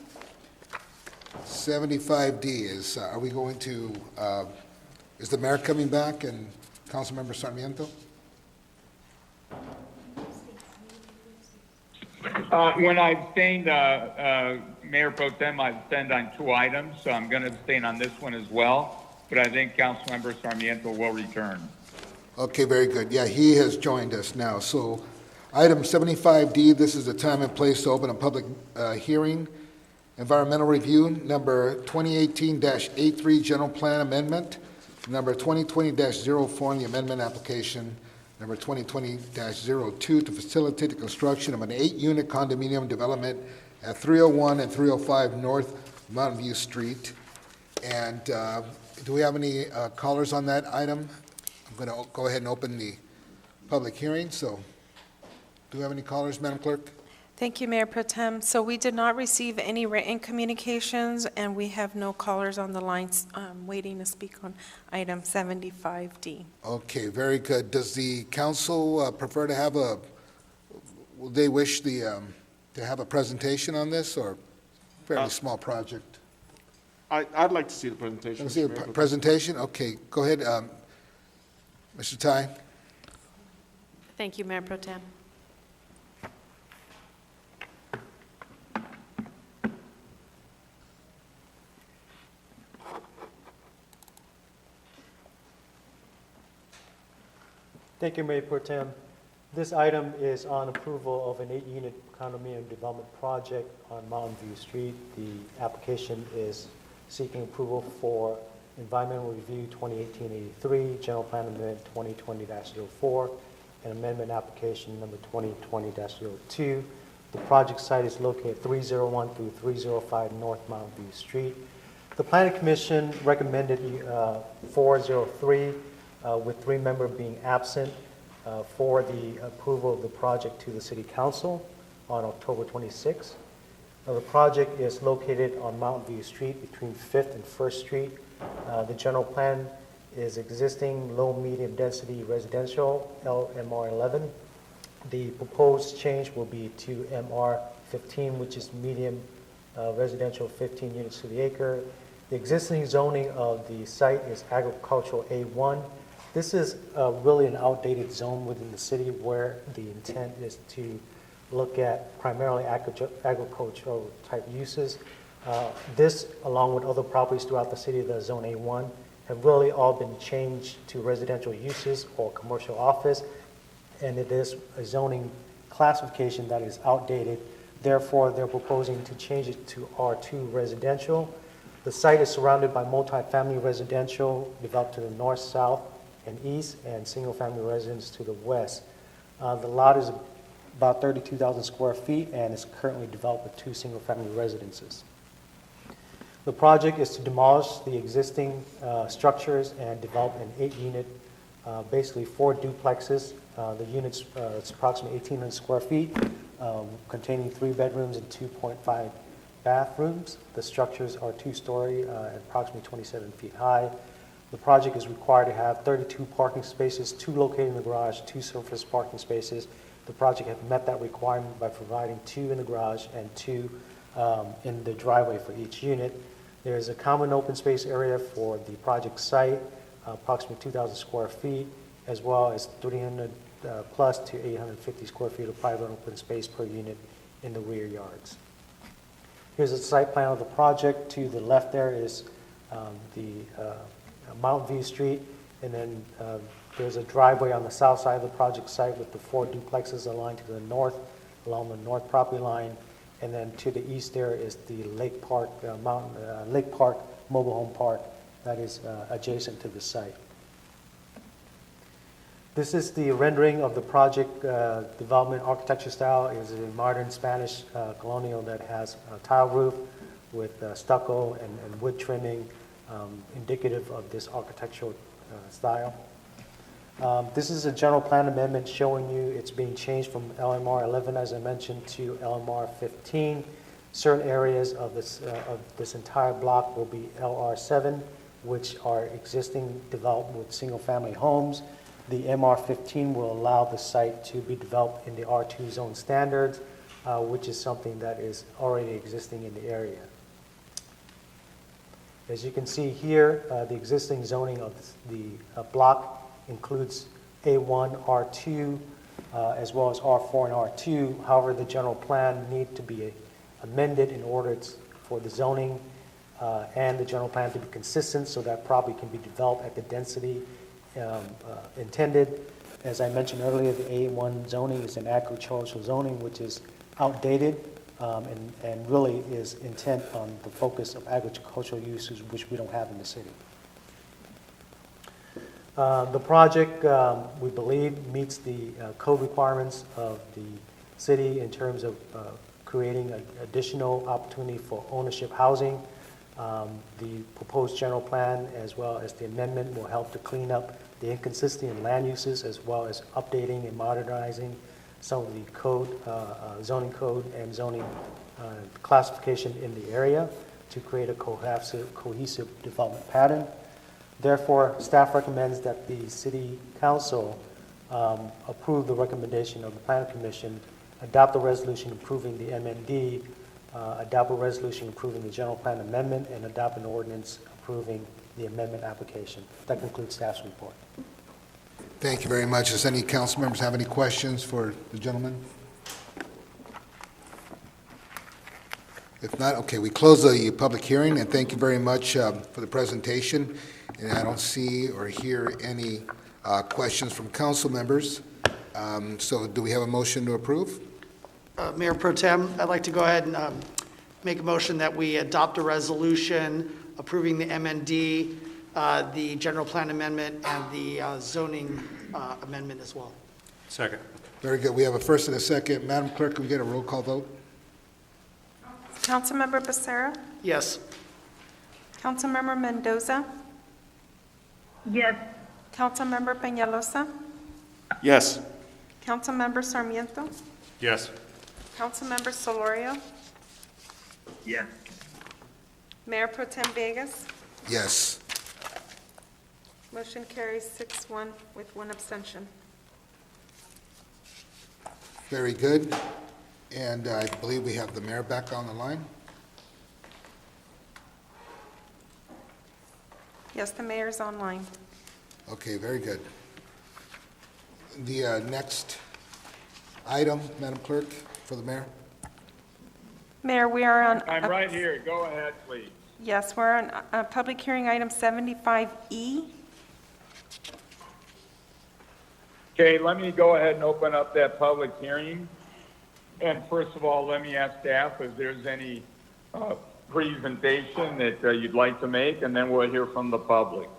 75D. Is are we going to? Is the mayor coming back and Councilmember Sarmiento? When I abstained, Mayor Pro Tem, I abstained on 2 items, so I'm going to abstain on this one as well. But I think Councilmember Sarmiento will return. Okay, very good. Yeah, he has joined us now. So item 75D, this is the time and place to open a public hearing. Environmental review, number 2018-83 General Plan Amendment, number 2020-04 the amendment application, number 2020-02 to facilitate the construction of an 8-unit condominium development at 301 and 305 North Mountain View Street. And do we have any callers on that item? I'm going to go ahead and open the public hearing. So do we have any callers, Madam Clerk? Thank you, Mayor Pro Tem. So we did not receive any written communications, and we have no callers on the lines waiting to speak on item 75D. Okay, very good. Does the council prefer to have will they wish to have a presentation on this, or fairly small project? I'd like to see the presentation. Let's see a presentation? Okay, go ahead, Mr. Tai. Thank you, Mayor Pro Tem. Thank you, Mayor Pro Tem. This item is on approval of an 8-unit condominium development project on Mountain View Street. The application is seeking approval for Environmental Review 2018-83, General Plan Amendment 2020-04, and Amendment Application Number 2020-02. The project site is located 301 through 305 North Mountain View Street. The Planning Commission recommended 403, with 3 members being absent, for the approval of the project to the City Council on October 26th. The project is located on Mountain View Street between 5th and 1st Street. The general plan is existing low-medium density residential, LMR 11. The proposed change will be to MR 15, which is medium residential, 15 units to the acre. The existing zoning of the site is agricultural A1. This is really an outdated zone within the city where the intent is to look at primarily agricultural type uses. This, along with other properties throughout the city that are Zone A1, have really all been changed to residential uses or commercial office, and it is a zoning classification that is outdated. Therefore, they're proposing to change it to R2 residential. The site is surrounded by multifamily residential developed to the north, south, and east, and single-family residence to the west. The lot is about 32,000 square feet and is currently developed with 2 single-family residences. The project is to demolish the existing structures and develop an 8-unit, basically 4 duplexes. The units it's approximately 1,800 square feet, containing 3 bedrooms and 2.5 bathrooms. The structures are 2-story and approximately 27 feet high. The project is required to have 32 parking spaces, 2 located in the garage, 2 surface parking spaces. The project has met that requirement by providing 2 in the garage and 2 in the driveway for each unit. There is a common open space area for the project site, approximately 2,000 square feet, as well as 300 plus to 850 square feet of private open space per unit in the rear yards. Here's a site plan of the project. To the left there is the Mountain View Street, and then there's a driveway on the south side of the project site with the 4 duplexes aligned to the north along the north property line, and then to the east there is the Lake Park Lake Park Mobile Home Park that is adjacent to the site. This is the rendering of the project development architecture style. It is a modern Spanish colonial that has a tile roof with stucco and wood trimming, indicative of this architectural style. This is a general plan amendment showing you it's being changed from LMR 11, as I mentioned, to LMR 15. Certain areas of this entire block will be LR 7, which are existing development with single-family homes. The MR 15 will allow the site to be developed in the R2 zone standards, which is something that is already existing in the area. As you can see here, the existing zoning of the block includes A1, R2, as well as R4 and R2. However, the general plan need to be amended in order for the zoning and the general plan to be consistent so that property can be developed at the density intended. As I mentioned earlier, the A1 zoning is an agricultural zoning, which is outdated and really is intent on the focus of agricultural uses, which we don't have in the city. The project, we believe, meets the code requirements of the city in terms of creating an additional opportunity for ownership housing. The proposed general plan, as well as the amendment, will help to clean up the inconsistency in land uses, as well as updating and modernizing some of the code, zoning code and zoning classification in the area to create a cohesive development pattern. Therefore, staff recommends that the City Council approve the recommendation of the Planning Commission, adopt a resolution approving the MND, adopt a resolution approving the general plan amendment, and adopt an ordinance approving the amendment application. That concludes staff's report. Thank you very much. Does any council members have any questions for the gentleman? If not, okay, we close the public hearing, and thank you very much for the presentation. And I don't see or hear any questions from council members. So do we have a motion to approve? Mayor Pro Tem, I'd like to go ahead and make a motion that we adopt a resolution approving the MND, the general plan amendment, and the zoning amendment as well. Second. Very good. We have a first and a second. Madam Clerk, can we get a roll call vote? Councilmember Becerra? Yes. Councilmember Mendoza? Yes. Councilmember Peñalosa? Yes. Councilmember Sarmiento? Yes. Councilmember Solorio? Yes. Mayor Pro Tem Vegas? Yes. Motion carries 6-1 with 1 abstention. Very good. And I believe we have the mayor back on the line. Yes, the mayor's online. Okay, very good. The next item, Madam Clerk, for the mayor. Mayor, we are on... I'm right here. Go ahead, please. Yes, we're on public hearing item 75E. Okay, let me go ahead and open up that public hearing. And first of all, let me ask staff if there's any presentation that you'd like to make, and then we'll hear from the public.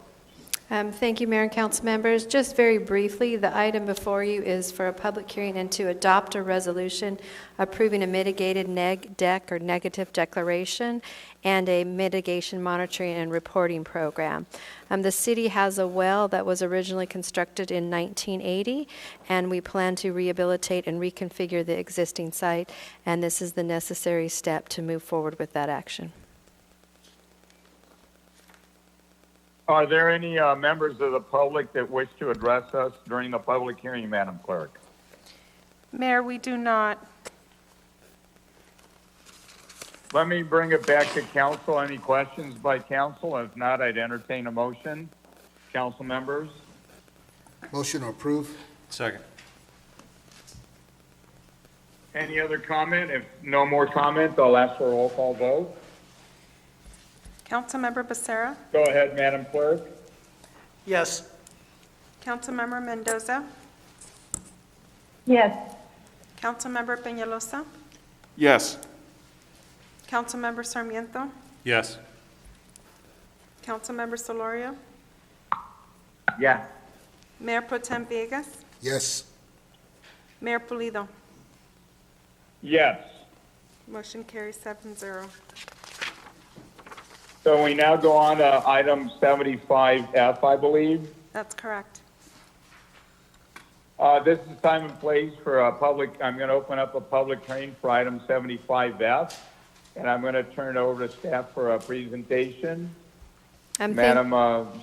Thank you, Mayor and Council members. Just very briefly, the item before you is for a public hearing and to adopt a resolution approving a mitigated neg deck or negative declaration and a mitigation monitoring and reporting program. The city has a well that was originally constructed in 1980, and we plan to rehabilitate and reconfigure the existing site, and this is the necessary step to move forward with that action. Are there any members of the public that wish to address us during the public hearing, Madam Clerk? Mayor, we do not. Let me bring it back to council. Any questions by council? If not, I'd entertain a motion. Council members? Motion to approve. Second. Any other comment? If no more comment, I'll ask for a roll call vote. Councilmember Becerra, Go ahead, Madam Clerk. Yes. Councilmember Mendoza, Yes. Councilmember Peñalosa, Yes. Councilmember Sarmiento, Yes. Councilmember Solorio, Yes. Mayor Pro Tem Villegas, Yes. Mayor Pulido. Yes. Motion carries 7-0. So we now go on to item 75F, I believe. That's correct. This is time and place for a public, I'm going to open up a public hearing for item 75F, and I'm going to turn it over to staff for a presentation. Madam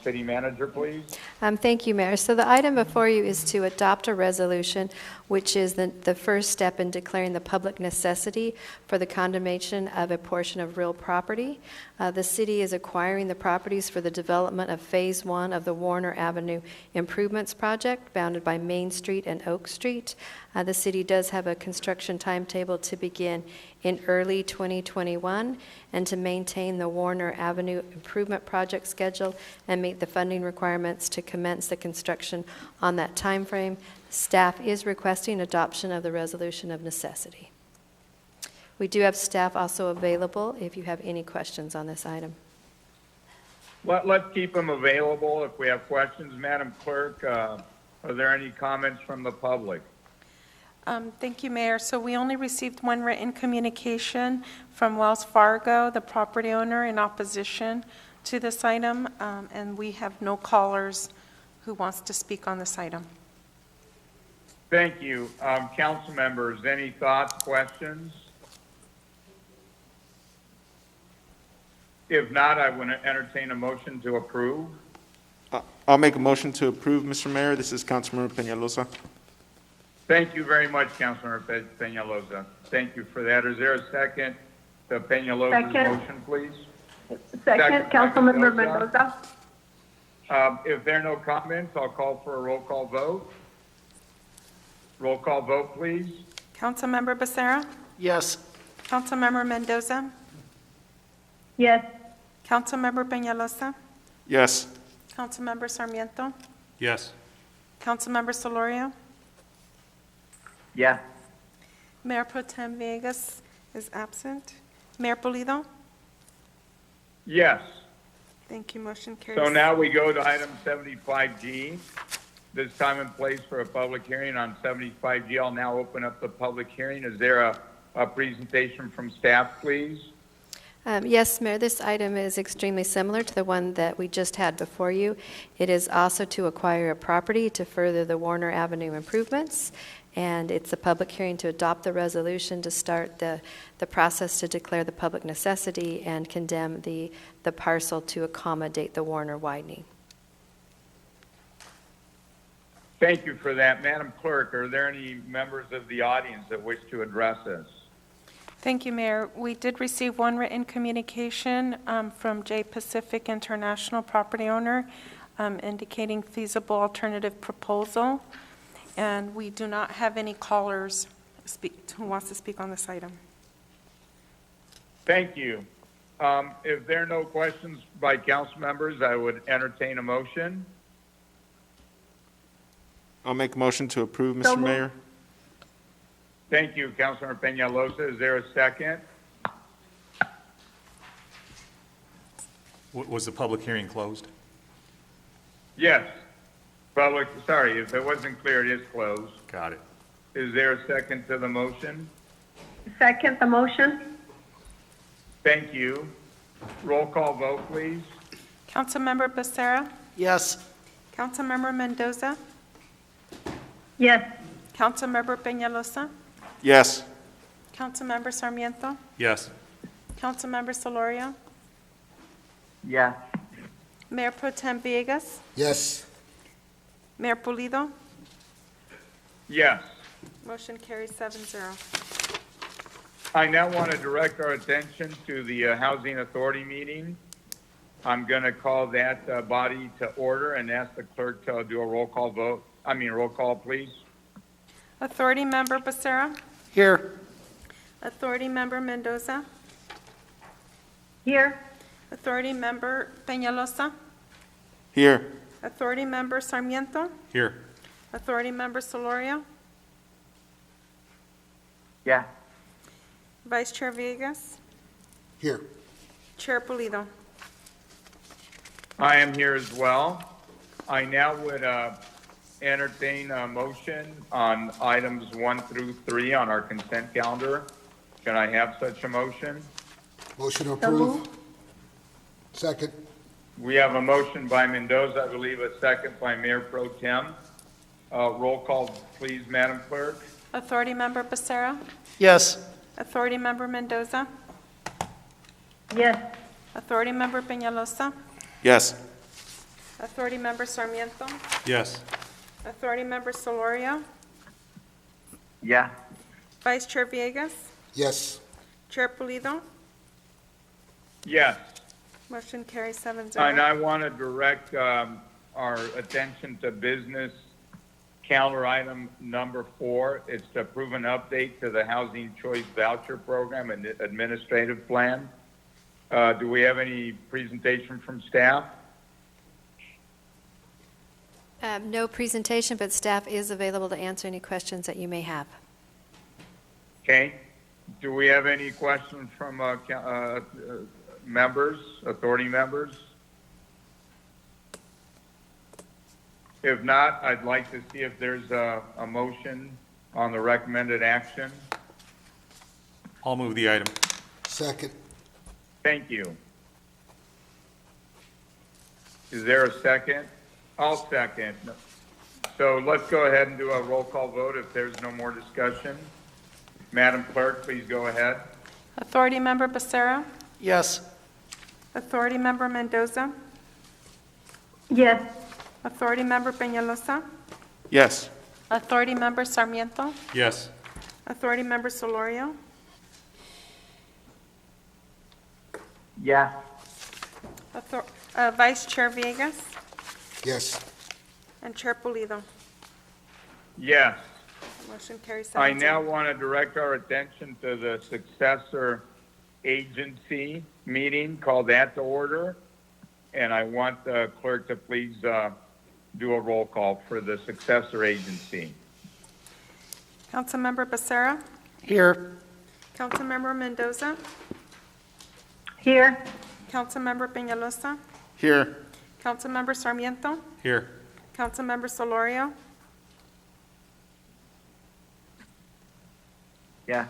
City Manager, please. Thank you, Mayor. So the item before you is to adopt a resolution, which is the first step in declaring the public necessity for the condemnation of a portion of real property. The city is acquiring the properties for the development of Phase 1 of the Warner Avenue Improvements Project, bounded by Main Street and Oak Street. The city does have a construction timetable to begin in early 2021 and to maintain the Warner Avenue Improvement Project schedule and meet the funding requirements to commence the construction on that time frame. Staff is requesting adoption of the resolution of necessity. We do have staff also available if you have any questions on this item. Let's keep them available if we have questions. Madam Clerk, are there any comments from the public? Thank you, Mayor. So we only received one written communication from Wells Fargo, the property owner, in opposition to this item, and we have no callers who wants to speak on this item. Thank you. Council members, any thoughts, questions? If not, I would entertain a motion to approve. I'll make a motion to approve, Mr. Mayor. This is Councilmember Peñalosa. Thank you very much, Councilmember Peñalosa. Thank you for that. Is there a second to Peñalosa's motion, please? Second, Councilmember Mendoza. If there are no comments, I'll call for a roll call vote. Roll call vote, please. Councilmember Becerra, Yes. Councilmember Mendoza, Yes. Councilmember Peñalosa, Yes. Councilmember Sarmiento, Yes. Councilmember Solorio, Yes. Mayor Pro Tem Villegas is absent. Mayor Pulido? Yes. Thank you. Motion carries. So now we go to item 75G. This time and place for a public hearing on 75G. I'll now open up the public hearing. Is there a presentation from staff, please? Yes, Mayor, this item is extremely similar to the one that we just had before you. It is also to acquire a property to further the Warner Avenue improvements, and it's a public hearing to adopt the resolution to start the process to declare the public necessity and condemn the parcel to accommodate the Warner widening. Thank you for that. Madam Clerk, are there any members of the audience that wish to address us? Thank you, Mayor. We did receive one written communication from J Pacific International property owner indicating feasible alternative proposal, and we do not have any callers who wants to speak on this item. Thank you. If there are no questions by council members, I would entertain a motion. I'll make a motion to approve, Mr. Mayor. Thank you, Councilmember Peñalosa. Is there a second? Was the public hearing closed? Yes. Sorry, if it wasn't clear, it is closed. Got it. Is there a second to the motion? Second the motion. Thank you. Roll call vote, please. Councilmember Becerra, Yes. Councilmember Mendoza, Yes. Councilmember Peñalosa, Yes. Councilmember Sarmiento, Yes. Councilmember Solorio, Yes. Mayor Pro Tem Villegas, Yes. Mayor Pulido. Yes. Motion carries 7-0. I now want to direct our attention to the Housing Authority meeting. I'm going to call that body to order and ask the clerk to do a roll call vote. Roll call, please. Authority Member Becerra. Here. Authority Member Mendoza. Here. Authority Member Peñalosa. Here. Authority Member Sarmiento. Here. Authority Member Solorio. Yeah. Vice Chair Villegas. Here. Chair Pulido. I am here as well. I now would entertain a motion on items 1 through 3 on our consent calendar. Can I have such a motion? Motion to approve. Second. We have a motion by Mendoza, I believe a second by Mayor Pro Tem. Roll call, please, Madam Clerk. Authority Member Becerra. Yes. Authority Member Mendoza. Yes. Authority Member Peñalosa. Yes. Authority Member Sarmiento. Yes. Authority Member Solorio. Yeah. Vice Chair Villegas. Yes. Chair Pulido. Yes. Motion carries 7-0. And I want to direct our attention to business calendar item number 4. It's to approve an update to the Housing Choice Voucher Program and Administrative Plan. Do we have any presentation from staff? No presentation, but staff is available to answer any questions that you may have. Okay. Do we have any questions from members, authority members? If not, I'd like to see if there's a motion on the recommended action. I'll move the item. Second. Thank you. Is there a second? I'll second. So let's go ahead and do a roll call vote if there's no more discussion. Madam Clerk, please go ahead. Authority Member Becerra. Yes. Authority Member Mendoza. Yes. Authority Member Peñalosa. Yes. Authority Member Sarmiento. Yes. Authority Member Solorio. Yeah. Vice Chair Villegas. Yes. And Chair Pulido. Yes. Motion carries 7-0. I now want to direct our attention to the successor agency meeting, call that to order. And I want the clerk to please do a roll call for the successor agency. Councilmember Becerra. Here. Councilmember Mendoza. Here. Councilmember Peñalosa. Here. Councilmember Sarmiento. Here. Councilmember Solorio. Yeah.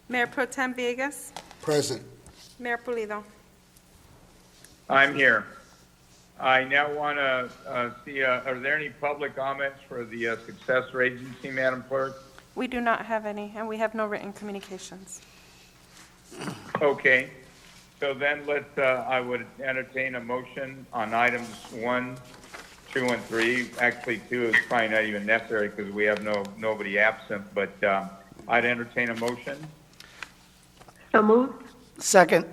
Mayor Pro Tem Villegas. Present. Mayor Pulido. I'm here. I now want to see, are there any public comments for the successor agency, Madam Clerk? We do not have any, and we have no written communications. Okay. So then I would entertain a motion on items 1, 2, and 3. Actually, 2 is probably not even necessary because we have nobody absent, but I'd entertain a motion. So moved. Second.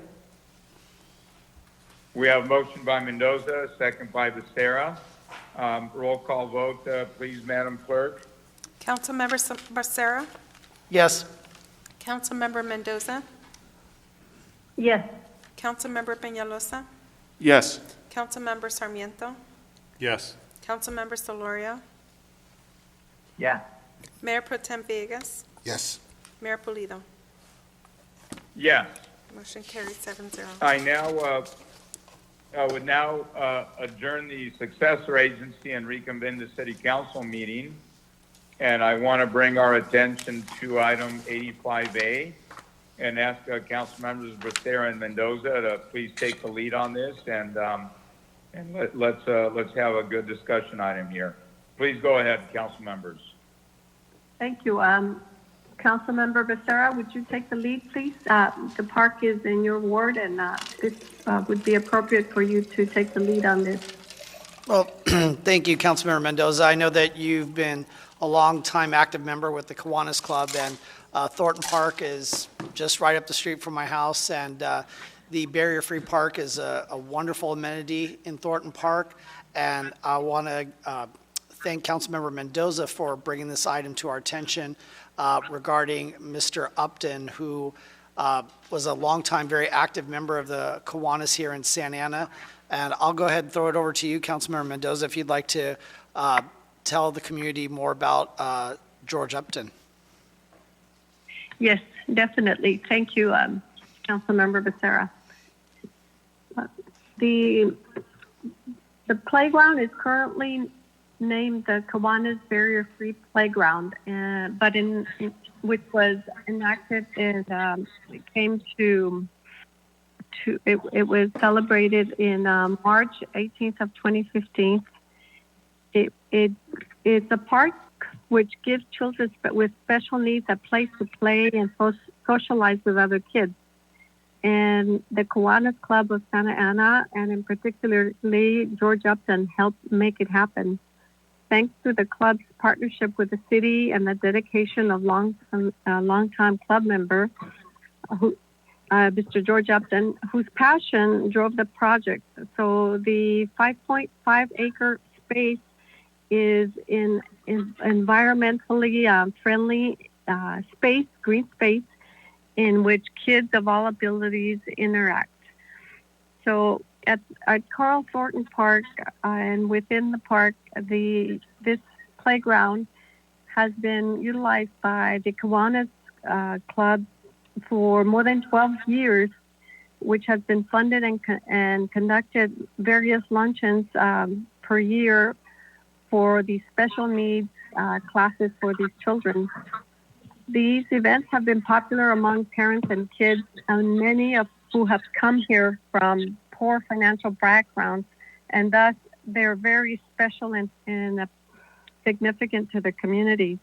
We have a motion by Mendoza, second by Becerra. Roll call vote, please, Madam Clerk. Councilmember Becerra. Yes. Councilmember Mendoza. Yes. Councilmember Peñalosa. Yes. Councilmember Sarmiento. Yes. Councilmember Solorio. Yeah. Mayor Pro Tem Villegas. Yes. Mayor Pulido. Yes. Motion carries 7-0. I would now adjourn the successor agency and reconvene the city council meeting. And I want to bring our attention to item 85A and ask council members Becerra and Mendoza to please take the lead on this and let's have a good discussion item here. Please go ahead, council members. Thank you. Councilmember Becerra, would you take the lead, please? The park is in your ward, and it would be appropriate for you to take the lead on this. Well, thank you, Councilmember Mendoza. I know that you've been a long-time active member with the Kiwanis Club, and Thornton Park is just right up the street from my house, and the barrier-free park is a wonderful amenity in Thornton Park, and I want to thank Councilmember Mendoza for bringing this item to our attention regarding Mr. Upton, who was a longtime, very active member of the Kiwanis here in Santa Ana. And I'll go ahead and throw it over to you, Councilmember Mendoza, if you'd like to tell the community more about George Upton. Yes, definitely. Thank you, Councilmember Becerra. The playground is currently named the Kiwanis Barrier Free Playground, but which was enacted and it came to it was celebrated in March 18th of 2015. It's a park which gives children with special needs a place to play and socialize with other kids. And the Kiwanis Club of Santa Ana, and in particularly George Upton, helped make it happen. Thanks to the club's partnership with the city and the dedication of longtime club member, Mr. George Upton, whose passion drove the project. So the 5.5-acre space is in environmentally friendly space, green space, in which kids of all abilities interact. So at Carl Thornton Park and within the park, this playground has been utilized by the Kiwanis Club for more than 12 years, which has been funded and conducted various luncheons per year for the special needs classes for these children. These events have been popular among parents and kids, and many of who have come here from poor financial backgrounds, and thus they're very special and significant to the communities.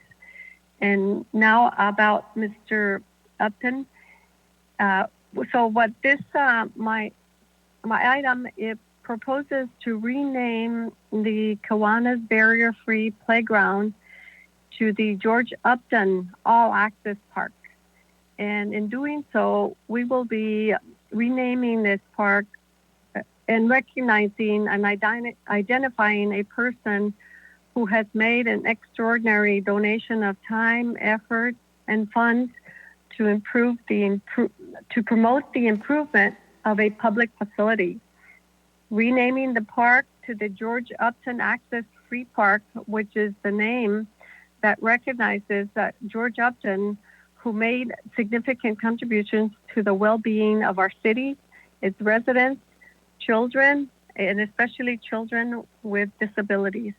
And now about Mr. Upton. So what this my item, it proposes to rename the Kiwanis Barrier Free Playground to the George Upton All Access Park. And in doing so, we will be renaming this park and recognizing and identifying a person who has made an extraordinary donation of time, effort, and funds to promote the improvement of a public facility. Renaming the park to the George Upton Access Free Park, which is the name that recognizes that George Upton, who made significant contributions to the well-being of our city, its residents, children, and especially children with disabilities.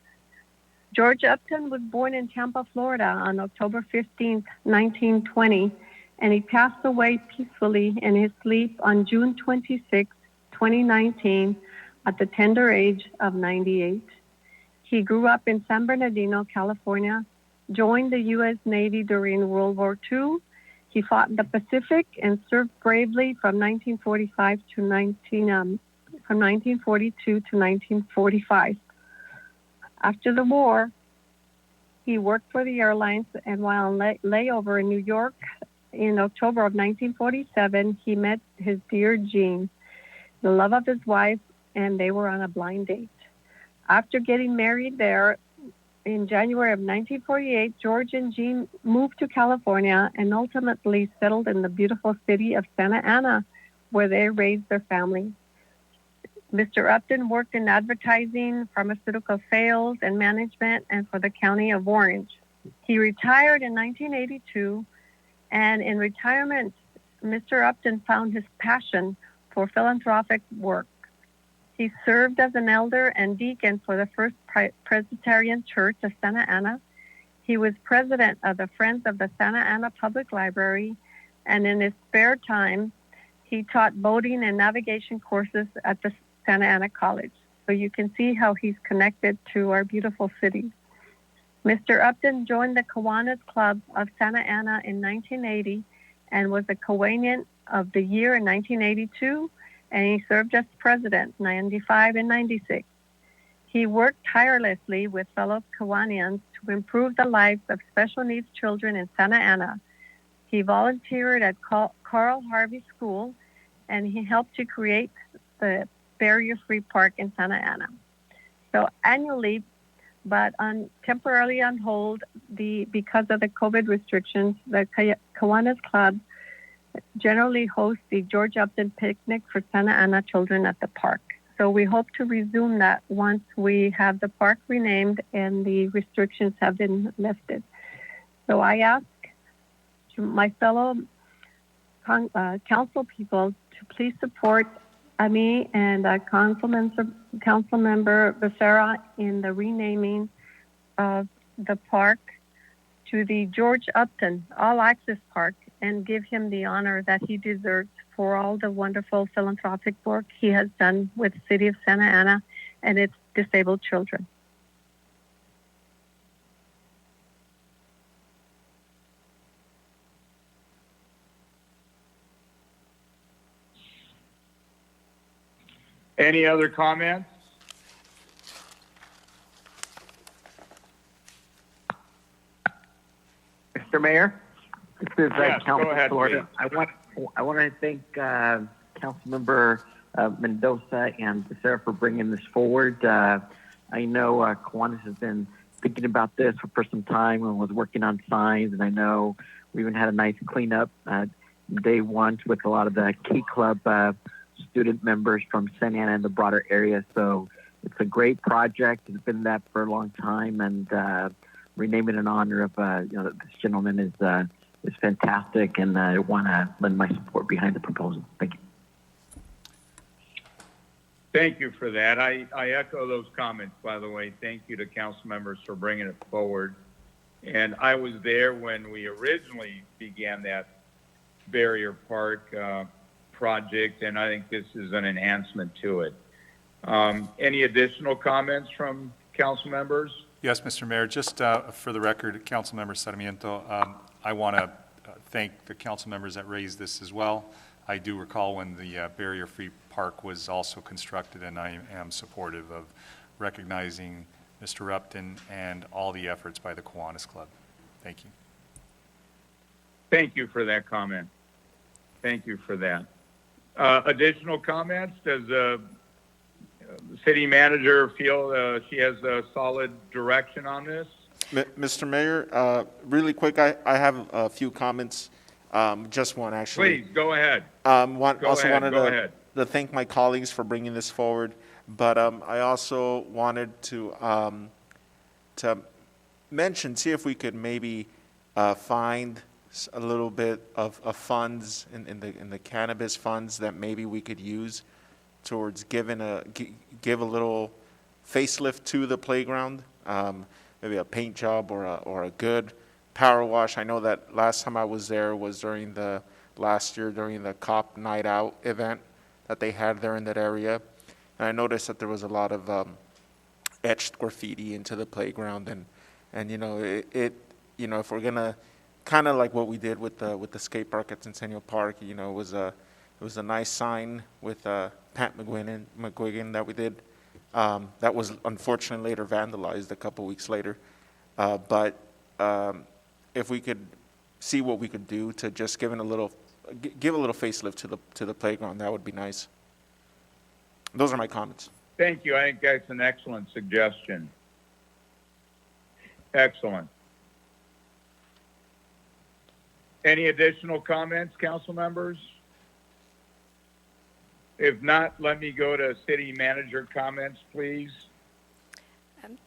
George Upton was born in Tampa, Florida on October 15, 1920, and he passed away peacefully in his sleep on June 26, 2019, at the tender age of 98. He grew up in San Bernardino, California, joined the U.S. Navy during World War II. He fought in the Pacific and served bravely from 1942 to 1945. After the war, he worked for the airlines, and while on layover in New York in October of 1947, he met his dear Jean, the love of his life, and they were on a blind date. After getting married there in January of 1948, George and Jean moved to California and ultimately settled in the beautiful city of Santa Ana, where they raised their family. Mr. Upton worked in advertising, pharmaceutical sales, and management, and for the County of Orange. He retired in 1982, and in retirement, Mr. Upton found his passion for philanthropic work. He served as an elder and deacon for the First Presbyterian Church of Santa Ana. He was president of the Friends of the Santa Ana Public Library, and in his spare time, he taught boating and navigation courses at the Santa Ana College. So you can see how he's connected to our beautiful city. Mr. Upton joined the Kiwanis Club of Santa Ana in 1980 and was a Kiwanian of the Year in 1982, and he served as president 95 and 96. He worked tirelessly with fellow Kiwanians to improve the lives of special needs children in Santa Ana. He volunteered at Carl Harvey School and he helped to create the barrier-free park in Santa Ana. So annually, but temporarily on hold because of the COVID restrictions, the Kiwanis Club generally hosts the George Upton Picnic for Santa Ana children at the park. So we hope to resume that once we have the park renamed and the restrictions have been lifted. So I ask my fellow council people to please support me and Council Member Becerra in the renaming of the park to the George Upton All Access Park, and give him the honor that he deserves for all the wonderful philanthropic work he has done with the city of Santa Ana and its disabled children. Any other comments? Mr. Mayor, this is Yes, Council go ahead, Florida. please. I want to thank Councilmember Mendoza and Becerra for bringing this forward. I know Kiwanis has been thinking about this for some time and was working on signs, and I know we even had a nice cleanup day one with a lot of the Key Club student members from Santa Ana and the broader area. So it's a great project. It's been that for a long time, and renaming in honor of this gentleman is fantastic, and I want to lend my support behind the proposal. Thank you. Thank you for that. I echo those comments, by the way. Thank you to council members for bringing it forward. And I was there when we originally began that Barrier Park project, and I think this is an enhancement to it. Any additional comments from council members? Yes, Mr. Mayor, just for the record, Councilmember Sarmiento, I want to thank the council members that raised this as well. I do recall when the barrier-free park was also constructed, and I am supportive of recognizing Mr. Upton and all the efforts by the Kiwanis Club. Thank you. Thank you for that comment. Thank you for that. Additional comments? Does the city manager feel she has a solid direction on this? Mr. Mayor, really quick, I have a few comments. Just one, actually. Please, go ahead. Wanted to thank my colleagues for bringing this forward, but I also wanted to mention, see if we could maybe find a little bit of funds in the cannabis funds that maybe we could use towards give a little facelift to the playground, maybe a paint job or a good power wash. I know that last time I was there was during the COP Night Out event that they had there in that area, and I noticed that there was a lot of etched graffiti into the playground, and if we're gonna kind of like what we did with the skate park at Centennial Park, it was a nice sign with Pat McGuigan that we did. That was unfortunately later vandalized a couple weeks later, but if we could see what we could do to just give a little facelift to the playground, that would be nice. Those are my comments. Thank you. I think that's an excellent suggestion. Excellent. Any additional comments, council members? If not, let me go to city manager comments, please.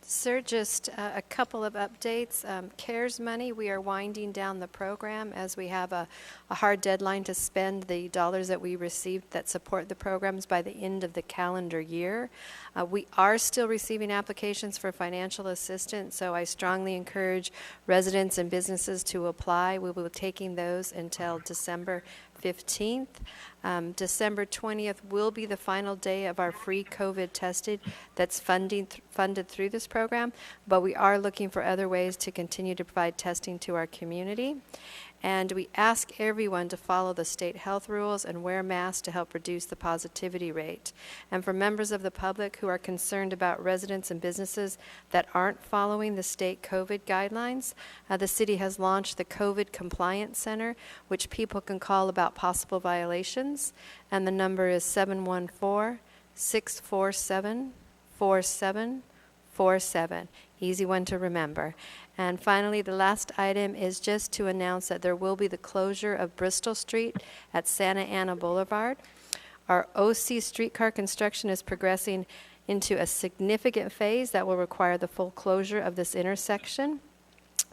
Sir, just a couple of updates. CARES money, we are winding down the program as we have a hard deadline to spend the dollars that we received that support the programs by the end of the calendar year. We are still receiving applications for financial assistance, so I strongly encourage residents and businesses to apply. We will be taking those until December 15th. December 20th will be the final day of our free COVID testing that's funded through this program, but we are looking for other ways to continue to provide testing to our community. And we ask everyone to follow the state health rules and wear masks to help reduce the positivity rate. And for members of the public who are concerned about residents and businesses that aren't following the state COVID guidelines, the city has launched the COVID Compliance Center, which people can call about about possible violations, and the number is 714-647-4747. Easy one to remember. And finally, the last item is just to announce that there will be the closure of Bristol Street at Santa Ana Boulevard. Our OC streetcar construction is progressing into a significant phase that will require the full closure of this intersection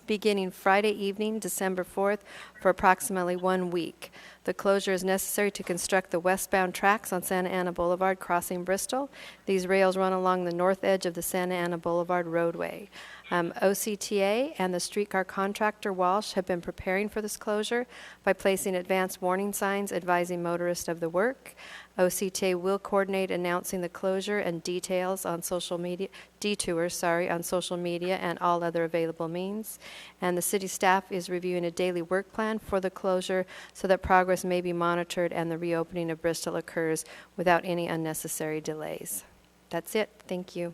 beginning Friday evening, December 4th, for approximately 1 week. The closure is necessary to construct the westbound tracks on Santa Ana Boulevard crossing Bristol. These rails run along the north edge of the Santa Ana Boulevard roadway. OCTA and the streetcar contractor Walsh have been preparing for this closure by placing advance warning signs advising motorists of the work. OCTA will coordinate announcing the closure and details on social media, on social media and all other available means. And the city staff is reviewing a daily work plan for the closure so that progress may be monitored and the reopening of Bristol occurs without any unnecessary delays. That's it. Thank you.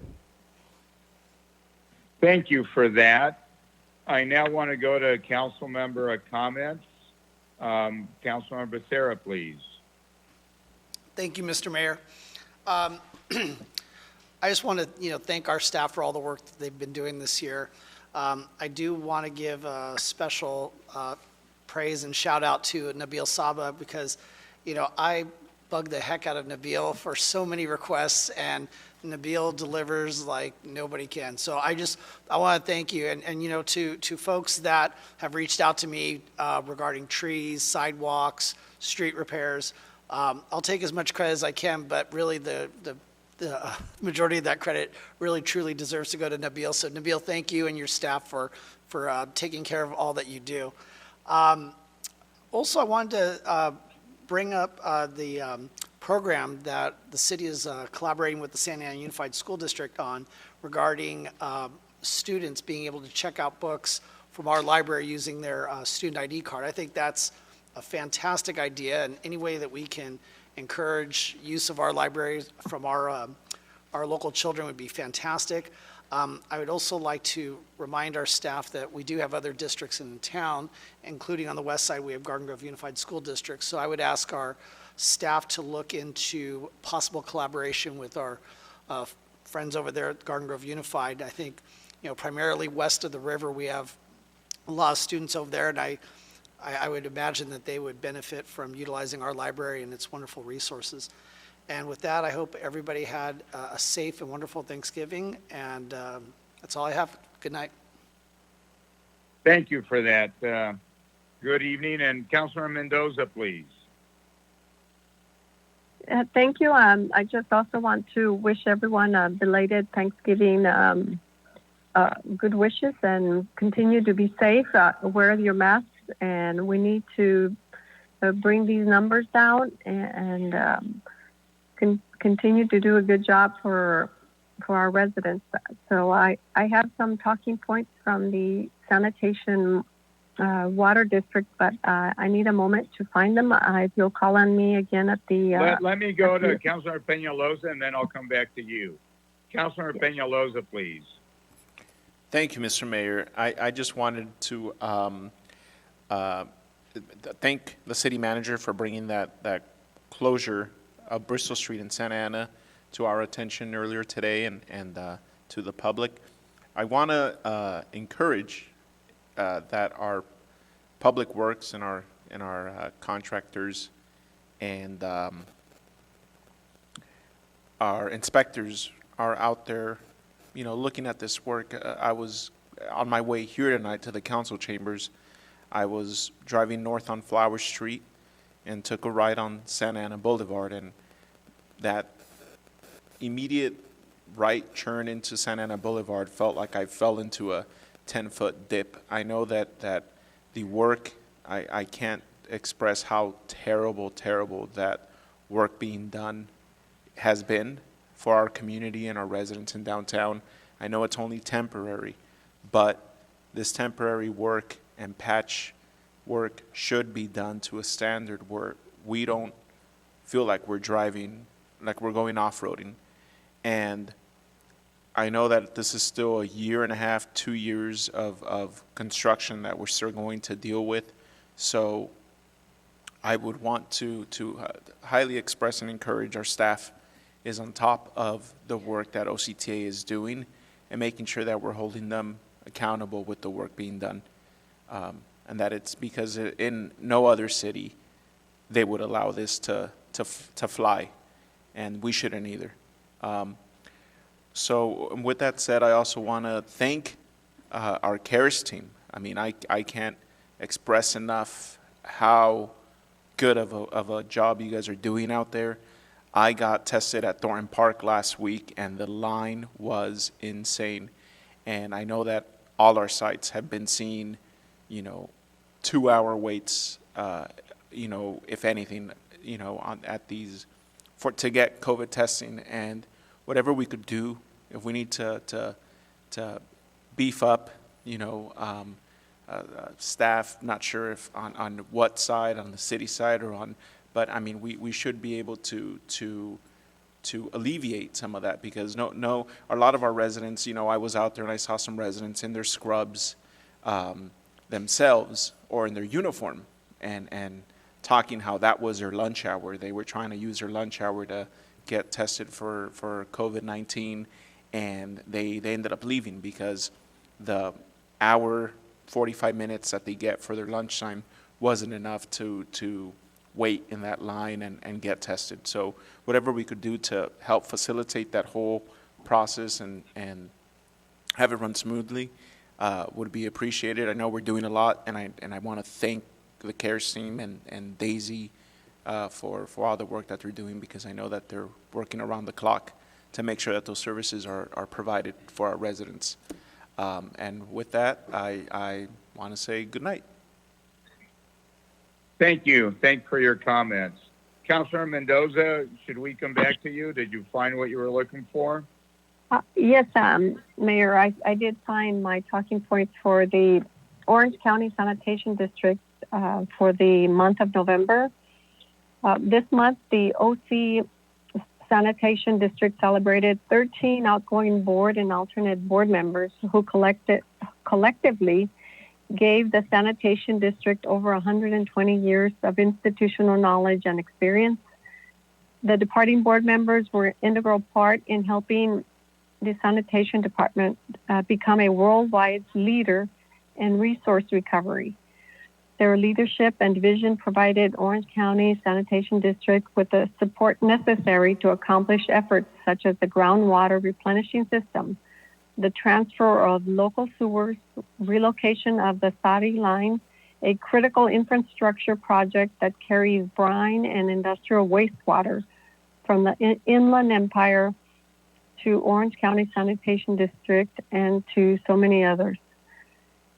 Thank you for that. I now want to go to council member comments. Council member Sarah, please. Thank you, Mr. Mayor. I just want to, thank our staff for all the work that they've been doing this year. I do want to give a special praise and shout out to Nabil Saba because, I bug the heck out of Nabil for so many requests, and Nabil delivers like nobody can. So I want to thank you. And to folks that have reached out to me regarding trees, sidewalks, street repairs, I'll take as much credit as I can, but really the majority of that credit really truly deserves to go to Nabil. So Nabil, thank you and your staff for taking care of all that you do. Also, I wanted to bring up the program that the city is collaborating with the Santa Ana Unified School District on regarding students being able to check out books from our library using their student ID card. I think that's a fantastic idea, and any way that we can encourage use of our libraries from our local children would be fantastic. I would also like to remind our staff that we do have other districts in town, including on the west side, we have Garden Grove Unified School District. So I would ask our staff to look into possible collaboration with our friends over there at Garden Grove Unified. I think, primarily west of the river, we have a lot of students over there, and I would imagine that they would benefit from utilizing our library and its wonderful resources. And with that, I hope everybody had a safe and wonderful Thanksgiving, and that's all I have. Good night. Thank you for that. Good evening, and Councilor Mendoza, please. Thank you. I just also want to wish everyone a belated Thanksgiving, good wishes, and continue to be safe. Wear your masks, and we need to bring these numbers down and continue to do a good job for our residents. So I have some talking points from the sanitation water district, but I need a moment to find them. If you'll call on me again at the... Let me go to Councilor Peñalosa, and then I'll come back to you. Councilor Peñalosa, please. Thank you, Mr. Mayor. I just wanted to thank the city manager for bringing that closure of Bristol Street in Santa Ana to our attention earlier today and to the public. I want to encourage that our public works and our contractors and our inspectors are out there, looking at this work. I was on my way here tonight to the council chambers. I was driving north on Flower Street and took a ride on Santa Ana Boulevard, and that immediate right turn into Santa Ana Boulevard felt like I fell into a 10-foot dip. I know that the work, I can't express how terrible that work being done has been for our community and our residents in downtown. I know it's only temporary, but this temporary work and patch work should be done to a standard where we don't feel like we're driving, like we're going off-roading. And I know that this is still a year and a half, 2 years of construction that we're still going to deal with. So I would want to highly express and encourage our staff is on top of the work that OCTA is doing and making sure that we're holding them accountable with the work being done. And that it's because in no other city they would allow this to fly, and we shouldn't either. So with that said, I also want to thank our CARES team. I mean, I can't express enough how good of a job you guys are doing out there. I got tested at Thornton Park last week, and the line was insane. And I know that all our sites have been seeing, 2-hour waits, if anything, at these to get COVID testing. And whatever we could do, if we need to beef up, staff, not sure if on what side, on the city side or on, but I mean, we should be able to alleviate some of that, because a lot of our residents, I was out there and I saw some residents in their scrubs themselves or in their uniform and talking how that was their lunch hour. They were trying to use their lunch hour to get tested for COVID-19, and they ended up leaving because the hour, 45 minutes that they get for their lunchtime wasn't enough to wait in that line and get tested. So whatever we could do to help facilitate that whole process and have it run smoothly would be appreciated. I know we're doing a lot, and I want to thank the CARES team and Daisy for all the work that they're doing, because I know that they're working around the clock to make sure that those services are provided for our residents. And with that, I want to say good night. Thank you. Thank for your comments. Councilor Mendoza, should we come back to you? Did you find what you were looking for? Yes, Mayor, I did find my talking points for the Orange County Sanitation District for the month of November. This month, the OC Sanitation District celebrated 13 outgoing board and alternate board members who collectively gave the Sanitation District over 120 years of institutional knowledge and experience. The departing board members were an integral part in helping the Sanitation Department become a worldwide leader in resource recovery. Their leadership and vision provided Orange County Sanitation District with the support necessary to accomplish efforts such as the groundwater replenishing system, the transfer of local sewers, relocation of the Sari line, a critical infrastructure project that carries brine and industrial wastewater from the Inland Empire to Orange County Sanitation District, and to so many others.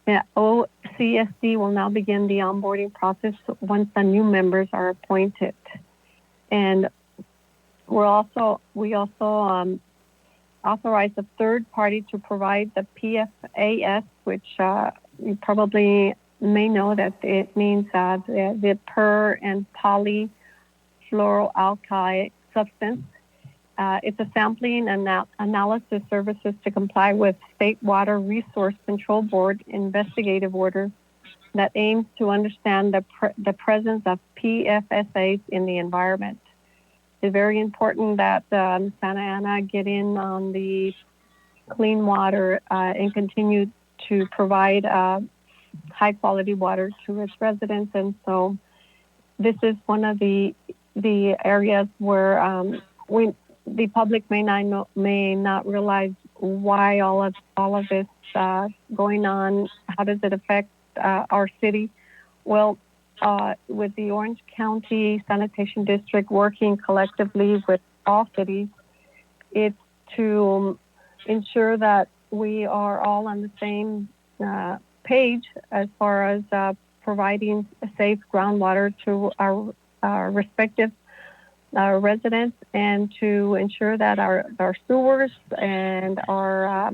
The OCSD will now begin the onboarding process once the new members are appointed. And we also authorized a third party to provide the PFAS, which you probably may know that it means the per and polyfluoroalkyl substance. It's a sampling and analysis services to comply with State Water Resource Control Board investigative order that aims to understand the presence of PFAS in the environment. It's very important that Santa Ana get in on the clean water and continue to provide high quality water to its residents. And so this is one of the areas where the public may not realize why all of this going on. How does it affect our city? Well, with the Orange County Sanitation District working collectively with all cities, it's to ensure that we are all on the same page as far as providing safe groundwater to our respective residents, and to ensure that our sewers and our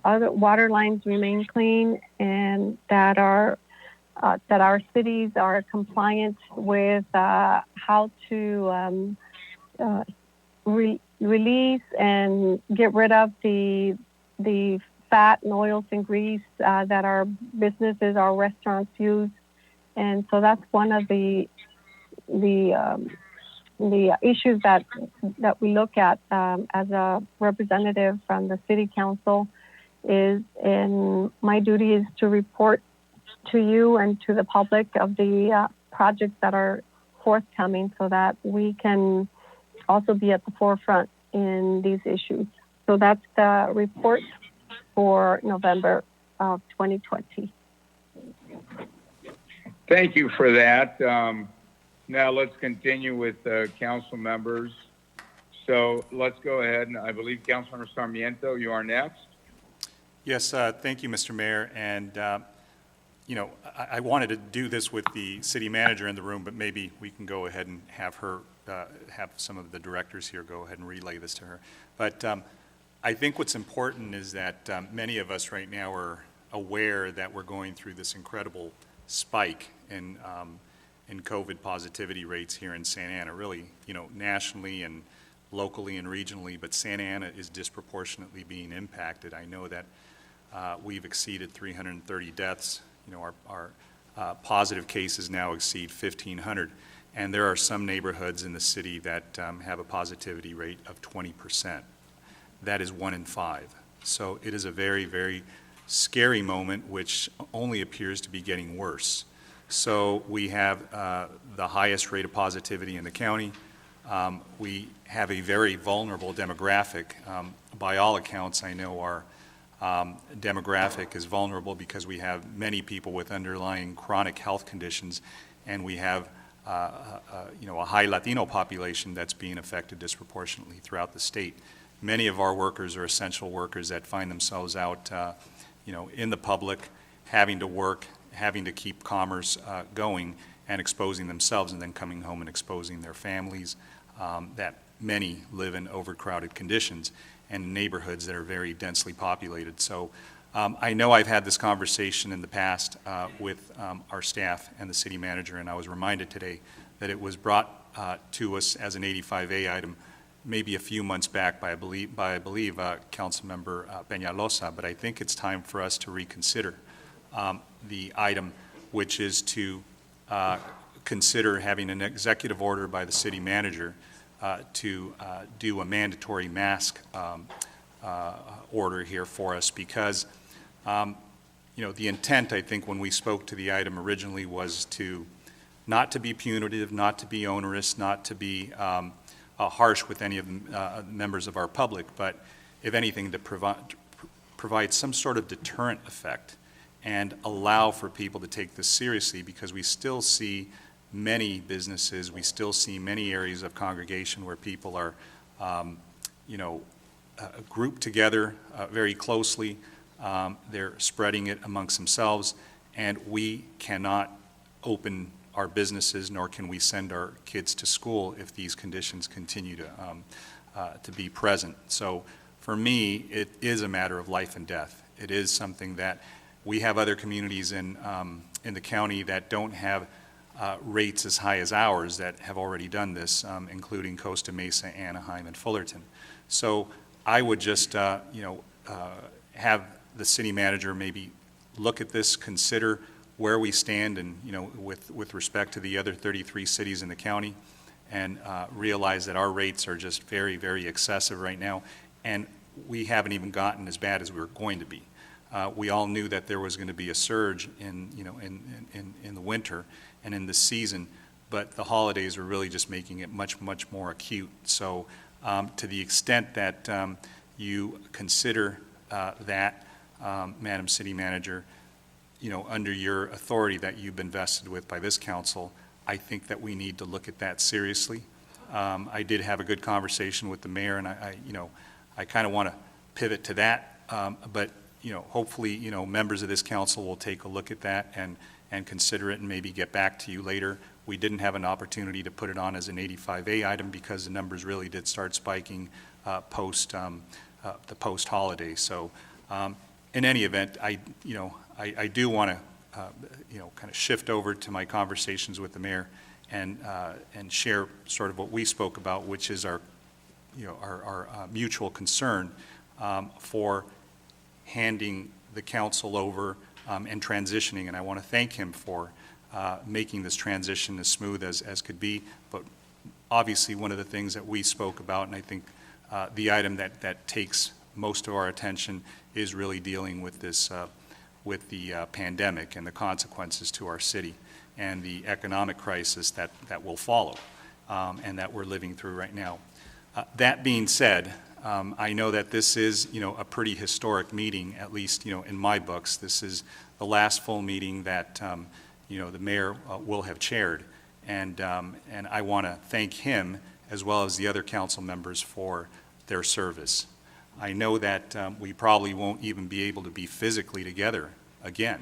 other water lines remain clean, and that our cities are compliant with how to release and get rid of the fat and oils and grease that our businesses, our restaurants use. And so that's one of the the issues that we look at as a representative from the city council and my duty is to report to you and to the public of the projects that are forthcoming so that we can also be at the forefront in these issues. So that's the report for November of 2020. Thank you for that. Now let's continue with council members. So let's go ahead, and I believe Councilmember Sarmiento, you are next. Yes, thank you, Mr. Mayor. And, you know, I wanted to do this with the city manager in the room, but maybe we can go ahead and have her, have some of the directors here go ahead and relay this to her. But I think what's important is that many of us right now are aware that we're going through this incredible spike in COVID positivity rates here in Santa Ana, really, you know, nationally and locally and regionally, but Santa Ana is disproportionately being impacted. I know that we've exceeded 330 deaths. You know, our positive cases now exceed 1,500, and there are some neighborhoods in the city that have a positivity rate of 20%. That is 1 in 5. So it is a very, very scary moment, which only appears to be getting worse. So we have the highest rate of positivity in the county. We have a very vulnerable demographic. By all accounts, I know our demographic is vulnerable because we have many people with underlying chronic health conditions, and we have you know, a high Latino population that's being affected disproportionately throughout the state. Many of our workers are essential workers that find themselves out you know, in the public, having to work, having to keep commerce going, and exposing themselves, and then coming home and exposing their families. That many live in overcrowded conditions and in neighborhoods that are very densely populated. So I know I've had this conversation in the past with our staff and the city manager, and I was reminded today that it was brought to us as an 85A item maybe a few months back by, I believe Councilmember Peñalosa, but I think it's time for us to reconsider the item, which is to consider having an executive order by the city manager to do a mandatory mask order here for us, because you know, the intent, I think, when we spoke to the item originally was to not to be punitive, not to be onerous, not to be harsh with any of the members of our public, but if anything, to provide some sort of deterrent effect and allow for people to take this seriously, because we still see many businesses, we still see many areas of congregation where people are, you know, grouped together very closely. They're spreading it amongst themselves, and we cannot open our businesses, nor can we send our kids to school if these conditions continue to be present. So for me, it is a matter of life and death. It is something that we have other communities in the county that don't have rates as high as ours that have already done this, including Costa Mesa, Anaheim, and Fullerton. So I would just, you know, have the city manager maybe look at this, consider where we stand, and you know, with respect to the other 33 cities in the county, and realize that our rates are just very, very excessive right now, and we haven't even gotten as bad as we were going to be. We all knew that there was going to be a surge in, you know, in the winter and in the season, but the holidays are really just making it much, much more acute. So to the extent that you consider that, Madam City Manager, you know, under your authority that you've been vested with by this council, I think that we need to look at that seriously. I did have a good conversation with the mayor, and you know, I kind of want to pivot to that, but you know, hopefully, you know, members of this council will take a look at that and consider it and maybe get back to you later. We didn't have an opportunity to put it on as an 85A item because the numbers really did start spiking post the post-holiday. So in any event, I do want to you know, kind of shift over to my conversations with the mayor and share sort of what we spoke about, which is our, you know, our mutual concern for handing the council over and transitioning. And I want to thank him for making this transition as smooth as could be. But obviously, one of the things that we spoke about, and I think the item that takes most of our attention is really dealing with this, with the pandemic and the consequences to our city and the economic crisis that will follow and that we're living through right now. That being said, I know that this is, a pretty historic meeting, at least, in my books. This is the last full meeting that, the mayor will have chaired. And I want to thank him as well as the other council members for their service. I know that we probably won't even be able to be physically together again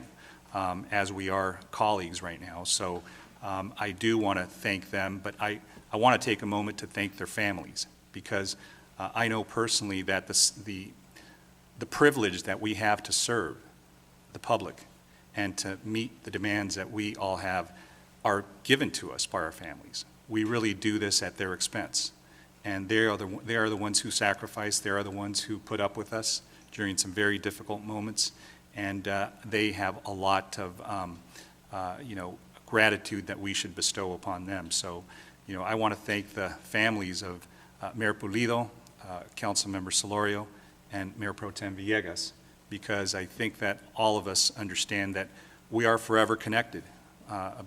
as we are colleagues right now. So I do want to thank them, but I want to take a moment to thank their families, because I know personally that the privilege that we have to serve the public and to meet the demands that we all have are given to us by our families. We really do this at their expense. And they are the ones who sacrifice. They are the ones who put up with us during some very difficult moments. And they have a lot of, gratitude that we should bestow upon them. So, I want to thank the families of Mayor Pulido, Councilmember Solorio, and Mayor Pro Tem Villegas, because I think that all of us understand that we are forever connected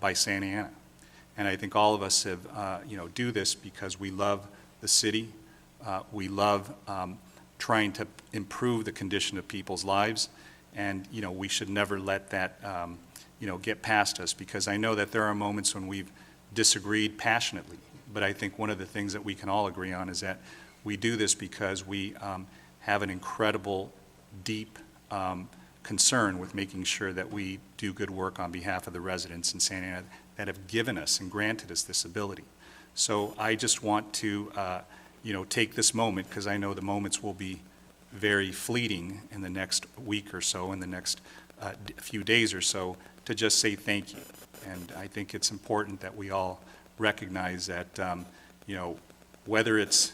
by Santa Ana. And I think all of us have, do this because we love the city. We love trying to improve the condition of people's lives. And, we should never let that, get past us, because I know that there are moments when we've disagreed passionately. But I think one of the things that we can all agree on is that we do this because we have an incredible, deep concern with making sure that we do good work on behalf of the residents in Santa Ana that have given us and granted us this ability. So I just want to, take this moment, because I know the moments will be very fleeting in the next week or so, in the next few days or so, to just say thank you. And I think it's important that we all recognize that, whether it's,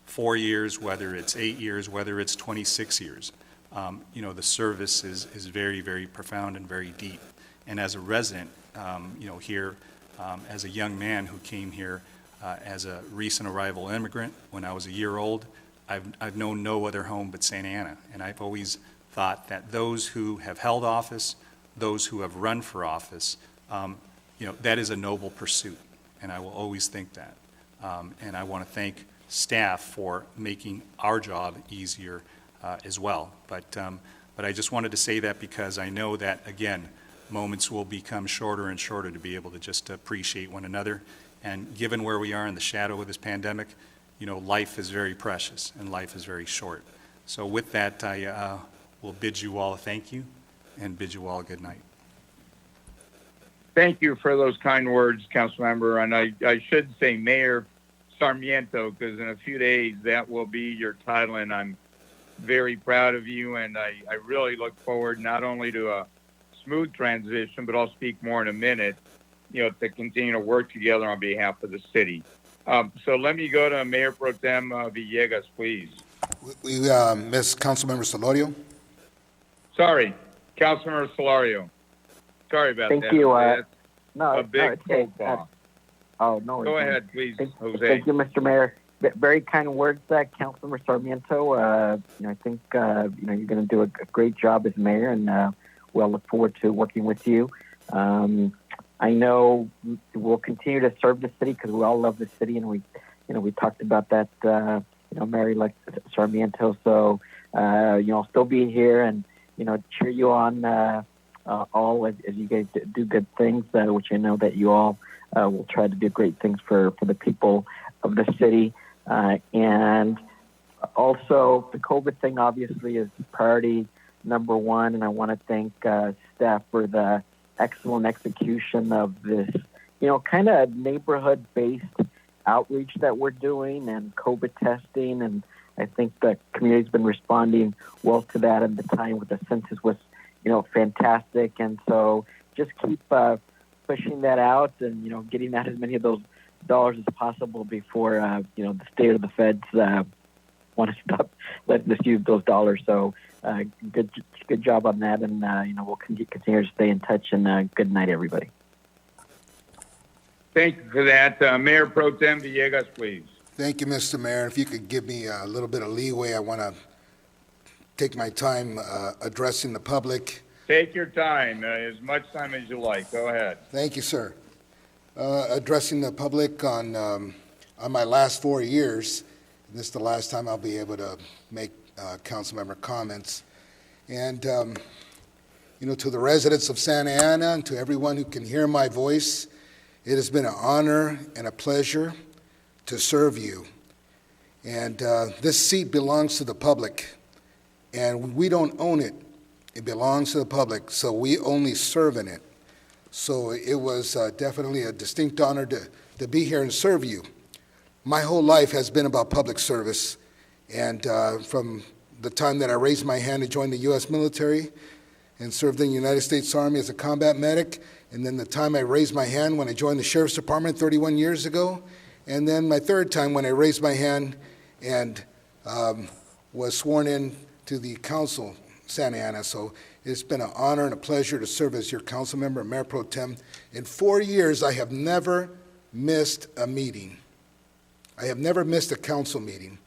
4 years, whether it's 8 years, whether it's 26 years, the service is very, very profound and very deep. And as a resident, here, as a young man who came here as a recent arrival immigrant when I was a year old, I've known no other home but Santa Ana. And I've always thought that those who have held office, those who have run for office, that is a noble pursuit. And I will always think that. And I want to thank staff for making our job easier as well. But I just wanted to say that because I know that, again, moments will become shorter and shorter to be able to just appreciate one another. And given where we are in the shadow of this pandemic, life is very precious and life is very short. So with that, I will bid you all a thank you and bid you all a good night. Thank you for those kind words, Councilmember. And I should say Mayor Sarmiento, because in a few days that will be your title, and I'm very proud of you. And I really look forward not only to a smooth transition, but I'll speak more in a minute, to continue to work together on behalf of the city. So let me go to Mayor Pro Tem Villegas, please. We miss Councilmember Solorio. Sorry, Councilmember Solorio. Sorry about that. Thank you. No, a big okay. faux no. Go ahead, please, Jose. Thank you, Mr. Mayor. Very kind words, Councilmember Sarmiento. I think you're going to do a great job as mayor, and we'll look forward to working with you. I know we'll continue to serve the city because we all love the city, and we talked about that. Mary like Sarmiento, so I'll still be here and cheer you on all as you guys do good things, which I know that you all will try to do great things for the people of the city. And also the COVID thing obviously is priority number one, and I want to thank staff for the excellent execution of this, kind of neighborhood-based outreach that we're doing and COVID testing. And I think the community's been responding well to that, and the time with the census was, fantastic. And so just keep pushing that out and, getting out as many of those dollars as possible before, the state of the feds want to stop letting us use those dollars. So good job on that. And, we'll continue to stay in touch, and good night, everybody. Thank you for that. Mayor Pro Tem Villegas, please. Thank you, Mr. Mayor. If you could give me a little bit of leeway, I want to take my time addressing the public. Take your time, as much time as you like. Go ahead. Thank you, sir. Addressing the public on my last 4 years. This is the last time I'll be able to make council member comments. And, to the residents of Santa Ana and to everyone who can hear my voice, it has been an honor and a pleasure to serve you. And this seat belongs to the public, and we don't own it. It belongs to the public, so we only serve in it. So it was definitely a distinct honor to be here and serve you. My whole life has been about public service, and from the time that I raised my hand to join the U.S. military and served in the United States Army as a combat medic, and then the time I raised my hand when I joined the Sheriff's Department 31 years ago, and then my third time when I raised my hand and was sworn in to the council, Santa Ana. So it's been an honor and a pleasure to serve as your council member, Mayor Pro Tem. In 4 years, I have never missed a meeting. I have never missed a council meeting.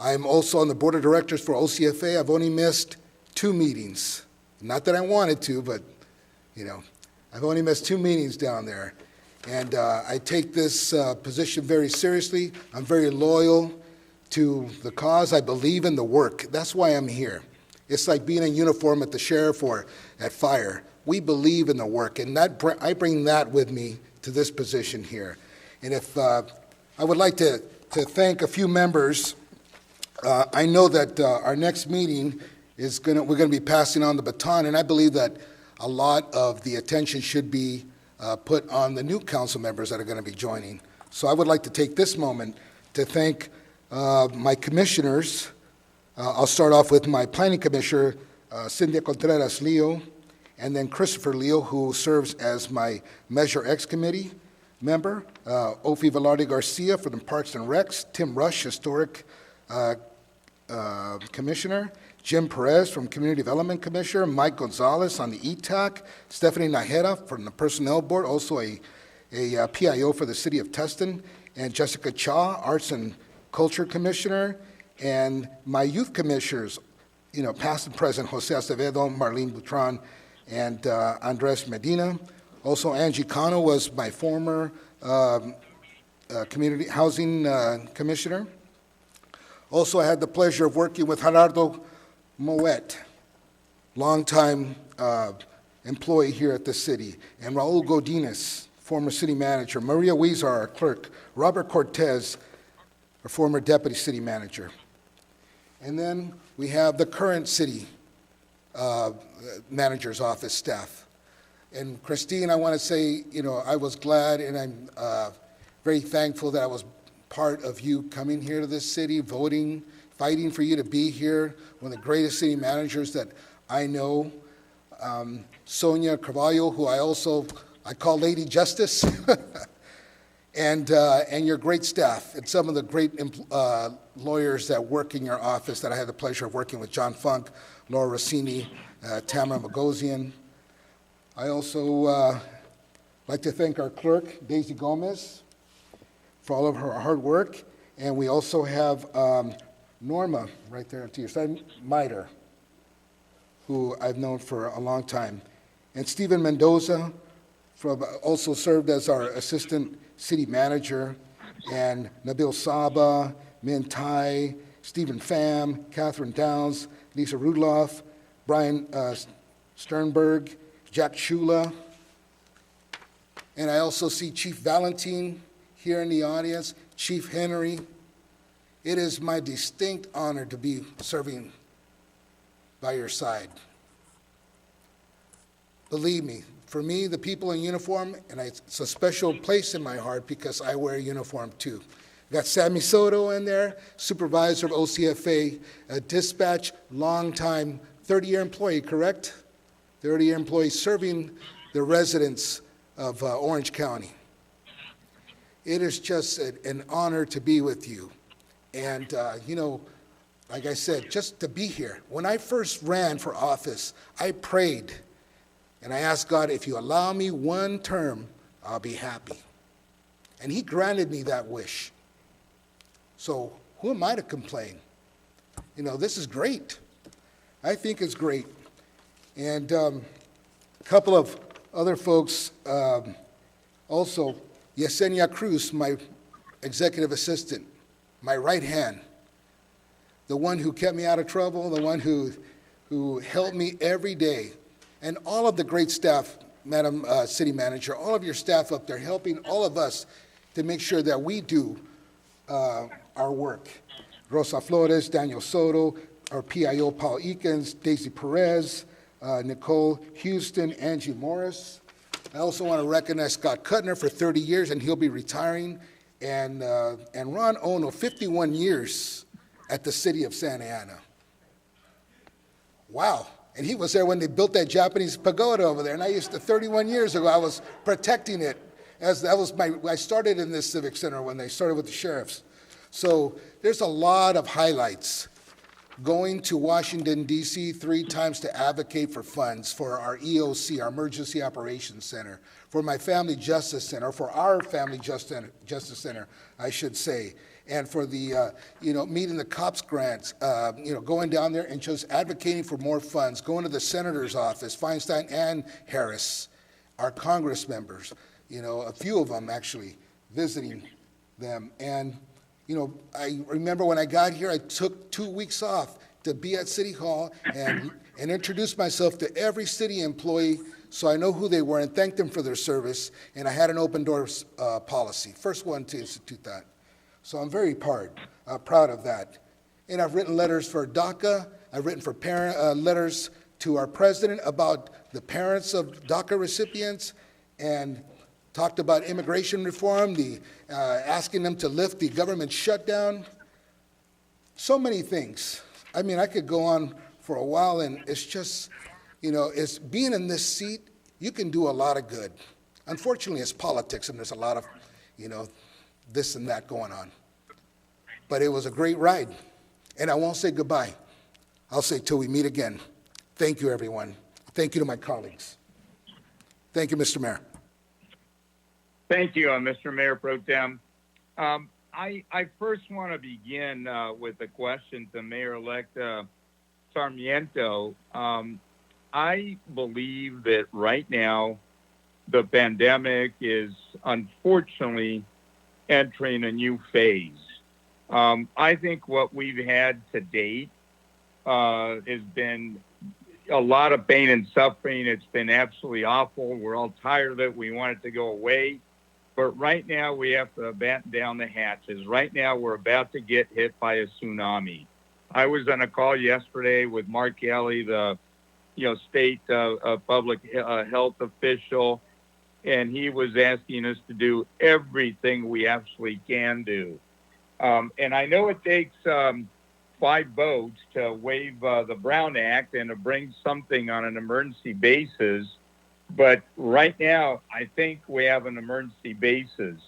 I'm also on the board of directors for OCFA. I've only missed 2 meetings. Not that I wanted to, but, I've only missed 2 meetings down there. And I take this position very seriously. I'm very loyal to the cause. I believe in the work. That's why I'm here. It's like being in uniform at the sheriff or at fire. We believe in the work, and I bring that with me to this position here. And if I would like to thank a few members. I know that our next meeting we're going to be passing on the baton, and I believe that a lot of the attention should be put on the new council members that are going to be joining. So I would like to take this moment to thank my commissioners. I'll start off with my planning commissioner, Cynthia Contreras Leo, and then Christopher Leo, who serves as my Measure X committee member, Ofi Velarde Garcia for the Parks and Recs, Tim Rush, Historic Commissioner, Jim Perez from Community Development Commissioner, Mike Gonzalez on the ETAC, Stephanie Najera from the Personnel Board, also a PIO for the City of Tustin, and Jessica Cha, Arts and Culture Commissioner, and my youth commissioners, past and present, Jose Acevedo, Marlene Butron, and Andres Medina. Also, Angie Cano was my former community housing commissioner. Also, I had the pleasure of working with Gerardo Moet, longtime employee here at the city, and Raul Godinez, former city manager, Maria Huizar, our clerk, Robert Cortez, our former deputy city manager. And then we have the current city manager's office staff. And Christine, I want to say, I was glad and I'm very thankful that I was part of you coming here to this city, voting, fighting for you to be here, one of the greatest city managers that I know. Sonia Carvalho, who I call Lady Justice, and your great staff, and some of the great lawyers that work in your office that I had the pleasure of working with, John Funk, Laura Rossini, Tamara Magosian. I also like to thank our clerk, Daisy Gomez, for all of her hard work. And we also have Norma, right there to your side, Miter, who I've known for a long time. And Stephen Mendoza also served as our assistant city manager, and Nabil Saba, Min Tai, Stephen Pham, Catherine Downs, Lisa Rudloff, Brian Sternberg, Jack Shula. And I also see Chief Valentine here in the audience, Chief Henry. It is my distinct honor to be serving by your side. Believe me, for me, the people in uniform, and it's a special place in my heart because I wear a uniform too. Got Sammy Soto in there, supervisor of OCFA, a dispatch, long-time, 30-year employee, correct? 30-year employee serving the residents of Orange County. It is just an honor to be with you. And, like I said, just to be here. When I first ran for office, I prayed and I asked God, if you allow me one term, I'll be happy. And he granted me that wish. So who am I to complain? This is great. I think it's great. And a couple of other folks, also, Yesenia Cruz, my executive assistant, my right hand, the one who kept me out of trouble, the one who helped me every day, and all of the great staff, Madam City Manager, all of your staff up there helping all of us to make sure that we do our work. Rosa Flores, Daniel Soto, our PIO, Paul Eakins, Daisy Perez, Nicole Houston, Angie Morris. I also want to recognize Scott Kuttner for 30 years, and he'll be retiring, and Ron Ono, 51 years at the city of Santa Ana. Wow. And he was there when they built that Japanese pagoda over there, and 31 years ago, I was protecting it. I started in this civic center when they started with the sheriffs. So there's a lot of highlights. Going to Washington, D.C. 3 times to advocate for funds for our EOC, our Emergency Operations Center, for my Family Justice Center, for our Family Justice Center, I should say, and for the, meeting the COPS grants, going down there and just advocating for more funds, going to the senator's office, Feinstein and Harris, our Congress members, a few of them actually, visiting them. And I remember when I got here, I took 2 weeks off to be at City Hall and introduce myself to every city employee so I know who they were and thank them for their service. And I had an open doors policy, first one to institute that. So I'm very proud of that. And I've written letters for DACA. I've written for letters to our president about the parents of DACA recipients, and talked about immigration reform, asking them to lift the government shutdown. So many things. I mean, I could go on for a while, and it's just, it's being in this seat, you can do a lot of good. Unfortunately, it's politics, and there's a lot of, this and that going on. But it was a great ride, and I won't say goodbye. I'll say till we meet again. Thank you, everyone. Thank you to my colleagues. Thank you, Mr. Mayor. Thank you, Mr. Mayor Pro Tem. I first want to begin with a question to Mayor-elect Sarmiento. I believe that right now the pandemic is unfortunately entering a new phase. I think what we've had to date has been a lot of pain and suffering. It's been absolutely awful. We're all tired of it. We want it to go away. But right now we have to batten down the hatches. Right now we're about to get hit by a tsunami. I was on a call yesterday with Mark Kelly, the state public health official, and he was asking us to do everything we absolutely can do. And I know it takes 5 votes to waive the Brown Act and to bring something on an emergency basis. But right now, I think we have an emergency basis.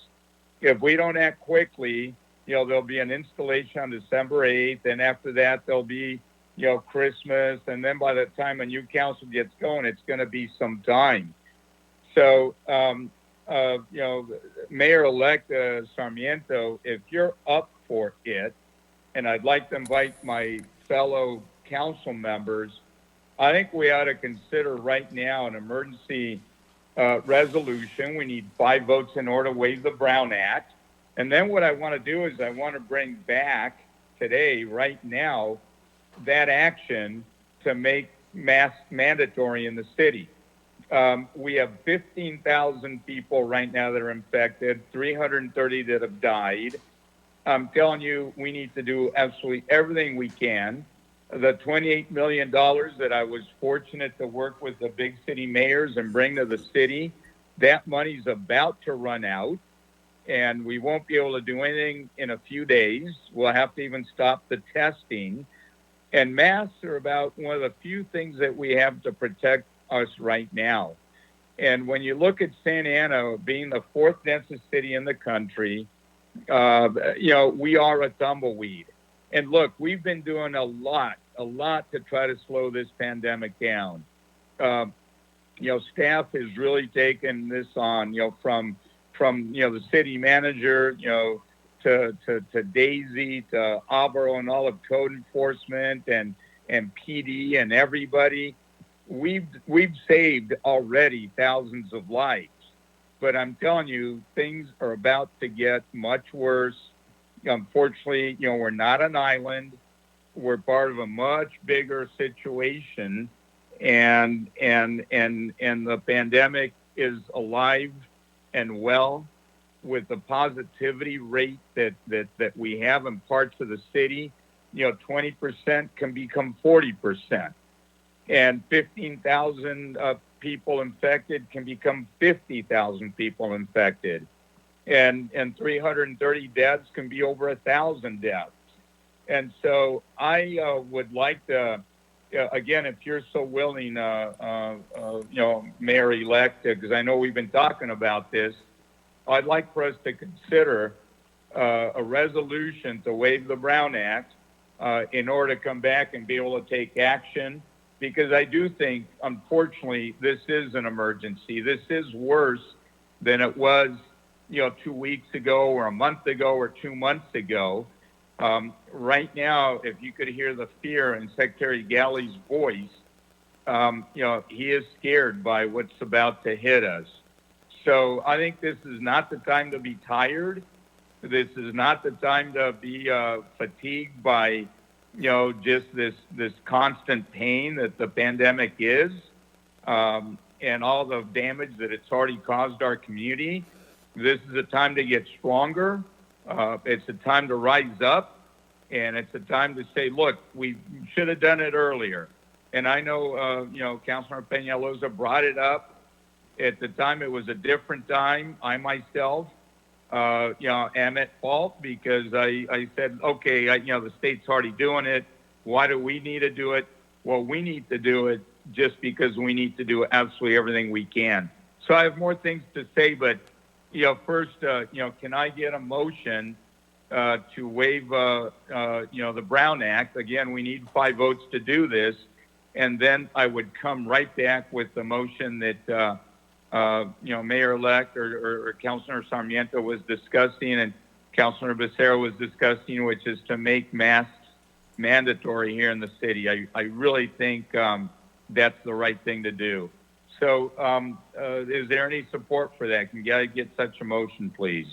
If we don't act quickly, there'll be an installation on December 8th, and after that, there'll be, Christmas, and then by the time a new council gets going, it's going to be some time. So, Mayor-elect Sarmiento, if you're up for it, and I'd like to invite my fellow council members, I think we ought to consider right now an emergency resolution. We need 5 votes in order to waive the Brown Act. And then what I want to do is I want to bring back today, right now, that action to make masks mandatory in the city. We have 15,000 people right now that are infected, 330 that have died. I'm telling you, we need to do absolutely everything we can. The $28 million that I was fortunate to work with the big city mayors and bring to the city, that money's about to run out, and we won't be able to do anything in a few days. We'll have to even stop the testing. And masks are about one of the few things that we have to protect us right now. And when you look at Santa Ana being the 4th densest city in the country, we are a tumbleweed. And look, we've been doing a lot to try to slow this pandemic down. Staff has really taken this on, from from the city manager, to Daisy, to Abro and all of code enforcement and PD and everybody. We've saved already thousands of lives, but I'm telling you, things are about to get much worse. Unfortunately, we're not an island. We're part of a much bigger situation, and the pandemic is alive and well, with the positivity rate that we have in parts of the city. 20% can become 40%, and 15,000 people infected can become 50,000 people infected, and 330 deaths can be over 1,000 deaths. And so I would like to, again, if you're so willing, Mayor-elect, because I know we've been talking about this, I'd like for us to consider a resolution to waive the Brown Act in order to come back and be able to take action, because I do think, unfortunately, this is an emergency. This is worse than it was, 2 weeks ago or a month ago or 2 months ago. Right now, if you could hear the fear in Secretary Galley's voice, he is scared by what's about to hit us. So I think this is not the time to be tired. This is not the time to be fatigued by, just this constant pain that the pandemic is, and all the damage that it's already caused our community. This is a time to get stronger. It's a time to rise up, and it's a time to say, look, we should have done it earlier. And I know, Councilor Peñalosa brought it up. At the time, it was a different time. I myself, am at fault because I said, okay, the state's already doing it. Why do we need to do it? Well, we need to do it just because we need to do absolutely everything we can. So I have more things to say, but first, can I get a motion to waive, the Brown Act? Again, we need 5 votes to do this, and then I would come right back with the motion that Mayor-elect or Councilor Sarmiento was discussing and Councilor Becerra was discussing, which is to make masks mandatory here in the city. I really think that's the right thing to do. So is there any support for that? Can I get such a motion, please?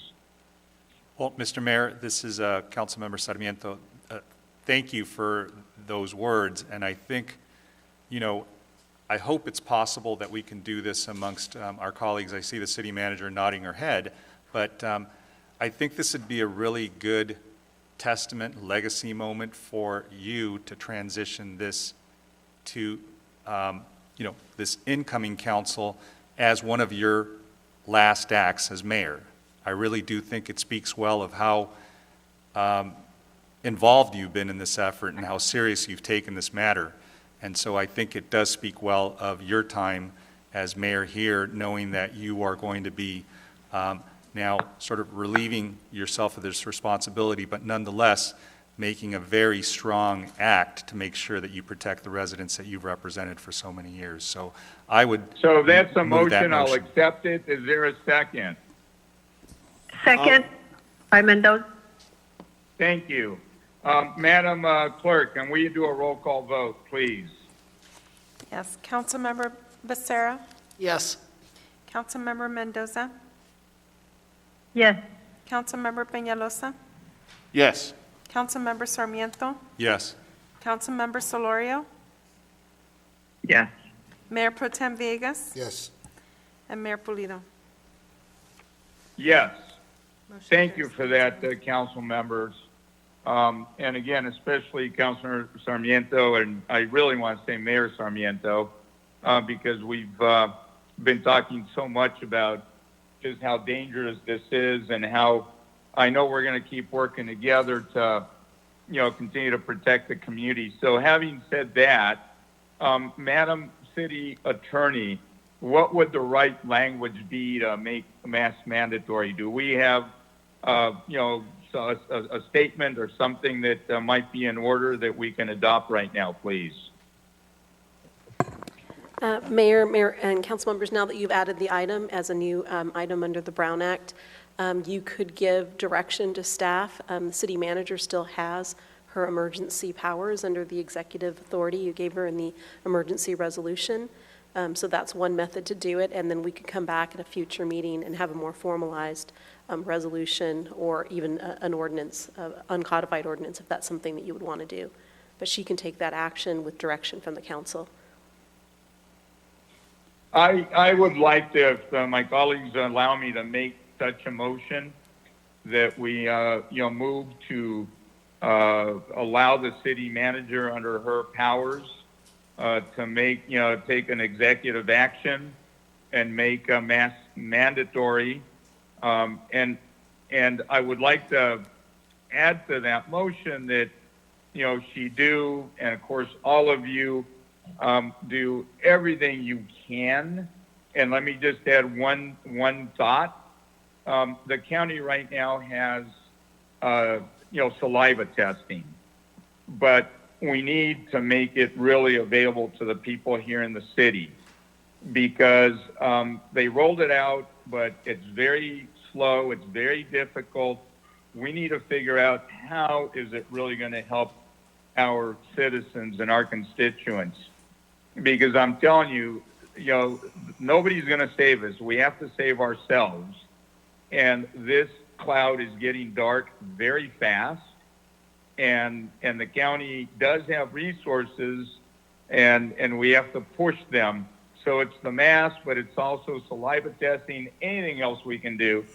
Well, Mr. Mayor, this is Councilmember Sarmiento. Thank you for those words, and I think, I hope it's possible that we can do this amongst our colleagues. I see the city manager nodding her head, but I think this would be a really good testament, legacy moment for you to transition this to, this incoming council as one of your last acts as mayor. I really do think it speaks well of how involved you've been in this effort and how serious you've taken this matter. And so I think it does speak well of your time as mayor here, knowing that you are going to be now sort of relieving yourself of this responsibility, but nonetheless making a very strong act to make sure that you protect the residents that you've represented for so many years. So I would So if that's a move that motion, I'll accept it. Is there a second? Second, by Mendoza. Thank you. Madam Clerk, can we do a roll call vote, please? Yes. Councilmember Becerra? Yes. Councilmember Mendoza? Yes. Councilmember Peñalosa? Yes. Councilmember Sarmiento? Yes. Councilmember Solorio? Yes. Mayor Pro Tem Villegas? Yes. And Mayor Pulido? Yes. Motion Thank you carries. for that, council members. And again, especially Councilor Sarmiento, and I really want to say Mayor Sarmiento, because we've been talking so much about just how dangerous this is and how I know we're going to keep working together to, continue to protect the community. So having said that, Madam City Attorney, what would the right language be to make mask mandatory? Do we have, a statement or something that might be in order that we can adopt right now, please? Mayor, and council members, now that you've added the item as a new item under the Brown Act, you could give direction to staff. The city manager still has her emergency powers under the executive authority you gave her in the emergency resolution. So that's one method to do it, and then we could come back at a future meeting and have a more formalized resolution or even an ordinance, uncodified ordinance, if that's something that you would want to do. But she can take that action with direction from the council. I would like to, if my colleagues allow me to make such a motion, that we, move to allow the city manager under her powers to make, take an executive action and make a mandatory. And I would like to add to that motion that, she do, and of course, all of you do everything you can. And let me just add one thought. The county right now has, saliva testing, but we need to make it really available to the people here in the city, because they rolled it out, but it's very slow, it's very difficult. We need to figure out how is it really going to help our citizens and our constituents, because I'm telling you, nobody's going to save us. We have to save ourselves. And this cloud is getting dark very fast. And the county does have resources, and we have to push them. So it's the mask, but it's also saliva testing, anything else we can do.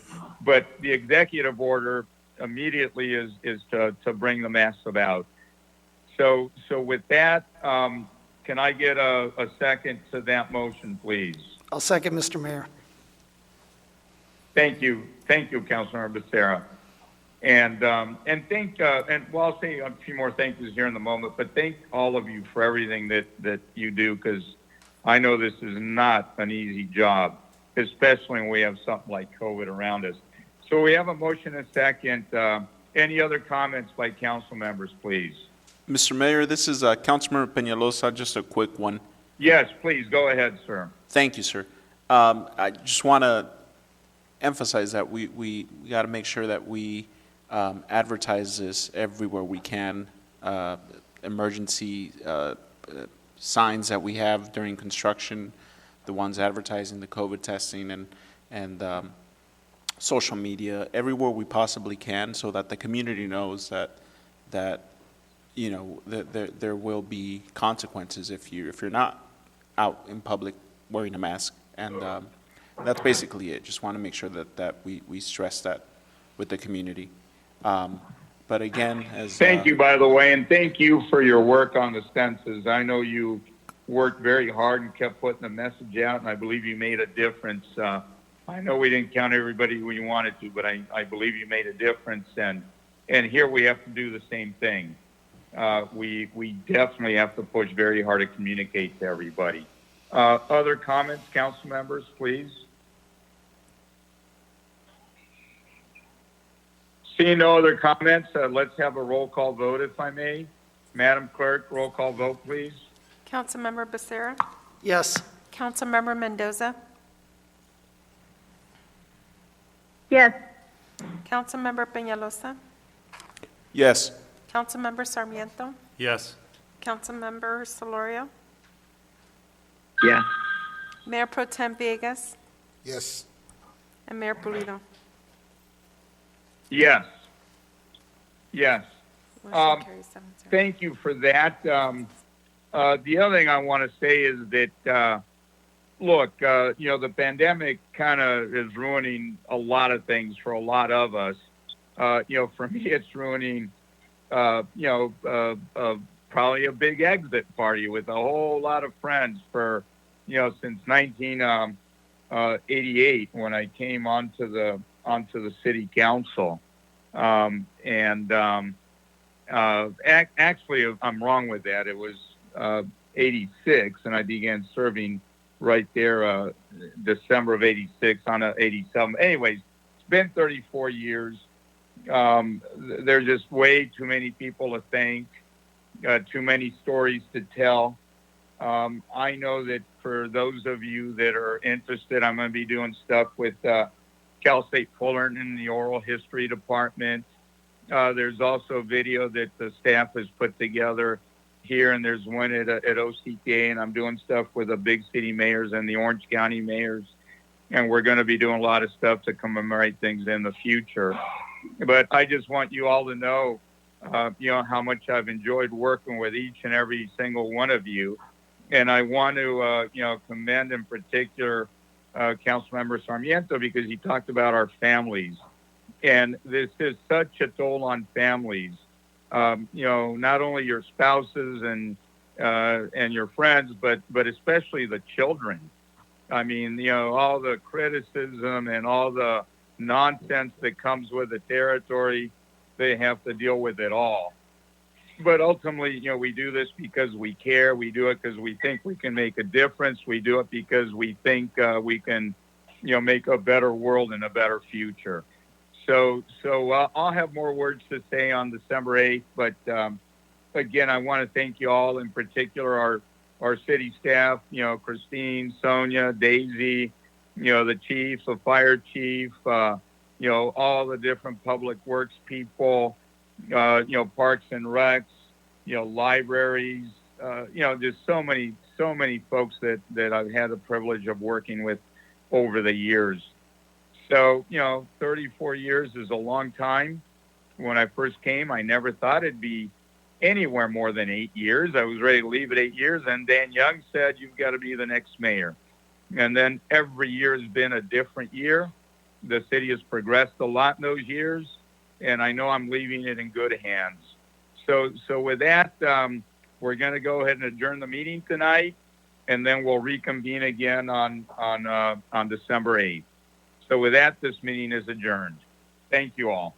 But the executive order immediately is to bring the masks about. So with that, can I get a second to that motion, please? I'll second, Mr. Mayor. Thank you, Councilmember Becerra. And I'll say a few more thank yous here in a moment, but thank all of you for everything that you do, because I know this is not an easy job, especially when we have something like COVID around us. So we have a motion and a second. Any other comments by council members, please? Mr. Mayor, this is Councilmember Peñalosa, just a quick one. Yes, please, go ahead, sir. Thank you, sir. I just want to emphasize that we got to make sure that we advertise this everywhere we can. Emergency signs that we have during construction, the ones advertising the COVID testing, and social media, everywhere we possibly can, so that the community knows that there will be consequences if you're not out in public wearing a mask. And that's basically it. Just want to make sure that we stress that with the community. But again, thank you, by the way, and thank you for your work on the census. I know you worked very hard and kept putting the message out, and I believe you made a difference. I know we didn't count everybody who you wanted to, but I believe you made a difference, and here we have to do the same thing. We definitely have to push very hard to communicate to everybody. Other comments, council members, please? Seeing no other comments, let's have a roll call vote, if I may. Madam Clerk, roll call vote, please. Councilmember Becerra? Yes. Councilmember Mendoza? Yes. Councilmember Peñalosa? Yes. Councilmember Sarmiento? Yes. Councilmember Solorio? Yes. Mayor Pro Tem Villegas? Yes. And Mayor Pulido? Yes. Yes. Motion carries 7-0. Thank you for that. The other thing I want to say is that, look, the pandemic kind of is ruining a lot of things for a lot of us. For me, it's ruining, probably a big exit party with a whole lot of friends for, since 1988 when I came onto the city council. Actually, I'm wrong with that. It was 86, and I began serving right there December of 86 on 87. Anyways, it's been 34 years. There's just way too many people to thank, too many stories to tell. I know that for those of you that are interested, I'm going to be doing stuff with Cal State Fullerton in the oral history department. There's also video that the staff has put together here, and there's one at OCTA, and I'm doing stuff with the big city mayors and the Orange County mayors. And we're going to be doing a lot of stuff to commemorate things in the future. But I just want you all to know, how much I've enjoyed working with each and every single one of you. And I want to, commend in particular Councilmember Sarmiento, because he talked about our families. And this is such a toll on families. Not only your spouses and your friends, but especially the children. I mean, all the criticism and all the nonsense that comes with the territory, they have to deal with it all. But ultimately, we do this because we care. We do it because we think we can make a difference. We do it because we think we can, make a better world and a better future. So I'll have more words to say on December 8th. But again, I want to thank you all, in particular our city staff, Christine, Sonia, Daisy, the chief, the fire chief, all the different public works people, parks and recs, libraries, just so many folks that I've had the privilege of working with over the years. So, 34 years is a long time. When I first came, I never thought it'd be anywhere more than 8 years. I was ready to leave at 8 years, and Dan Young said, you've got to be the next mayor. And then every year has been a different year. The city has progressed a lot in those years, and I know I'm leaving it in good hands. So with that, we're going to go ahead and adjourn the meeting tonight, and then we'll reconvene again on December 8th. So with that, this meeting is adjourned. Thank you all.